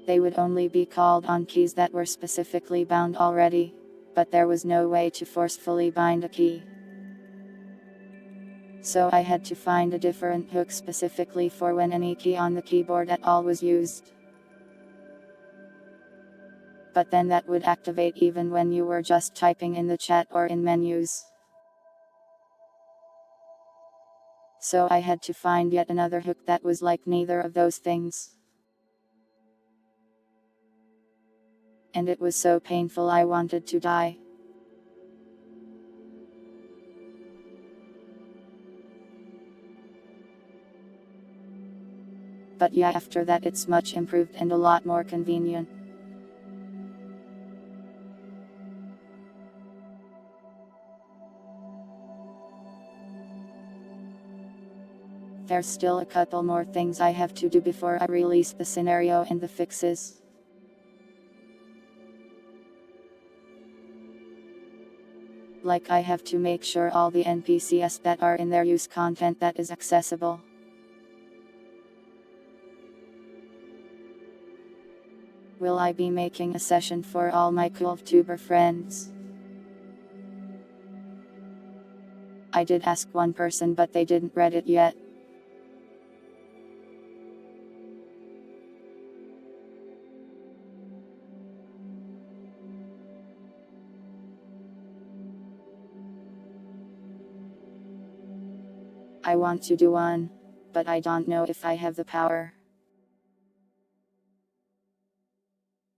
They would only be called on keys that were specifically bound already, but there was no way to forcefully bind a key. So I had to find a different hook specifically for when any key on the keyboard at all was used. But then that would activate even when you were just typing in the chat or in menus. So I had to find yet another hook that was like neither of those things. And it was so painful I wanted to die. But yeah, after that it's much improved and a lot more convenient. There's still a couple more things I have to do before I release the scenario and the fixes. Like I have to make sure all the NPCs that are in there use content that is accessible. Will I be making a session for all my cool tuber friends? I did ask one person but they didn't read it yet. I want to do one, but I don't know if I have the power.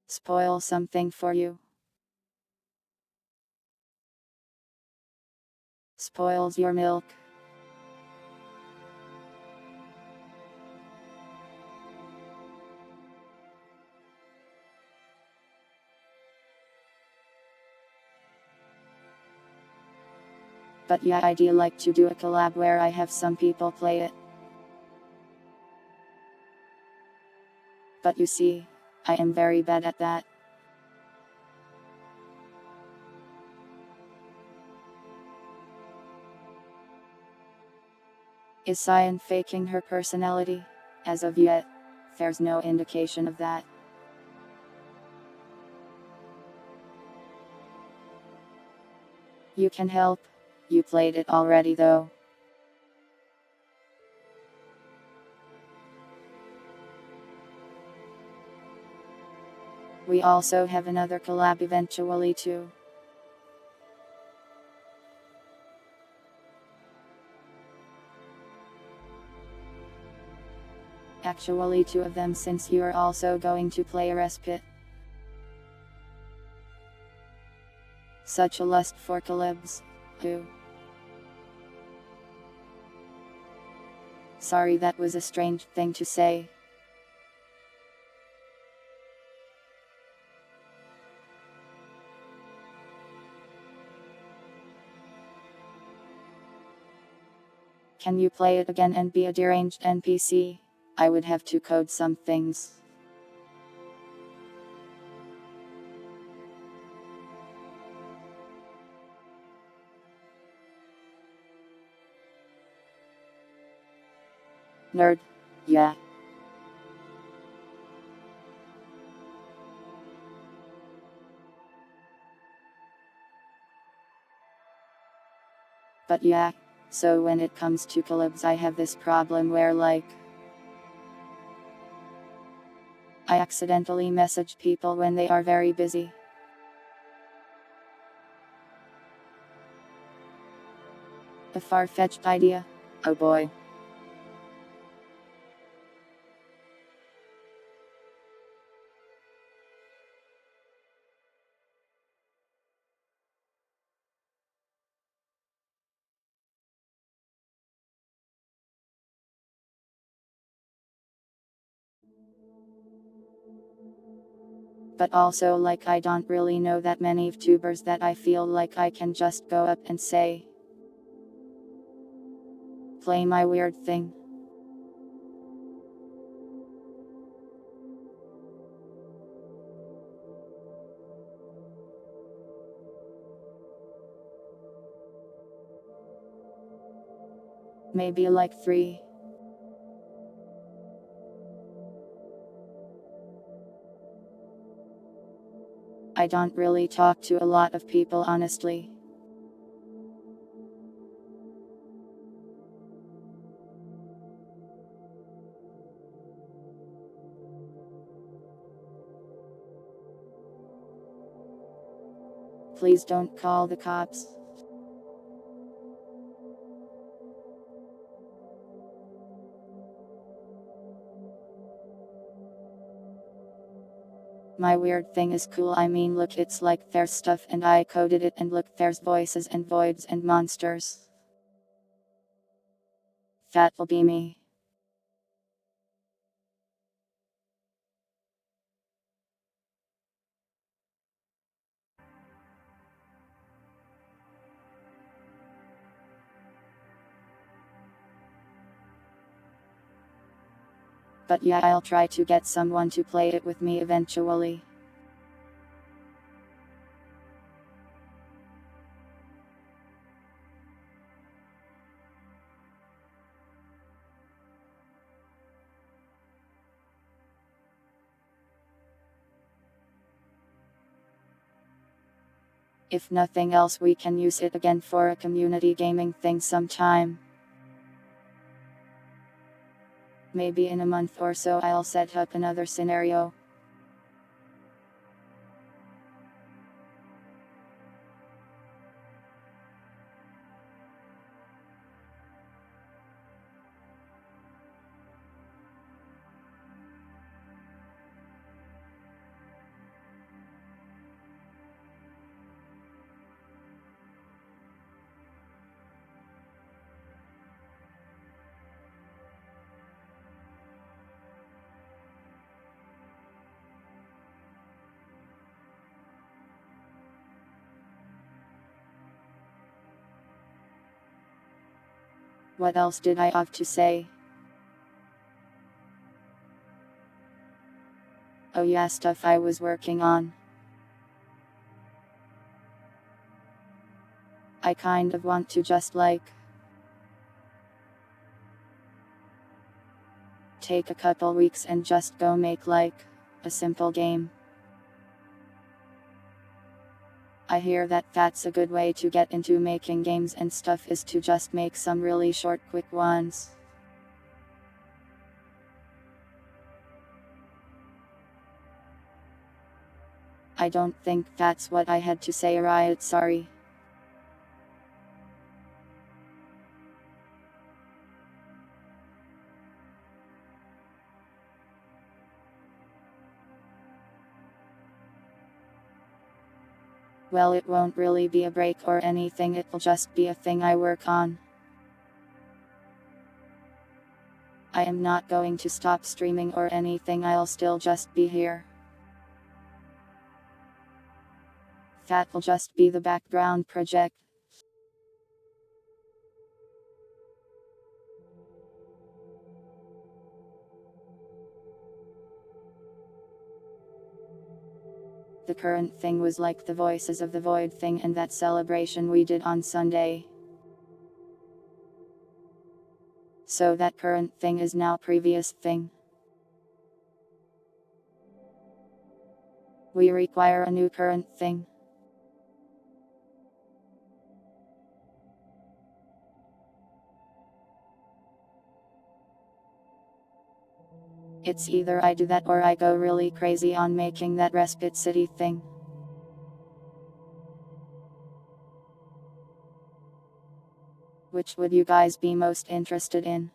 Spoil something for you. Spoils your milk. But yeah, I'd like to do a collab where I have some people play it. But you see, I am very bad at that. Is Cyan faking her personality? As of yet, there's no indication of that. You can help. You played it already though. We also have another collab eventually too. Actually 2 of them since you are also going to play a respite. Such a lust for collabs. Who? Sorry, that was a strange thing to say. Can you play it again and be a deranged NPC? I would have to code some things. Nerd. Yeah. But yeah, so when it comes to collabs I have this problem where like I accidentally message people when they are very busy. A far-fetched idea. Oh boy. But also like I don't really know that many VTubers that I feel like I can just go up and say, play my weird thing. Maybe like 3. I don't really talk to a lot of people honestly. Please don't call the cops. My weird thing is cool, I mean look, it's like there's stuff and I coded it, and look, there's voices and voids and monsters. That'll be me. But yeah, I'll try to get someone to play it with me eventually. If nothing else, we can use it again for a community gaming thing sometime. Maybe in a month or so I'll set up another scenario. What else did I have to say? Oh yeah, stuff I was working on. I kind of want to just like take a couple weeks and just go make like a simple game. I hear that that's a good way to get into making games and stuff, is to just make some really short, quick ones. I don't think that's what I had to say, right? Sorry. Well, it won't really be a break or anything, it'll just be a thing I work on. I am not going to stop streaming or anything, I'll still just be here. That'll just be the background project. The current thing was like the Voices of the Void thing and that celebration we did on Sunday. So that current thing is now previous thing. We require a new current thing. It's either I do that or I go really crazy on making that Respite City thing. Which would you guys be most interested in?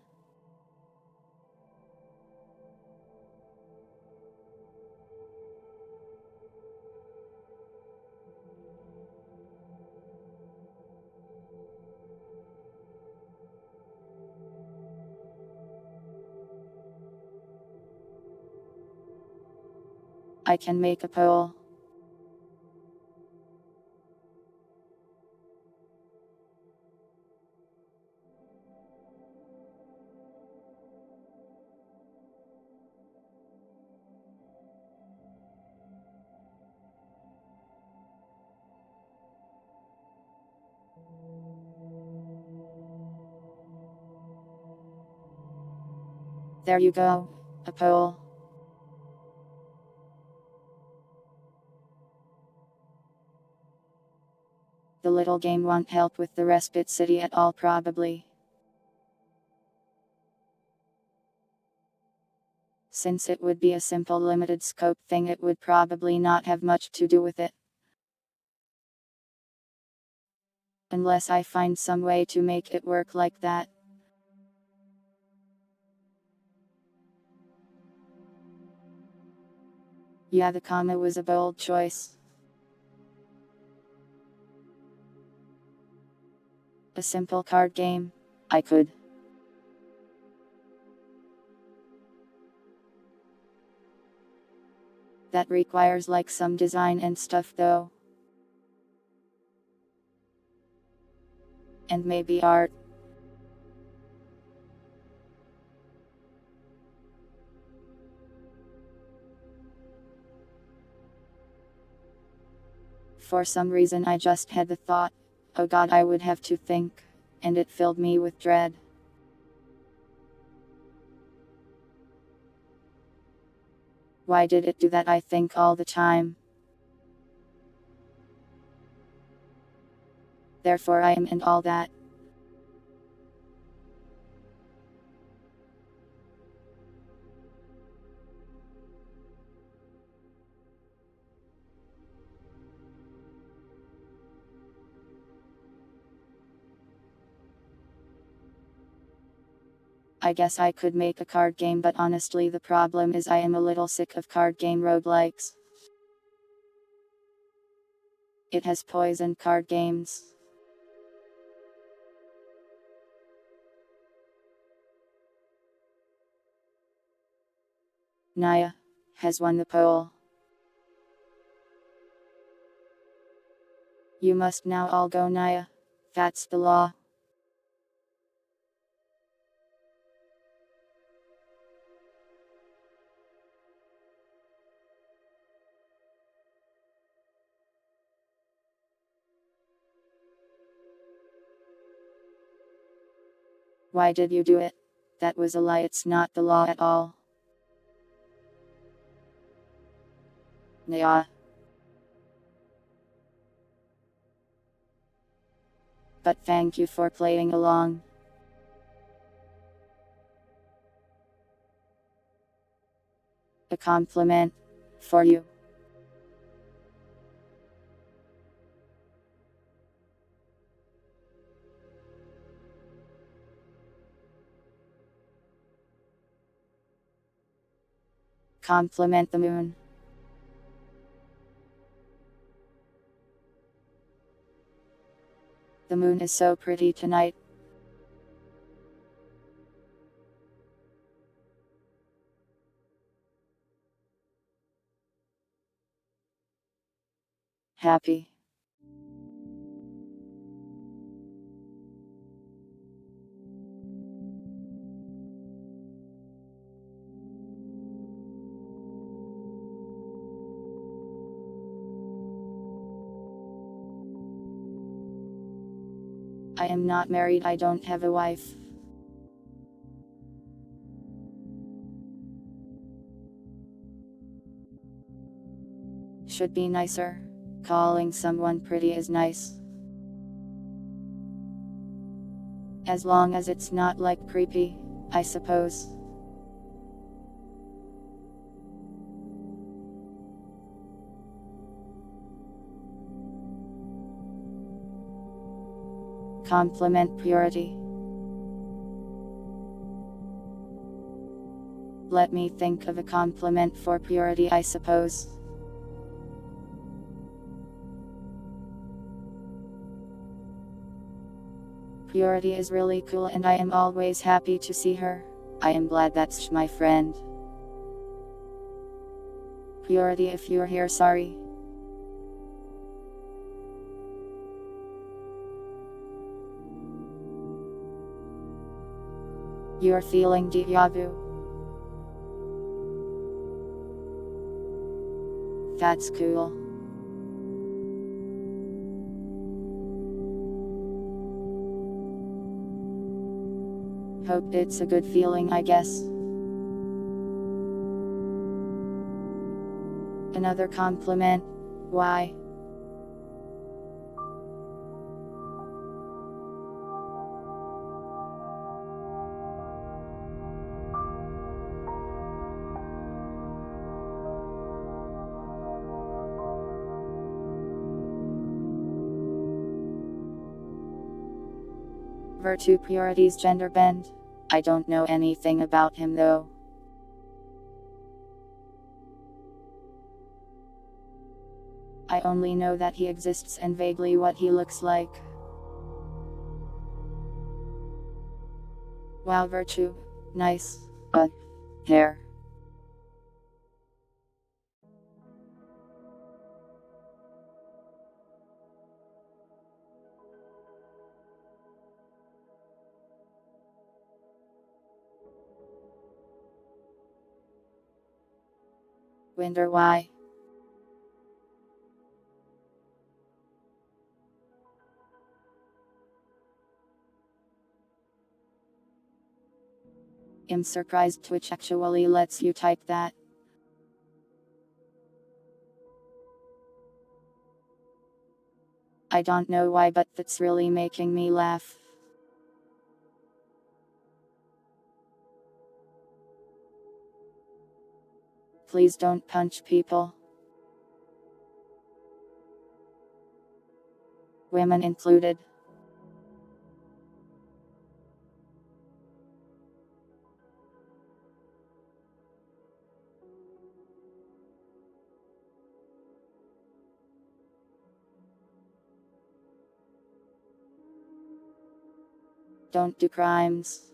I can make a pole. There you go, a pole. The little game won't help with the Respite City at all probably. Since it would be a simple limited scope thing, it would probably not have much to do with it. Unless I find some way to make it work like that. Yeah, the comma was a bold choice. A simple card game. I could. That requires like some design and stuff though. And maybe art. For some reason I just had the thought, oh god, I would have to think, and it filled me with dread. Why did it do that? I think all the time. Therefore I am and all that. I guess I could make a card game, but honestly the problem is I am a little sick of card game roguelikes. It has poisoned card games. Naya has won the poll. You must now all go, Naya. That's the law. Why did you do it? That was a lie, it's not the law at all. Naya. But thank you for playing along. A compliment for you. Compliment the moon. The moon is so pretty tonight. Happy. I am not married, I don't have a wife. Should be nicer. Calling someone pretty is nice. As long as it's not like creepy, I suppose. Compliment purity. Let me think of a compliment for purity, I suppose. Purity is really cool and I am always happy to see her. I am glad that's my friend. Purity, if you're here, sorry. You're feeling deja vu. That's cool. Hope it's a good feeling, I guess. Another compliment. Why? Virtue Purity's gender bend. I don't know anything about him though. I only know that he exists and vaguely what he looks like. Wow, Virtue. Nice. Hair. Wonder why. I'm surprised Twitch actually lets you type that. I don't know why, but that's really making me laugh. Please don't punch people. Women included. Don't do crimes.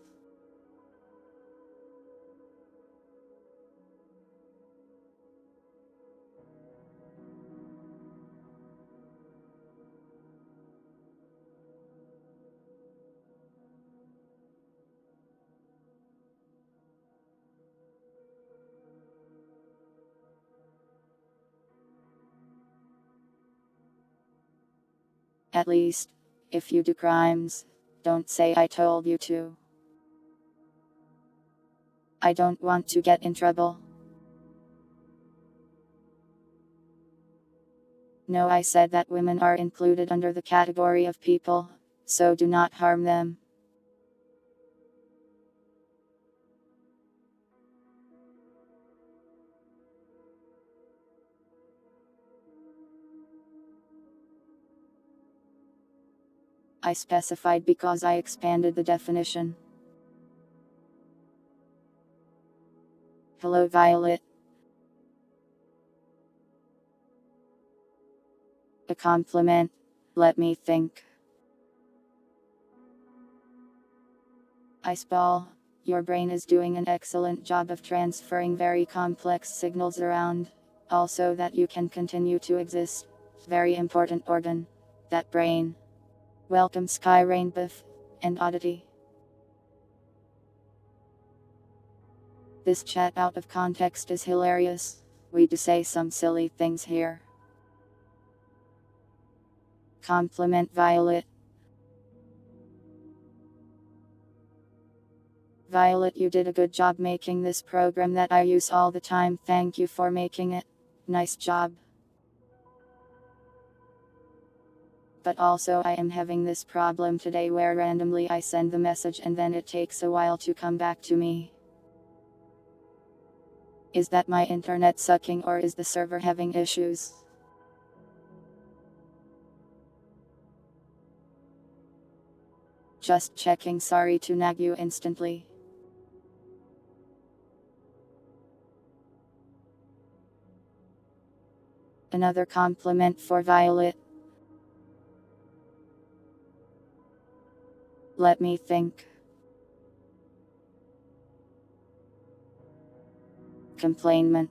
At least, if you do crimes, don't say I told you to. I don't want to get in trouble. No, I said that women are included under the category of people, so do not harm them. I specified because I expanded the definition. Hello, Violet. A compliment. Let me think. Iceball, your brain is doing an excellent job of transferring very complex signals around. Also, that you can continue to exist. Very important organ. That brain. Welcome, Sky Rainbow and Oddity. This chat out of context is hilarious. We do say some silly things here. Compliment Violet. Violet, you did a good job making this program that I use all the time. Thank you for making it. Nice job. But also I am having this problem today where randomly I send the message and then it takes a while to come back to me. Is that my internet sucking or is the server having issues? Just checking, sorry to nag you instantly. Another compliment for Violet. Let me think. Complainment.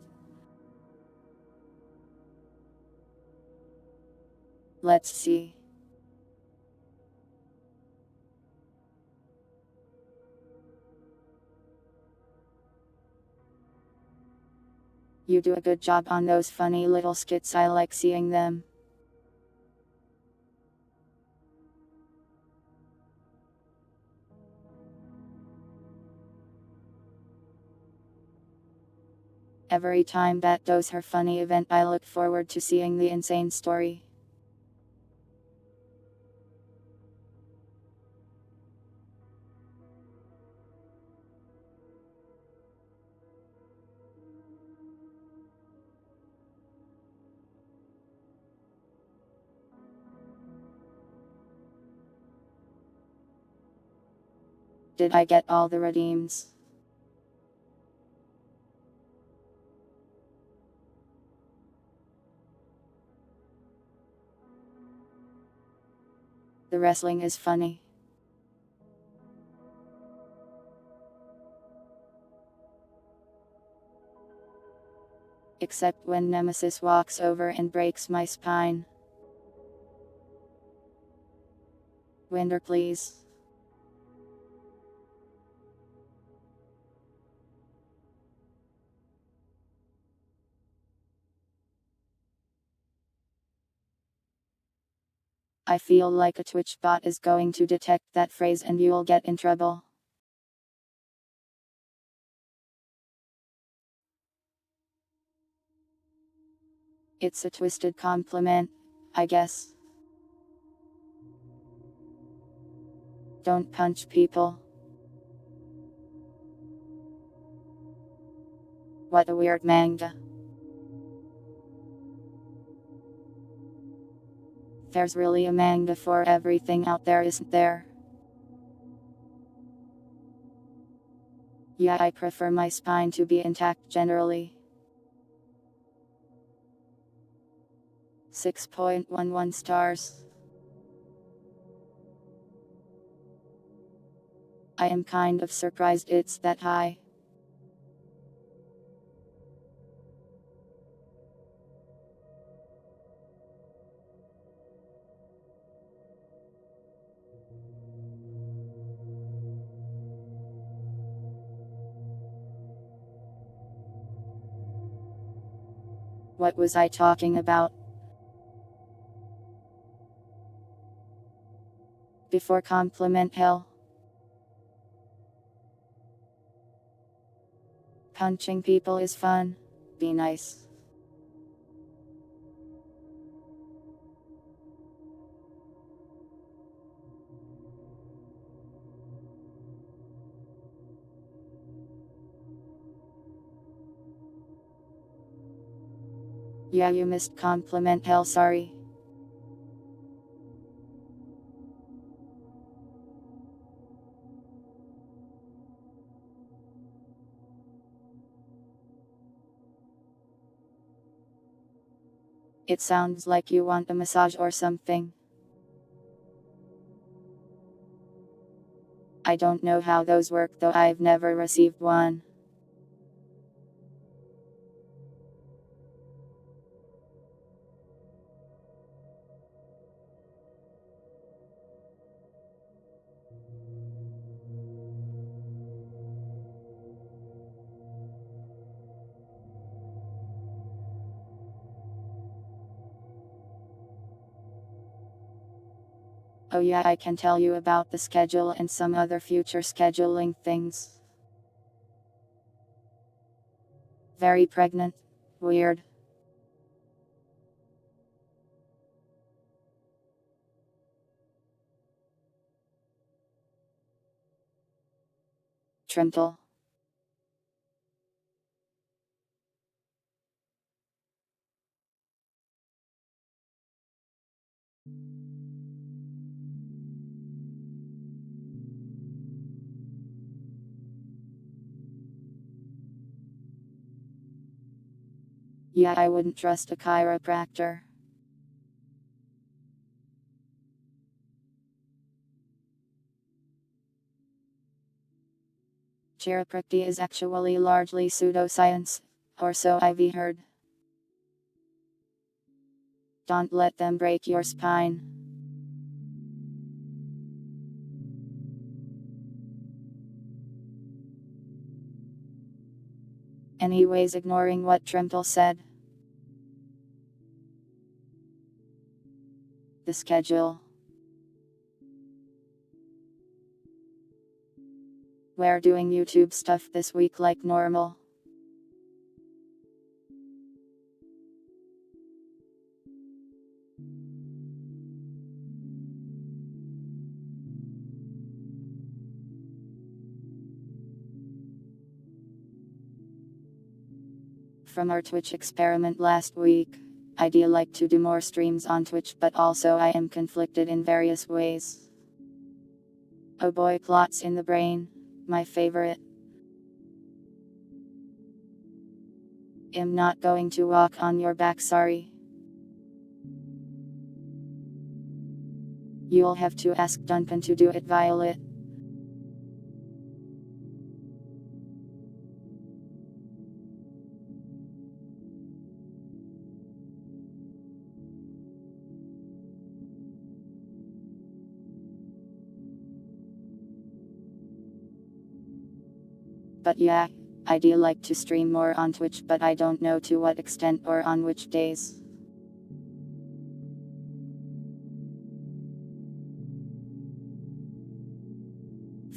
Let's see. You do a good job on those funny little skits, I like seeing them. Every time Bat does her funny event, I look forward to seeing the insane story. Did I get all the redeems? The wrestling is funny. Except when Nemesis walks over and breaks my spine. Winder, please. I feel like a Twitch bot is going to detect that phrase and you'll get in trouble. It's a twisted compliment, I guess. Don't punch people. What a weird manga. There's really a manga for everything out there, isn't there? Yeah, I prefer my spine to be intact generally. 6.11 stars. I am kind of surprised it's that high. What was I talking about? Before compliment hell. Punching people is fun. Be nice. Yeah, you missed compliment hell, sorry. It sounds like you want a massage or something. I don't know how those work though, I've never received one. Oh yeah, I can tell you about the schedule and some other future scheduling things. Very pregnant. Weird. Trimple. Yeah, I wouldn't trust a chiropractor. Chiropractic is actually largely pseudoscience, or so I've heard. Don't let them break your spine. Anyways, ignoring what Trimple said. The schedule. We're doing YouTube stuff this week like normal. From our Twitch experiment last week, I'd like to do more streams on Twitch, but also I am conflicted in various ways. Oh boy, clots in the brain, my favorite. I'm not going to walk on your back, sorry. You'll have to ask Duncan to do it, Violet. But yeah, I'd like to stream more on Twitch, but I don't know to what extent or on which days.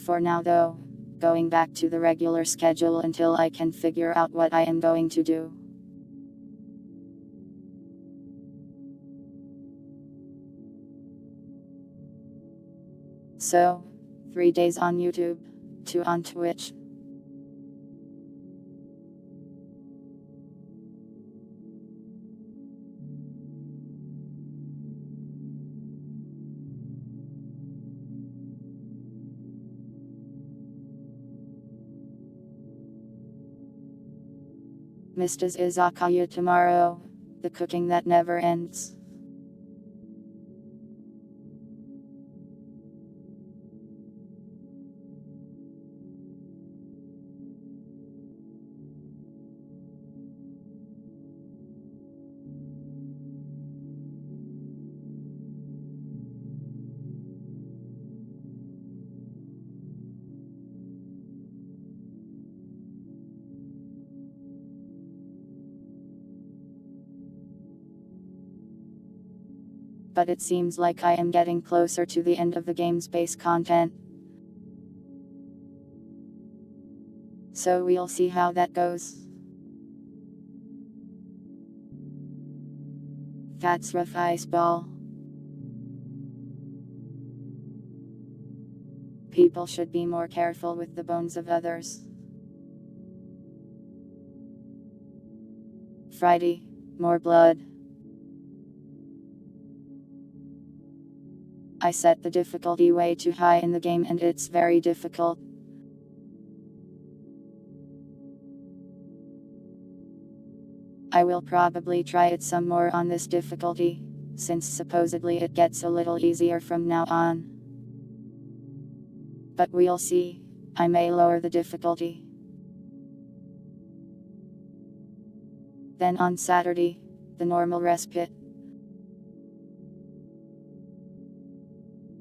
For now though, going back to the regular schedule until I can figure out what I am going to do. So, 3 days on YouTube, 2 on Twitch. Mrs. Izakaya tomorrow, the cooking that never ends. But it seems like I am getting closer to the end of the game's base content. So we'll see how that goes. That's rough, ice ball. People should be more careful with the bones of others. Friday, more blood. I set the difficulty way too high in the game and it's very difficult. I will probably try it some more on this difficulty, since supposedly it gets a little easier from now on. But we'll see, I may lower the difficulty. Then on Saturday, the normal respite.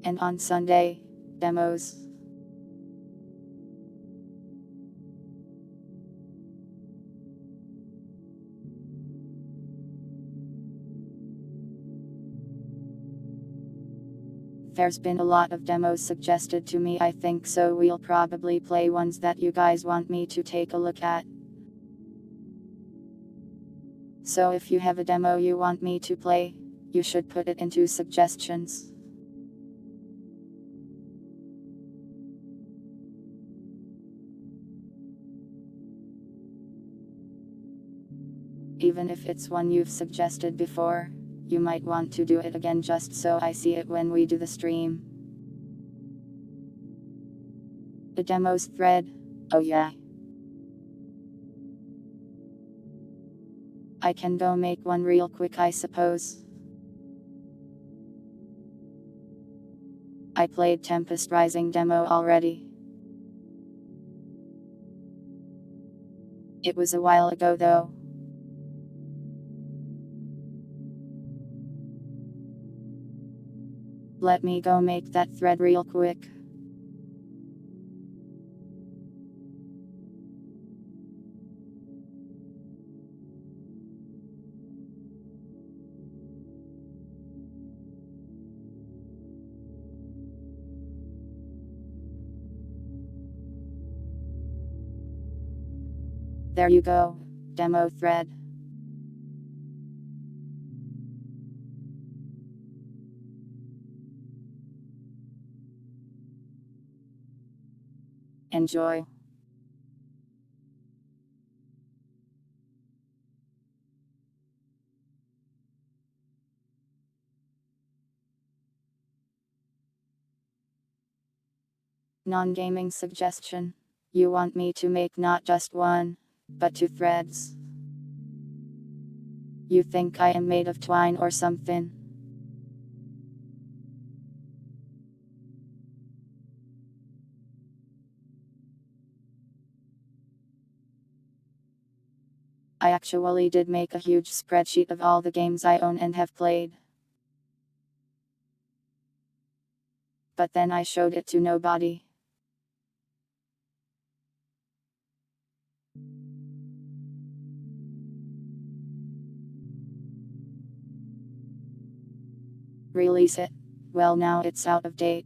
And on Sunday, demos. There's been a lot of demos suggested to me, I think, so we'll probably play ones that you guys want me to take a look at. So if you have a demo you want me to play, you should put it into suggestions. Even if it's one you've suggested before, you might want to do it again just so I see it when we do the stream. The demos thread, oh yeah. I can go make one real quick, I suppose. I played Tempest Rising demo already. It was a while ago though. Let me go make that thread real quick. There you go. Demo thread. Enjoy. Non-gaming suggestion. You want me to make not just one, but 2 threads. You think I am made of twine or something? I actually did make a huge spreadsheet of all the games I own and have played. But then I showed it to nobody. Release it. Well, now it's out of date.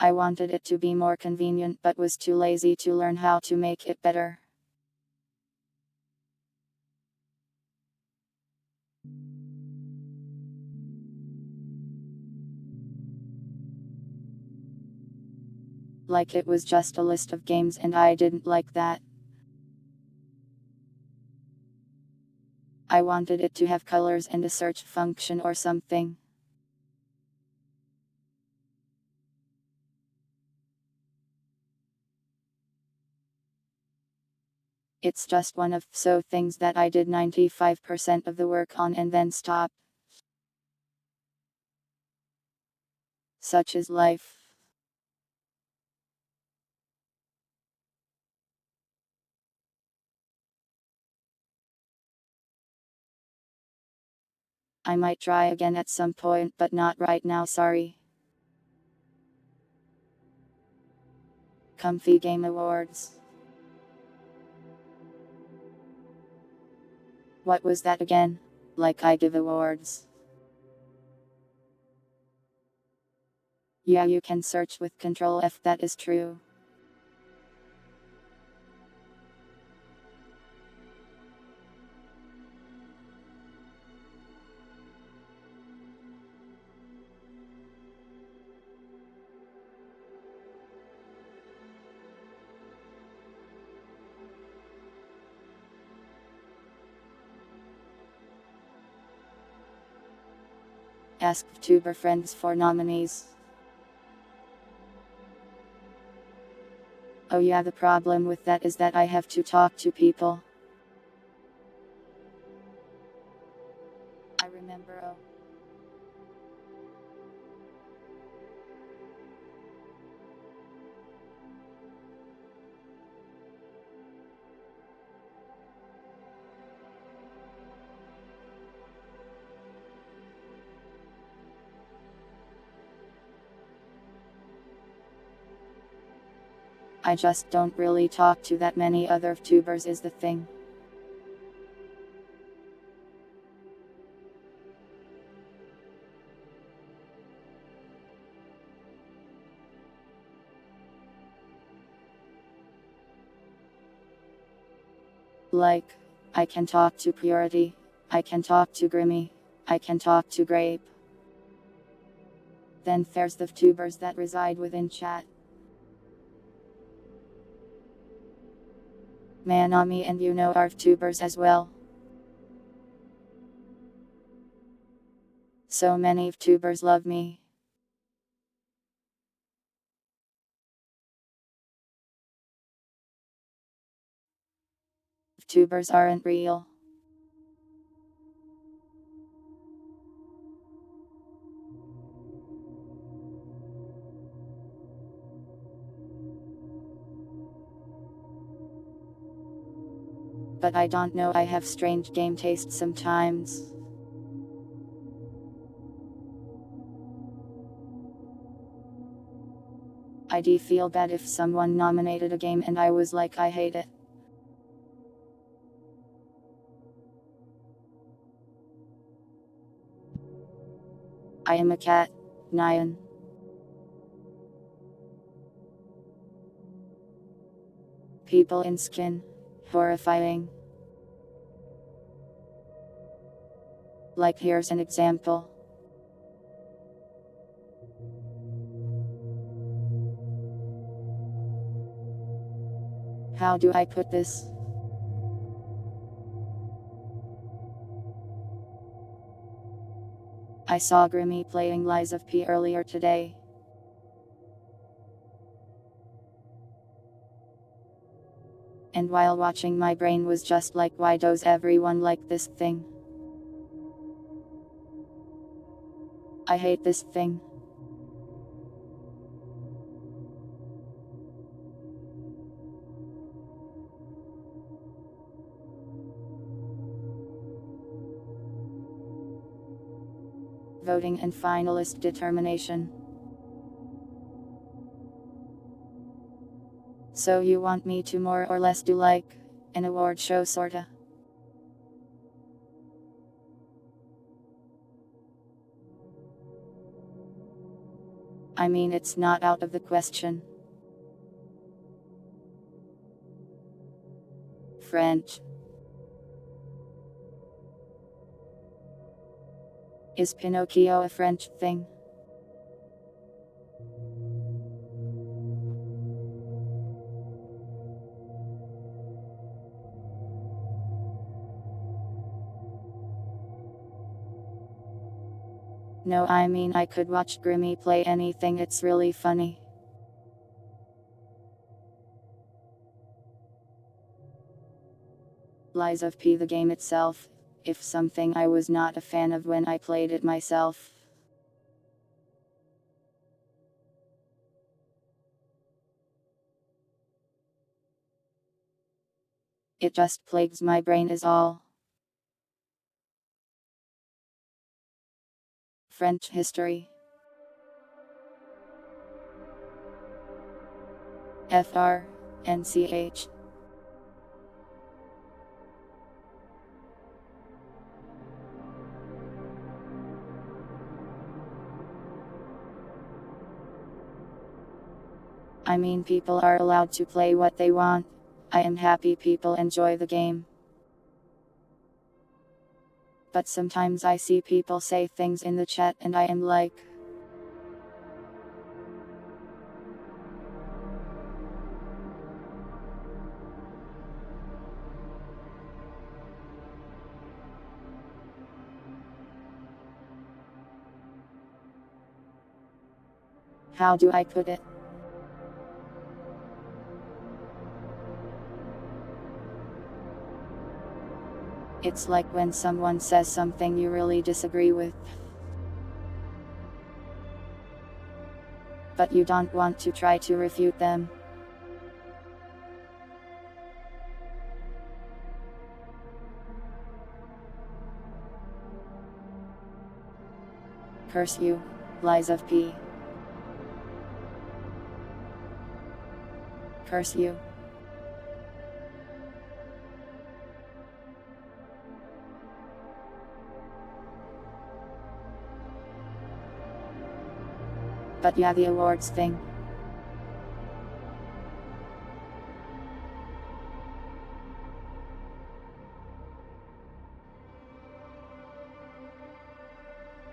I wanted it to be more convenient but was too lazy to learn how to make it better. Like it was just a list of games and I didn't like that. I wanted it to have colors and a search function or something. It's just one of so things that I did 95% of the work on and then stopped. Such is life. I might try again at some point, but not right now, sorry. Comfy Game Awards. What was that again? Like I give awards. Yeah, you can search with Control F, that is true. Ask VTuber friends for nominees. Oh yeah, the problem with that is that I have to talk to people. I remember, oh. I just don't really talk to that many other VTubers is the thing. Like, I can talk to Purity, I can talk to Grimmy, I can talk to Grape. Then there's the VTubers that reside within chat. Manami and you know are VTubers as well. So many VTubers love me. VTubers aren't real. But I don't know, I have strange game taste sometimes. I do feel bad if someone nominated a game and I was like, I hate it. I am a cat. Nyan. People in skin. Horrifying. Like, here's an example. How do I put this? I saw Grimmy playing Lies of P earlier today. And while watching, my brain was just like, why does everyone like this thing? I hate this thing. Voting and finalist determination. So you want me to more or less do like an award show sorta? I mean, it's not out of the question. French. Is Pinocchio a French thing? No, I mean, I could watch Grimmy play anything, it's really funny. Lies of P, the game itself, if something I was not a fan of when I played it myself. It just plagues my brain is all. French history. FRNCH. I mean, people are allowed to play what they want. I am happy people enjoy the game. But sometimes I see people say things in the chat and I am like, how do I put it? It's like when someone says something you really disagree with, but you don't want to try to refute them. Curse you, Lies of P. Curse you. But yeah, the awards thing.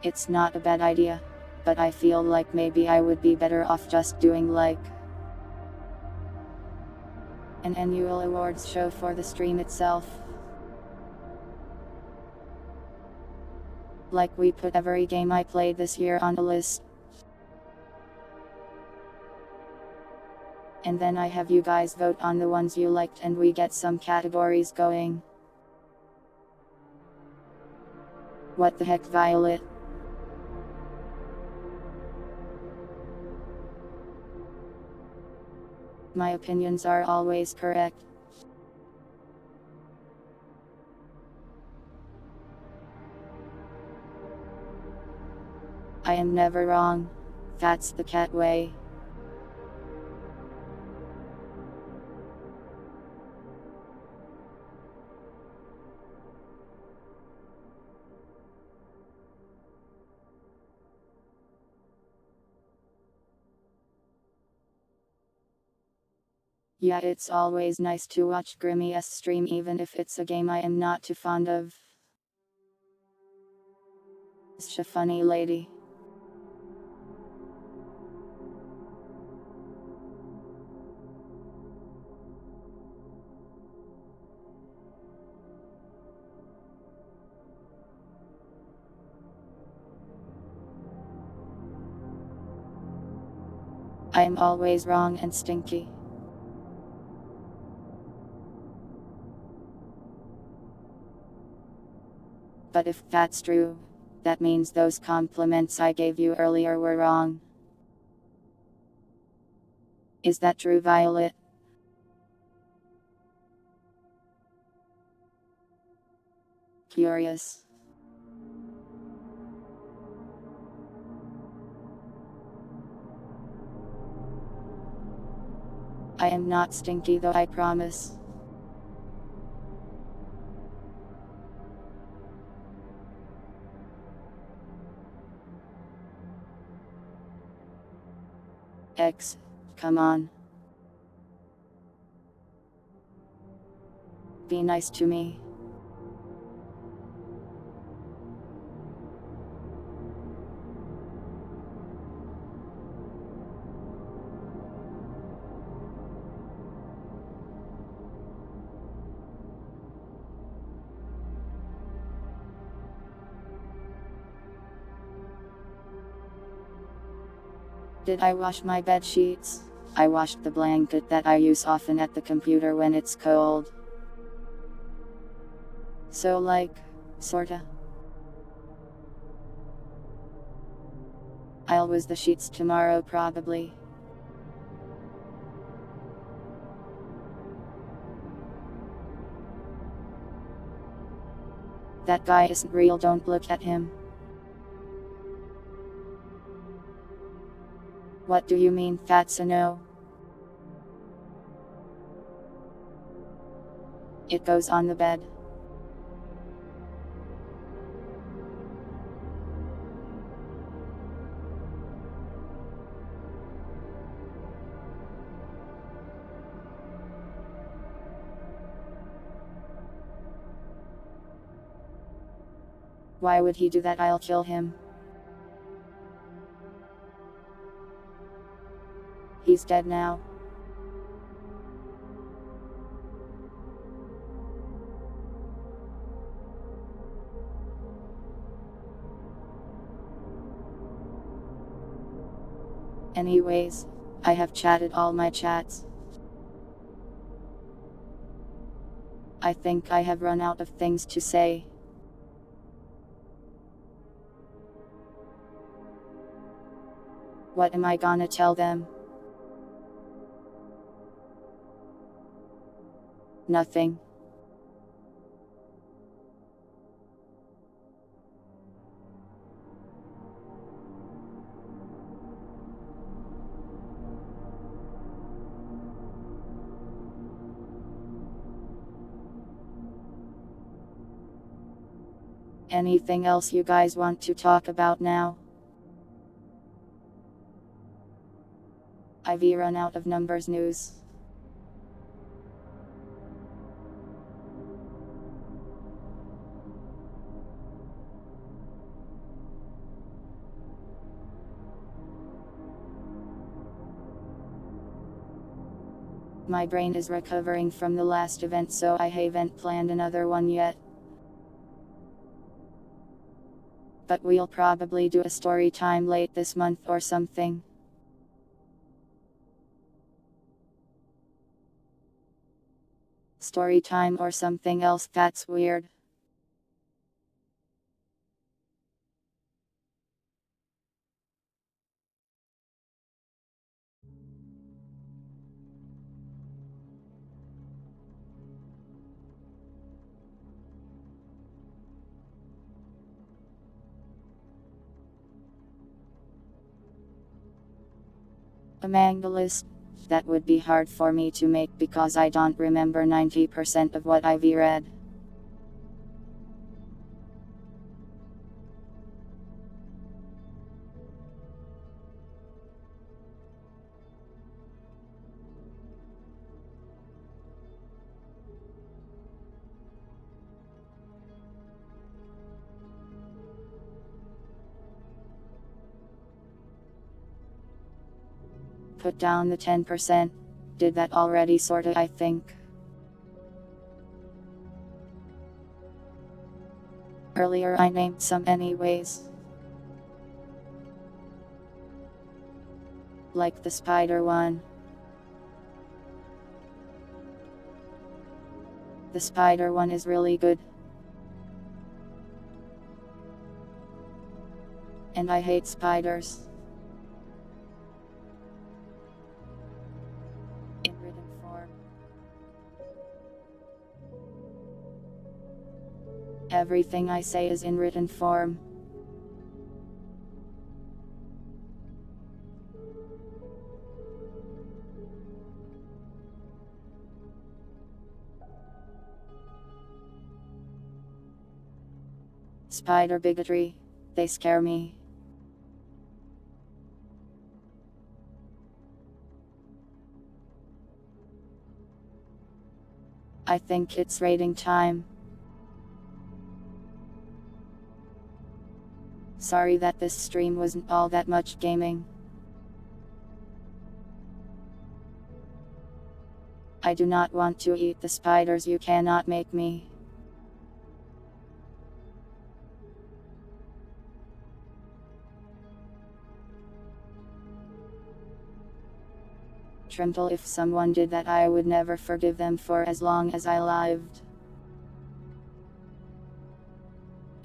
It's not a bad idea, but I feel like maybe I would be better off just doing like an annual awards show for the stream itself. Like we put every game I played this year on a list. And then I have you guys vote on the ones you liked and we get some categories going. What the heck, Violet? My opinions are always correct. I am never wrong. That's the cat way. Yeah, it's always nice to watch Grimmy's stream even if it's a game I am not too fond of. She's a funny lady. I'm always wrong and stinky. But if that's true, that means those compliments I gave you earlier were wrong. Is that true, Violet? Curious. I am not stinky though, I promise. X, come on. Be nice to me. Did I wash my bed sheets? I washed the blanket that I use often at the computer when it's cold. So like, sorta. I'll wash the sheets tomorrow probably. That guy isn't real, don't look at him. What do you mean that's a no? It goes on the bed. Why would he do that? I'll kill him. He's dead now. Anyways, I have chatted all my chats. I think I have run out of things to say. What am I gonna tell them? Nothing. Anything else you guys want to talk about now? I've run out of numbers news. My brain is recovering from the last event, so I haven't planned another one yet. But we'll probably do a story time late this month or something. Story time or something else, that's weird. A manga list? That would be hard for me to make because I don't remember 90% of what I've read. Put down the 10%. Did that already sorta, I think. Earlier I named some anyways. Like the spider one. The spider one is really good. And I hate spiders. In written form. Everything I say is in written form. Spider bigotry. They scare me. I think it's rating time. Sorry that this stream wasn't all that much gaming. I do not want to eat the spiders, you cannot make me. Tremble, if someone did that I would never forgive them for as long as I lived.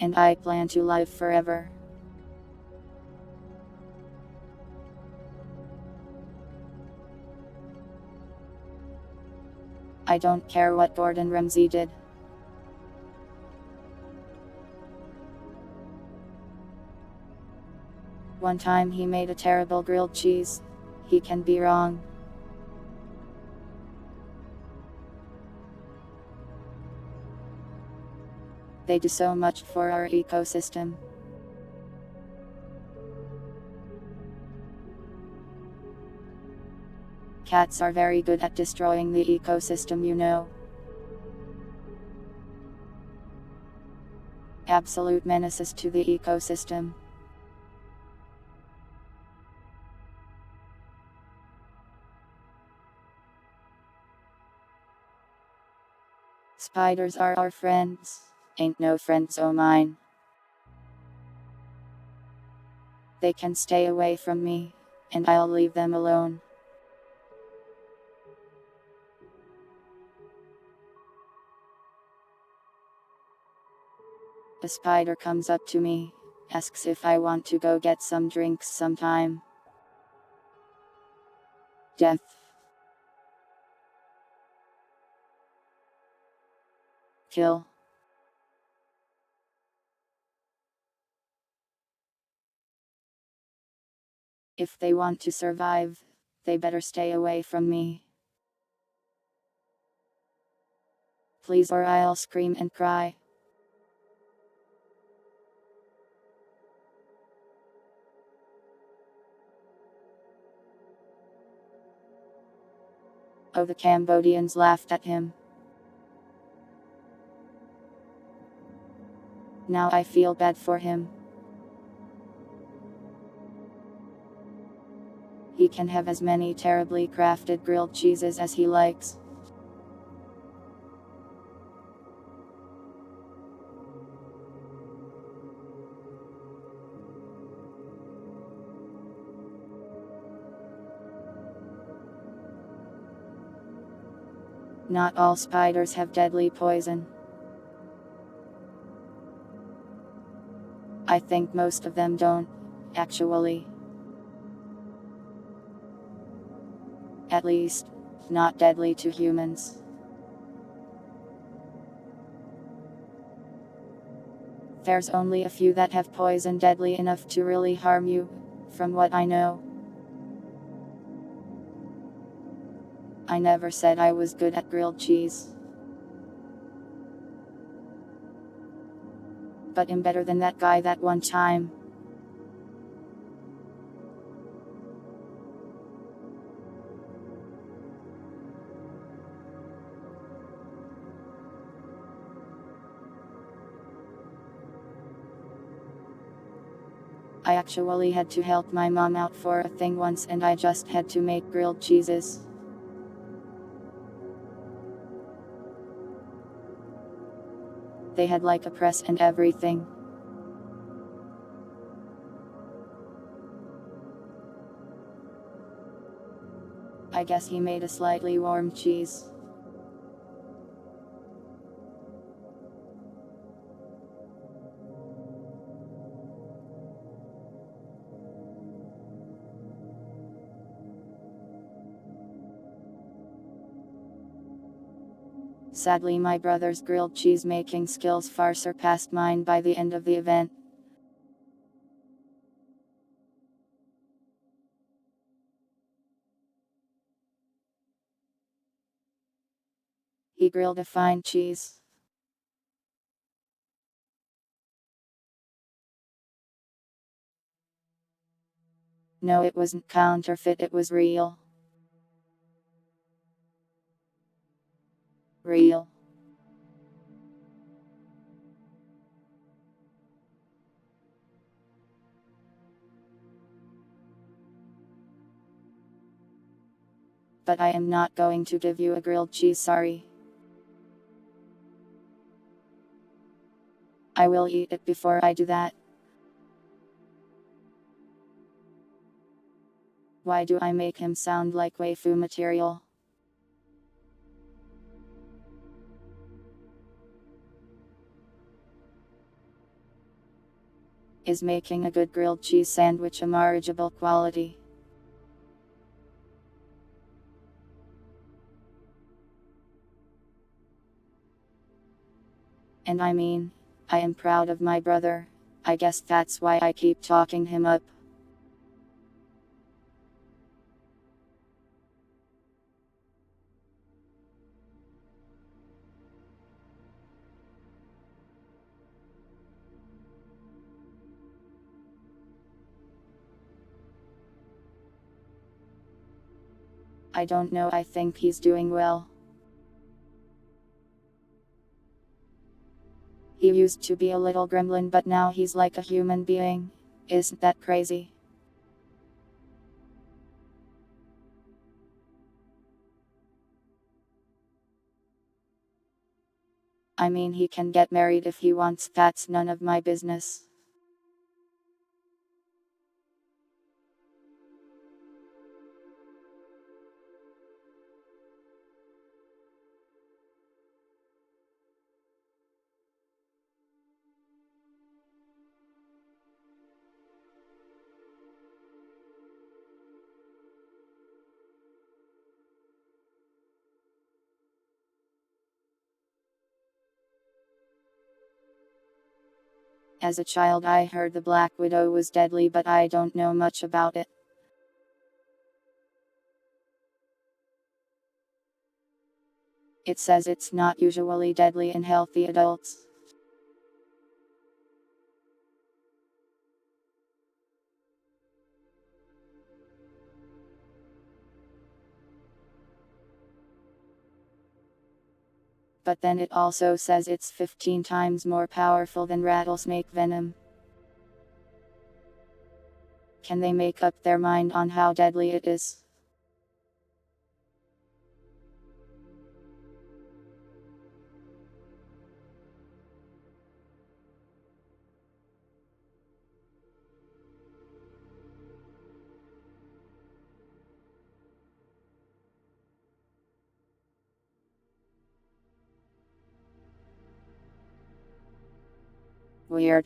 And I plan to live forever. I don't care what Gordon Ramsay did. One time he made a terrible grilled cheese. He can be wrong. They do so much for our ecosystem. Cats are very good at destroying the ecosystem, you know. Absolute menaces to the ecosystem. Spiders are our friends. Ain't no friends o' mine. They can stay away from me, and I'll leave them alone. A spider comes up to me, asks if I want to go get some drinks sometime. Death. Kill. If they want to survive, they better stay away from me. Please, or I'll scream and cry. Oh, the Cambodians laughed at him. Now I feel bad for him. He can have as many terribly crafted grilled cheeses as he likes. Not all spiders have deadly poison. I think most of them don't, actually. At least, not deadly to humans. There's only a few that have poison deadly enough to really harm you, from what I know. I never said I was good at grilled cheese. But I'm better than that guy that one time. I actually had to help my mom out for a thing once and I just had to make grilled cheeses. They had like a press and everything. I guess he made a slightly warm cheese. Sadly, my brother's grilled cheese making skills far surpassed mine by the end of the event. He grilled a fine cheese. No, it wasn't counterfeit, it was real. Real. But I am not going to give you a grilled cheese, sorry. I will eat it before I do that. Why do I make him sound like waifu material? Is making a good grilled cheese sandwich a marriageable quality? And I mean, I am proud of my brother. I guess that's why I keep talking him up. I don't know, I think he's doing well. He used to be a little gremlin, but now he's like a human being. Isn't that crazy? I mean, he can get married if he wants, that's none of my business. As a child, I heard the Black Widow was deadly, but I don't know much about it. It says it's not usually deadly in healthy adults. But then it also says it's 15 times more powerful than rattlesnake venom. Can they make up their mind on how deadly it is? Weird.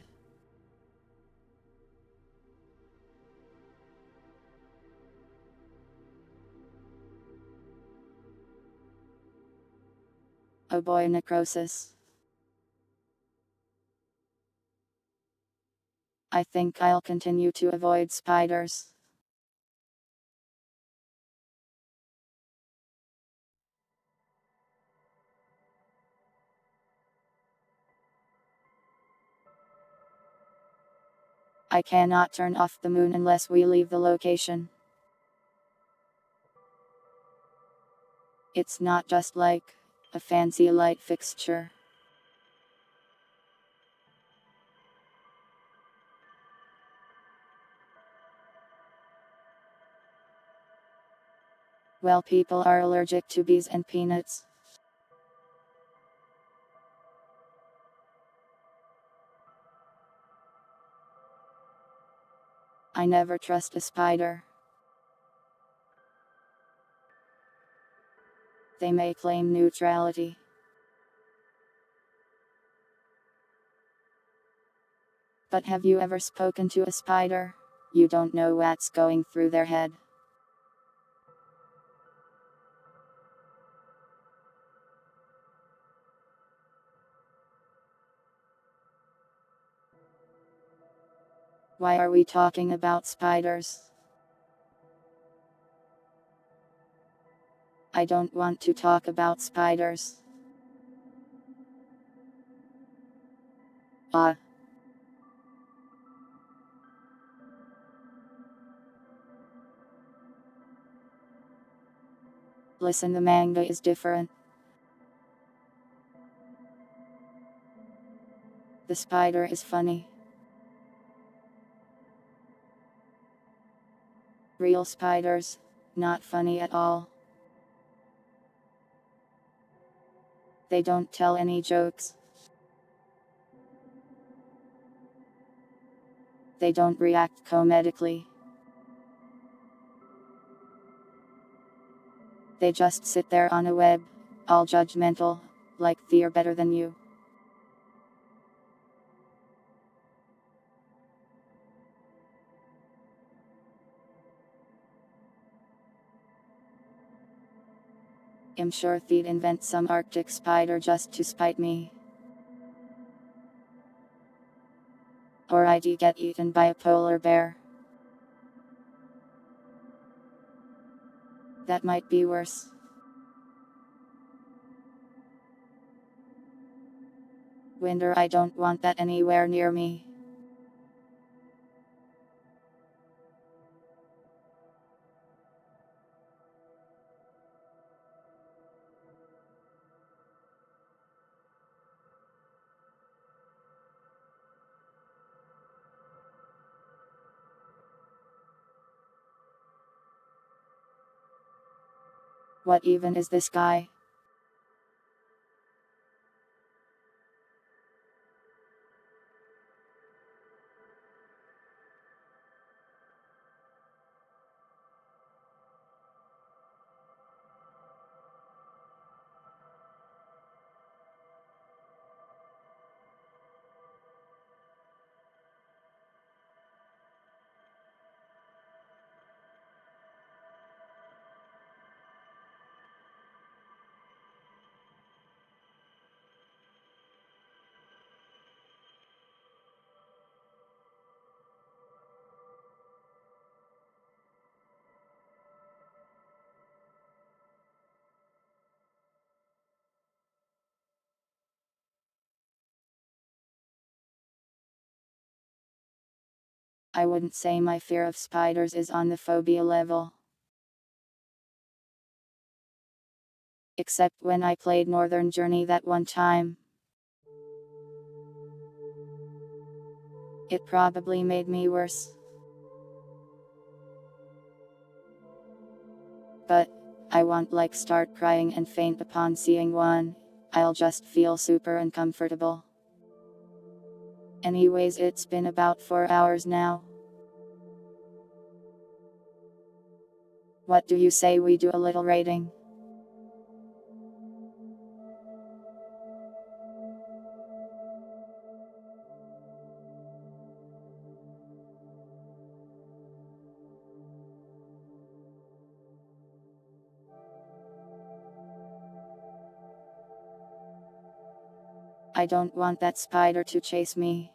Oh boy, necrosis. I think I'll continue to avoid spiders. I cannot turn off the moon unless we leave the location. It's not just like a fancy light fixture. Well, people are allergic to bees and peanuts. I never trust a spider. They may claim neutrality. But have you ever spoken to a spider? You don't know what's going through their head. Why are we talking about spiders? I don't want to talk about spiders. Listen, the manga is different. The spider is funny. Real spiders, not funny at all. They don't tell any jokes. They don't react comedically. They just sit there on a web, all judgmental, like they're better than you. I'm sure they'd invent some Arctic spider just to spite me. Or I'd get eaten by a polar bear. That might be worse. Winter, I don't want that anywhere near me. What even is this guy? I wouldn't say my fear of spiders is on the phobia level. Except when I played Northern Journey that one time. It probably made me worse. But I won't start crying and faint upon seeing one. I'll just feel super uncomfortable. Anyways, it's been about 4 hours now. What do you say we do a little raiding? I don't want that spider to chase me.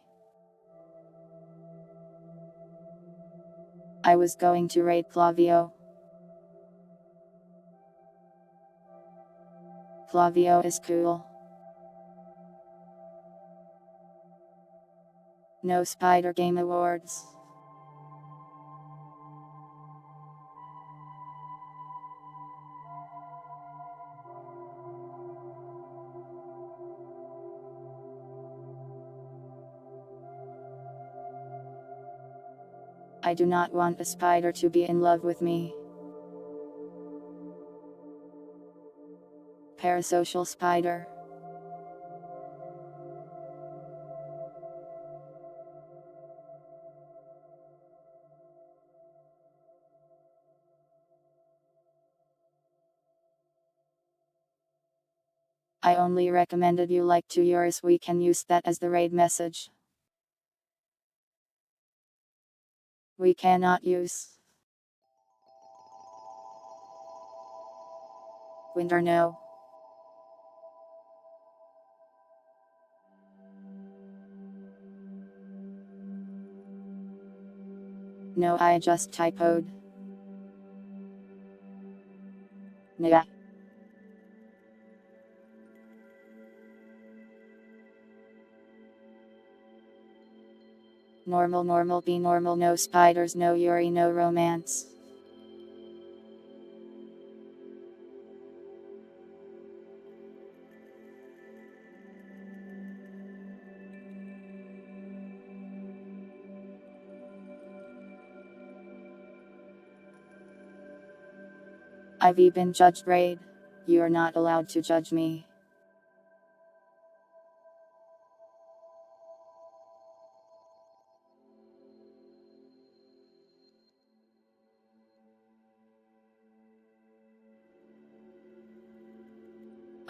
I was going to raid Clavio. Clavio is cool. No Spider Game Awards. I do not want a spider to be in love with me. Parasocial spider. I only recommended you like to yours. We can use that as the raid message. We cannot use. Winter no. No, I just typoed. Nah. Normal, be normal, no spiders, no Yuri, no romance. I've been judged raid. You're not allowed to judge me.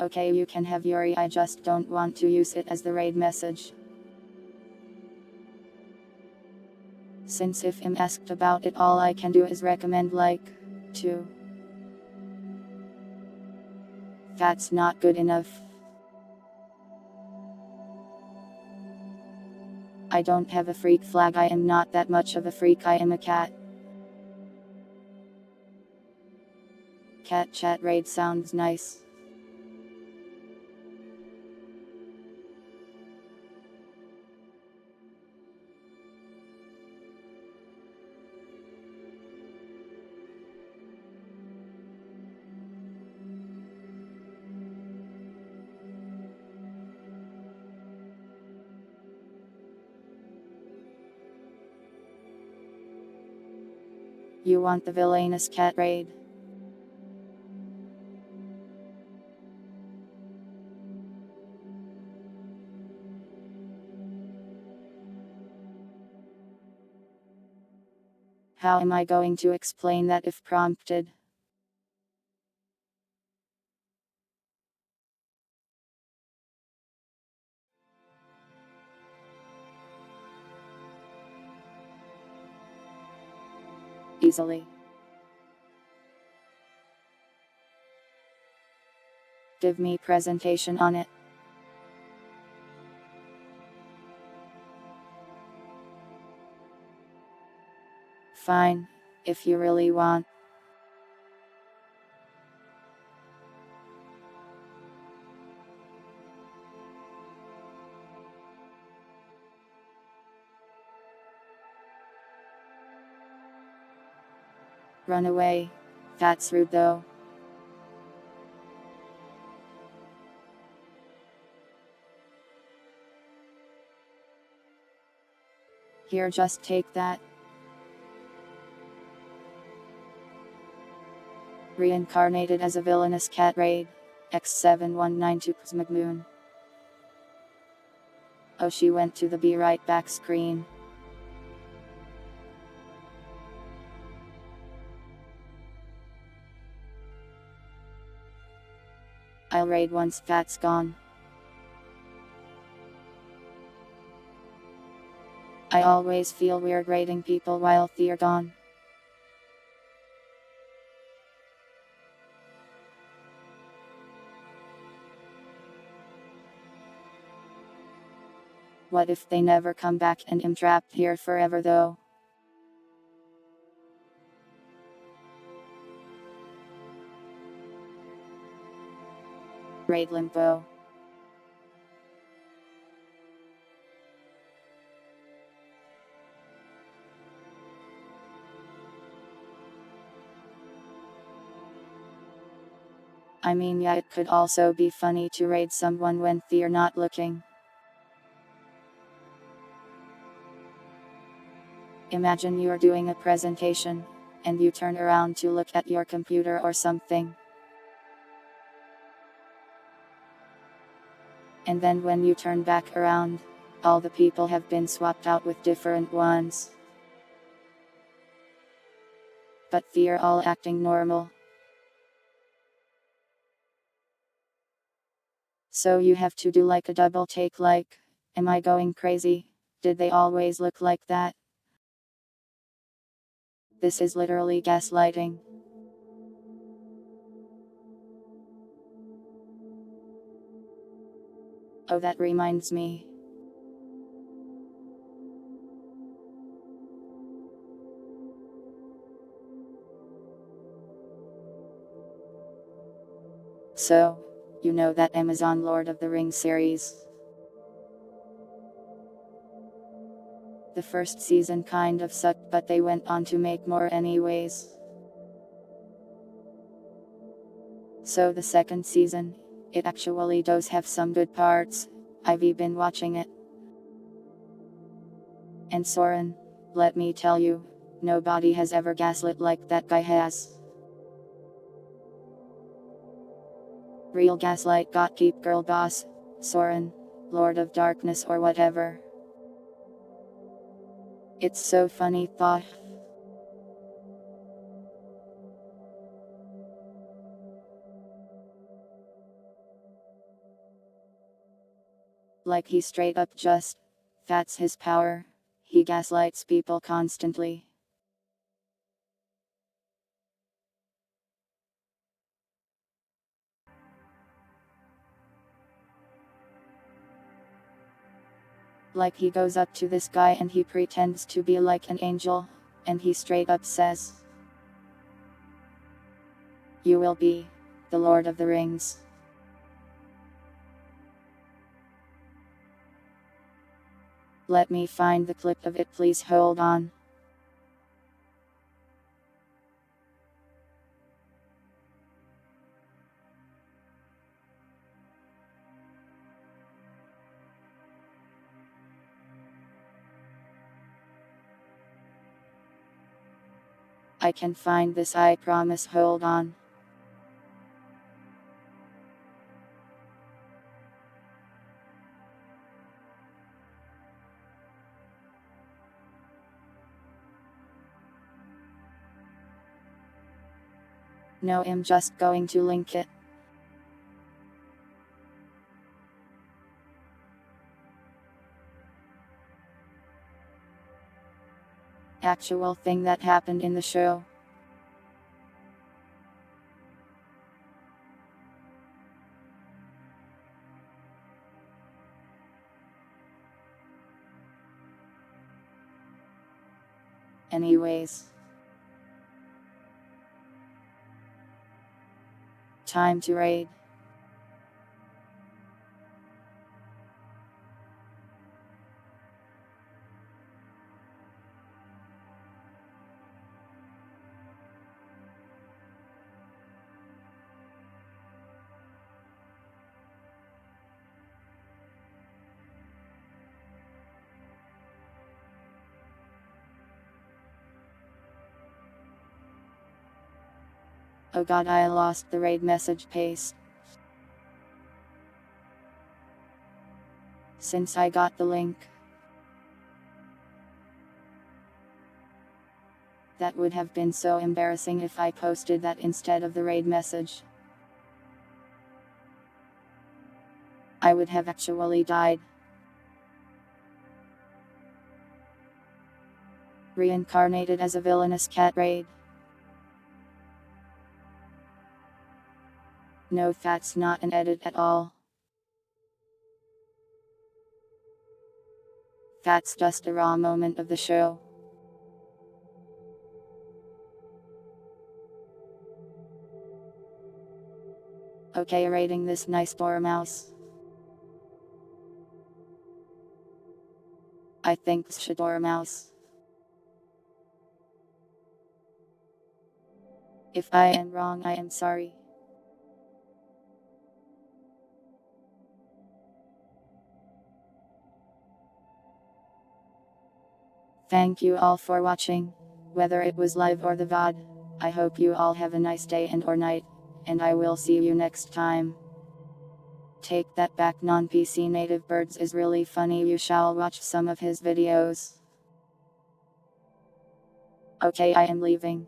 Okay, you can have Yuri, I just don't want to use it as the raid message. Since if I'm asked about it, all I can do is recommend like, to. That's not good enough. I don't have a freak flag, I am not that much of a freak, I am a cat. Cat chat raid sounds nice. You want the villainous cat raid? How am I going to explain that if prompted? Easily. Give me presentation on it. Fine, if you really want. Run away. That's rude though. Here, just take that. Reincarnated as a villainous cat raid. X7192 McMoon. Oh, she went to the be right back screen. I'll raid once that's gone. I always feel weird raiding people while they're gone. What if they never come back and I'm trapped here forever though? Raid limbo. I mean, yeah, it could also be funny to raid someone when they're not looking. Imagine you're doing a presentation, and you turn around to look at your computer or something. And then when you turn back around, all the people have been swapped out with different ones. But they're all acting normal. So you have to do like a double take, like, am I going crazy? Did they always look like that? This is literally gaslighting. Oh, that reminds me. So, you know that Amazon Lord of the Rings series? The first season kind of sucked, but they went on to make more anyways. So the second season, it actually does have some good parts. I've been watching it. And Soren, let me tell you, nobody has ever gaslit like that guy has. Real gaslight got keep girl boss, Soren, Lord of Darkness or whatever. It's so funny thought. Like he straight up just, that's his power. He gaslights people constantly. Like he goes up to this guy and he pretends to be like an angel, and he straight up says, "You will be the Lord of the Rings." Let me find the clip of it, please hold on. I can find this, I promise, hold on. No, I'm just going to link it. Actual thing that happened in the show. Anyways. Time to raid. Oh god, I lost the raid message paste. Since I got the link. That would have been so embarrassing if I posted that instead of the raid message. I would have actually died. Reincarnated as a villainous cat raid. No, that's not an edit at all. That's just a raw moment of the show. Okay, rating this nice Dormouse. I think Dormouse. If I am wrong, I am sorry. Thank you all for watching. Whether it was live or the VOD, I hope you all have a nice day and or night, and I will see you next time. Take that back, non-PC native birds is really funny, you shall watch some of his videos. Okay, I am leaving.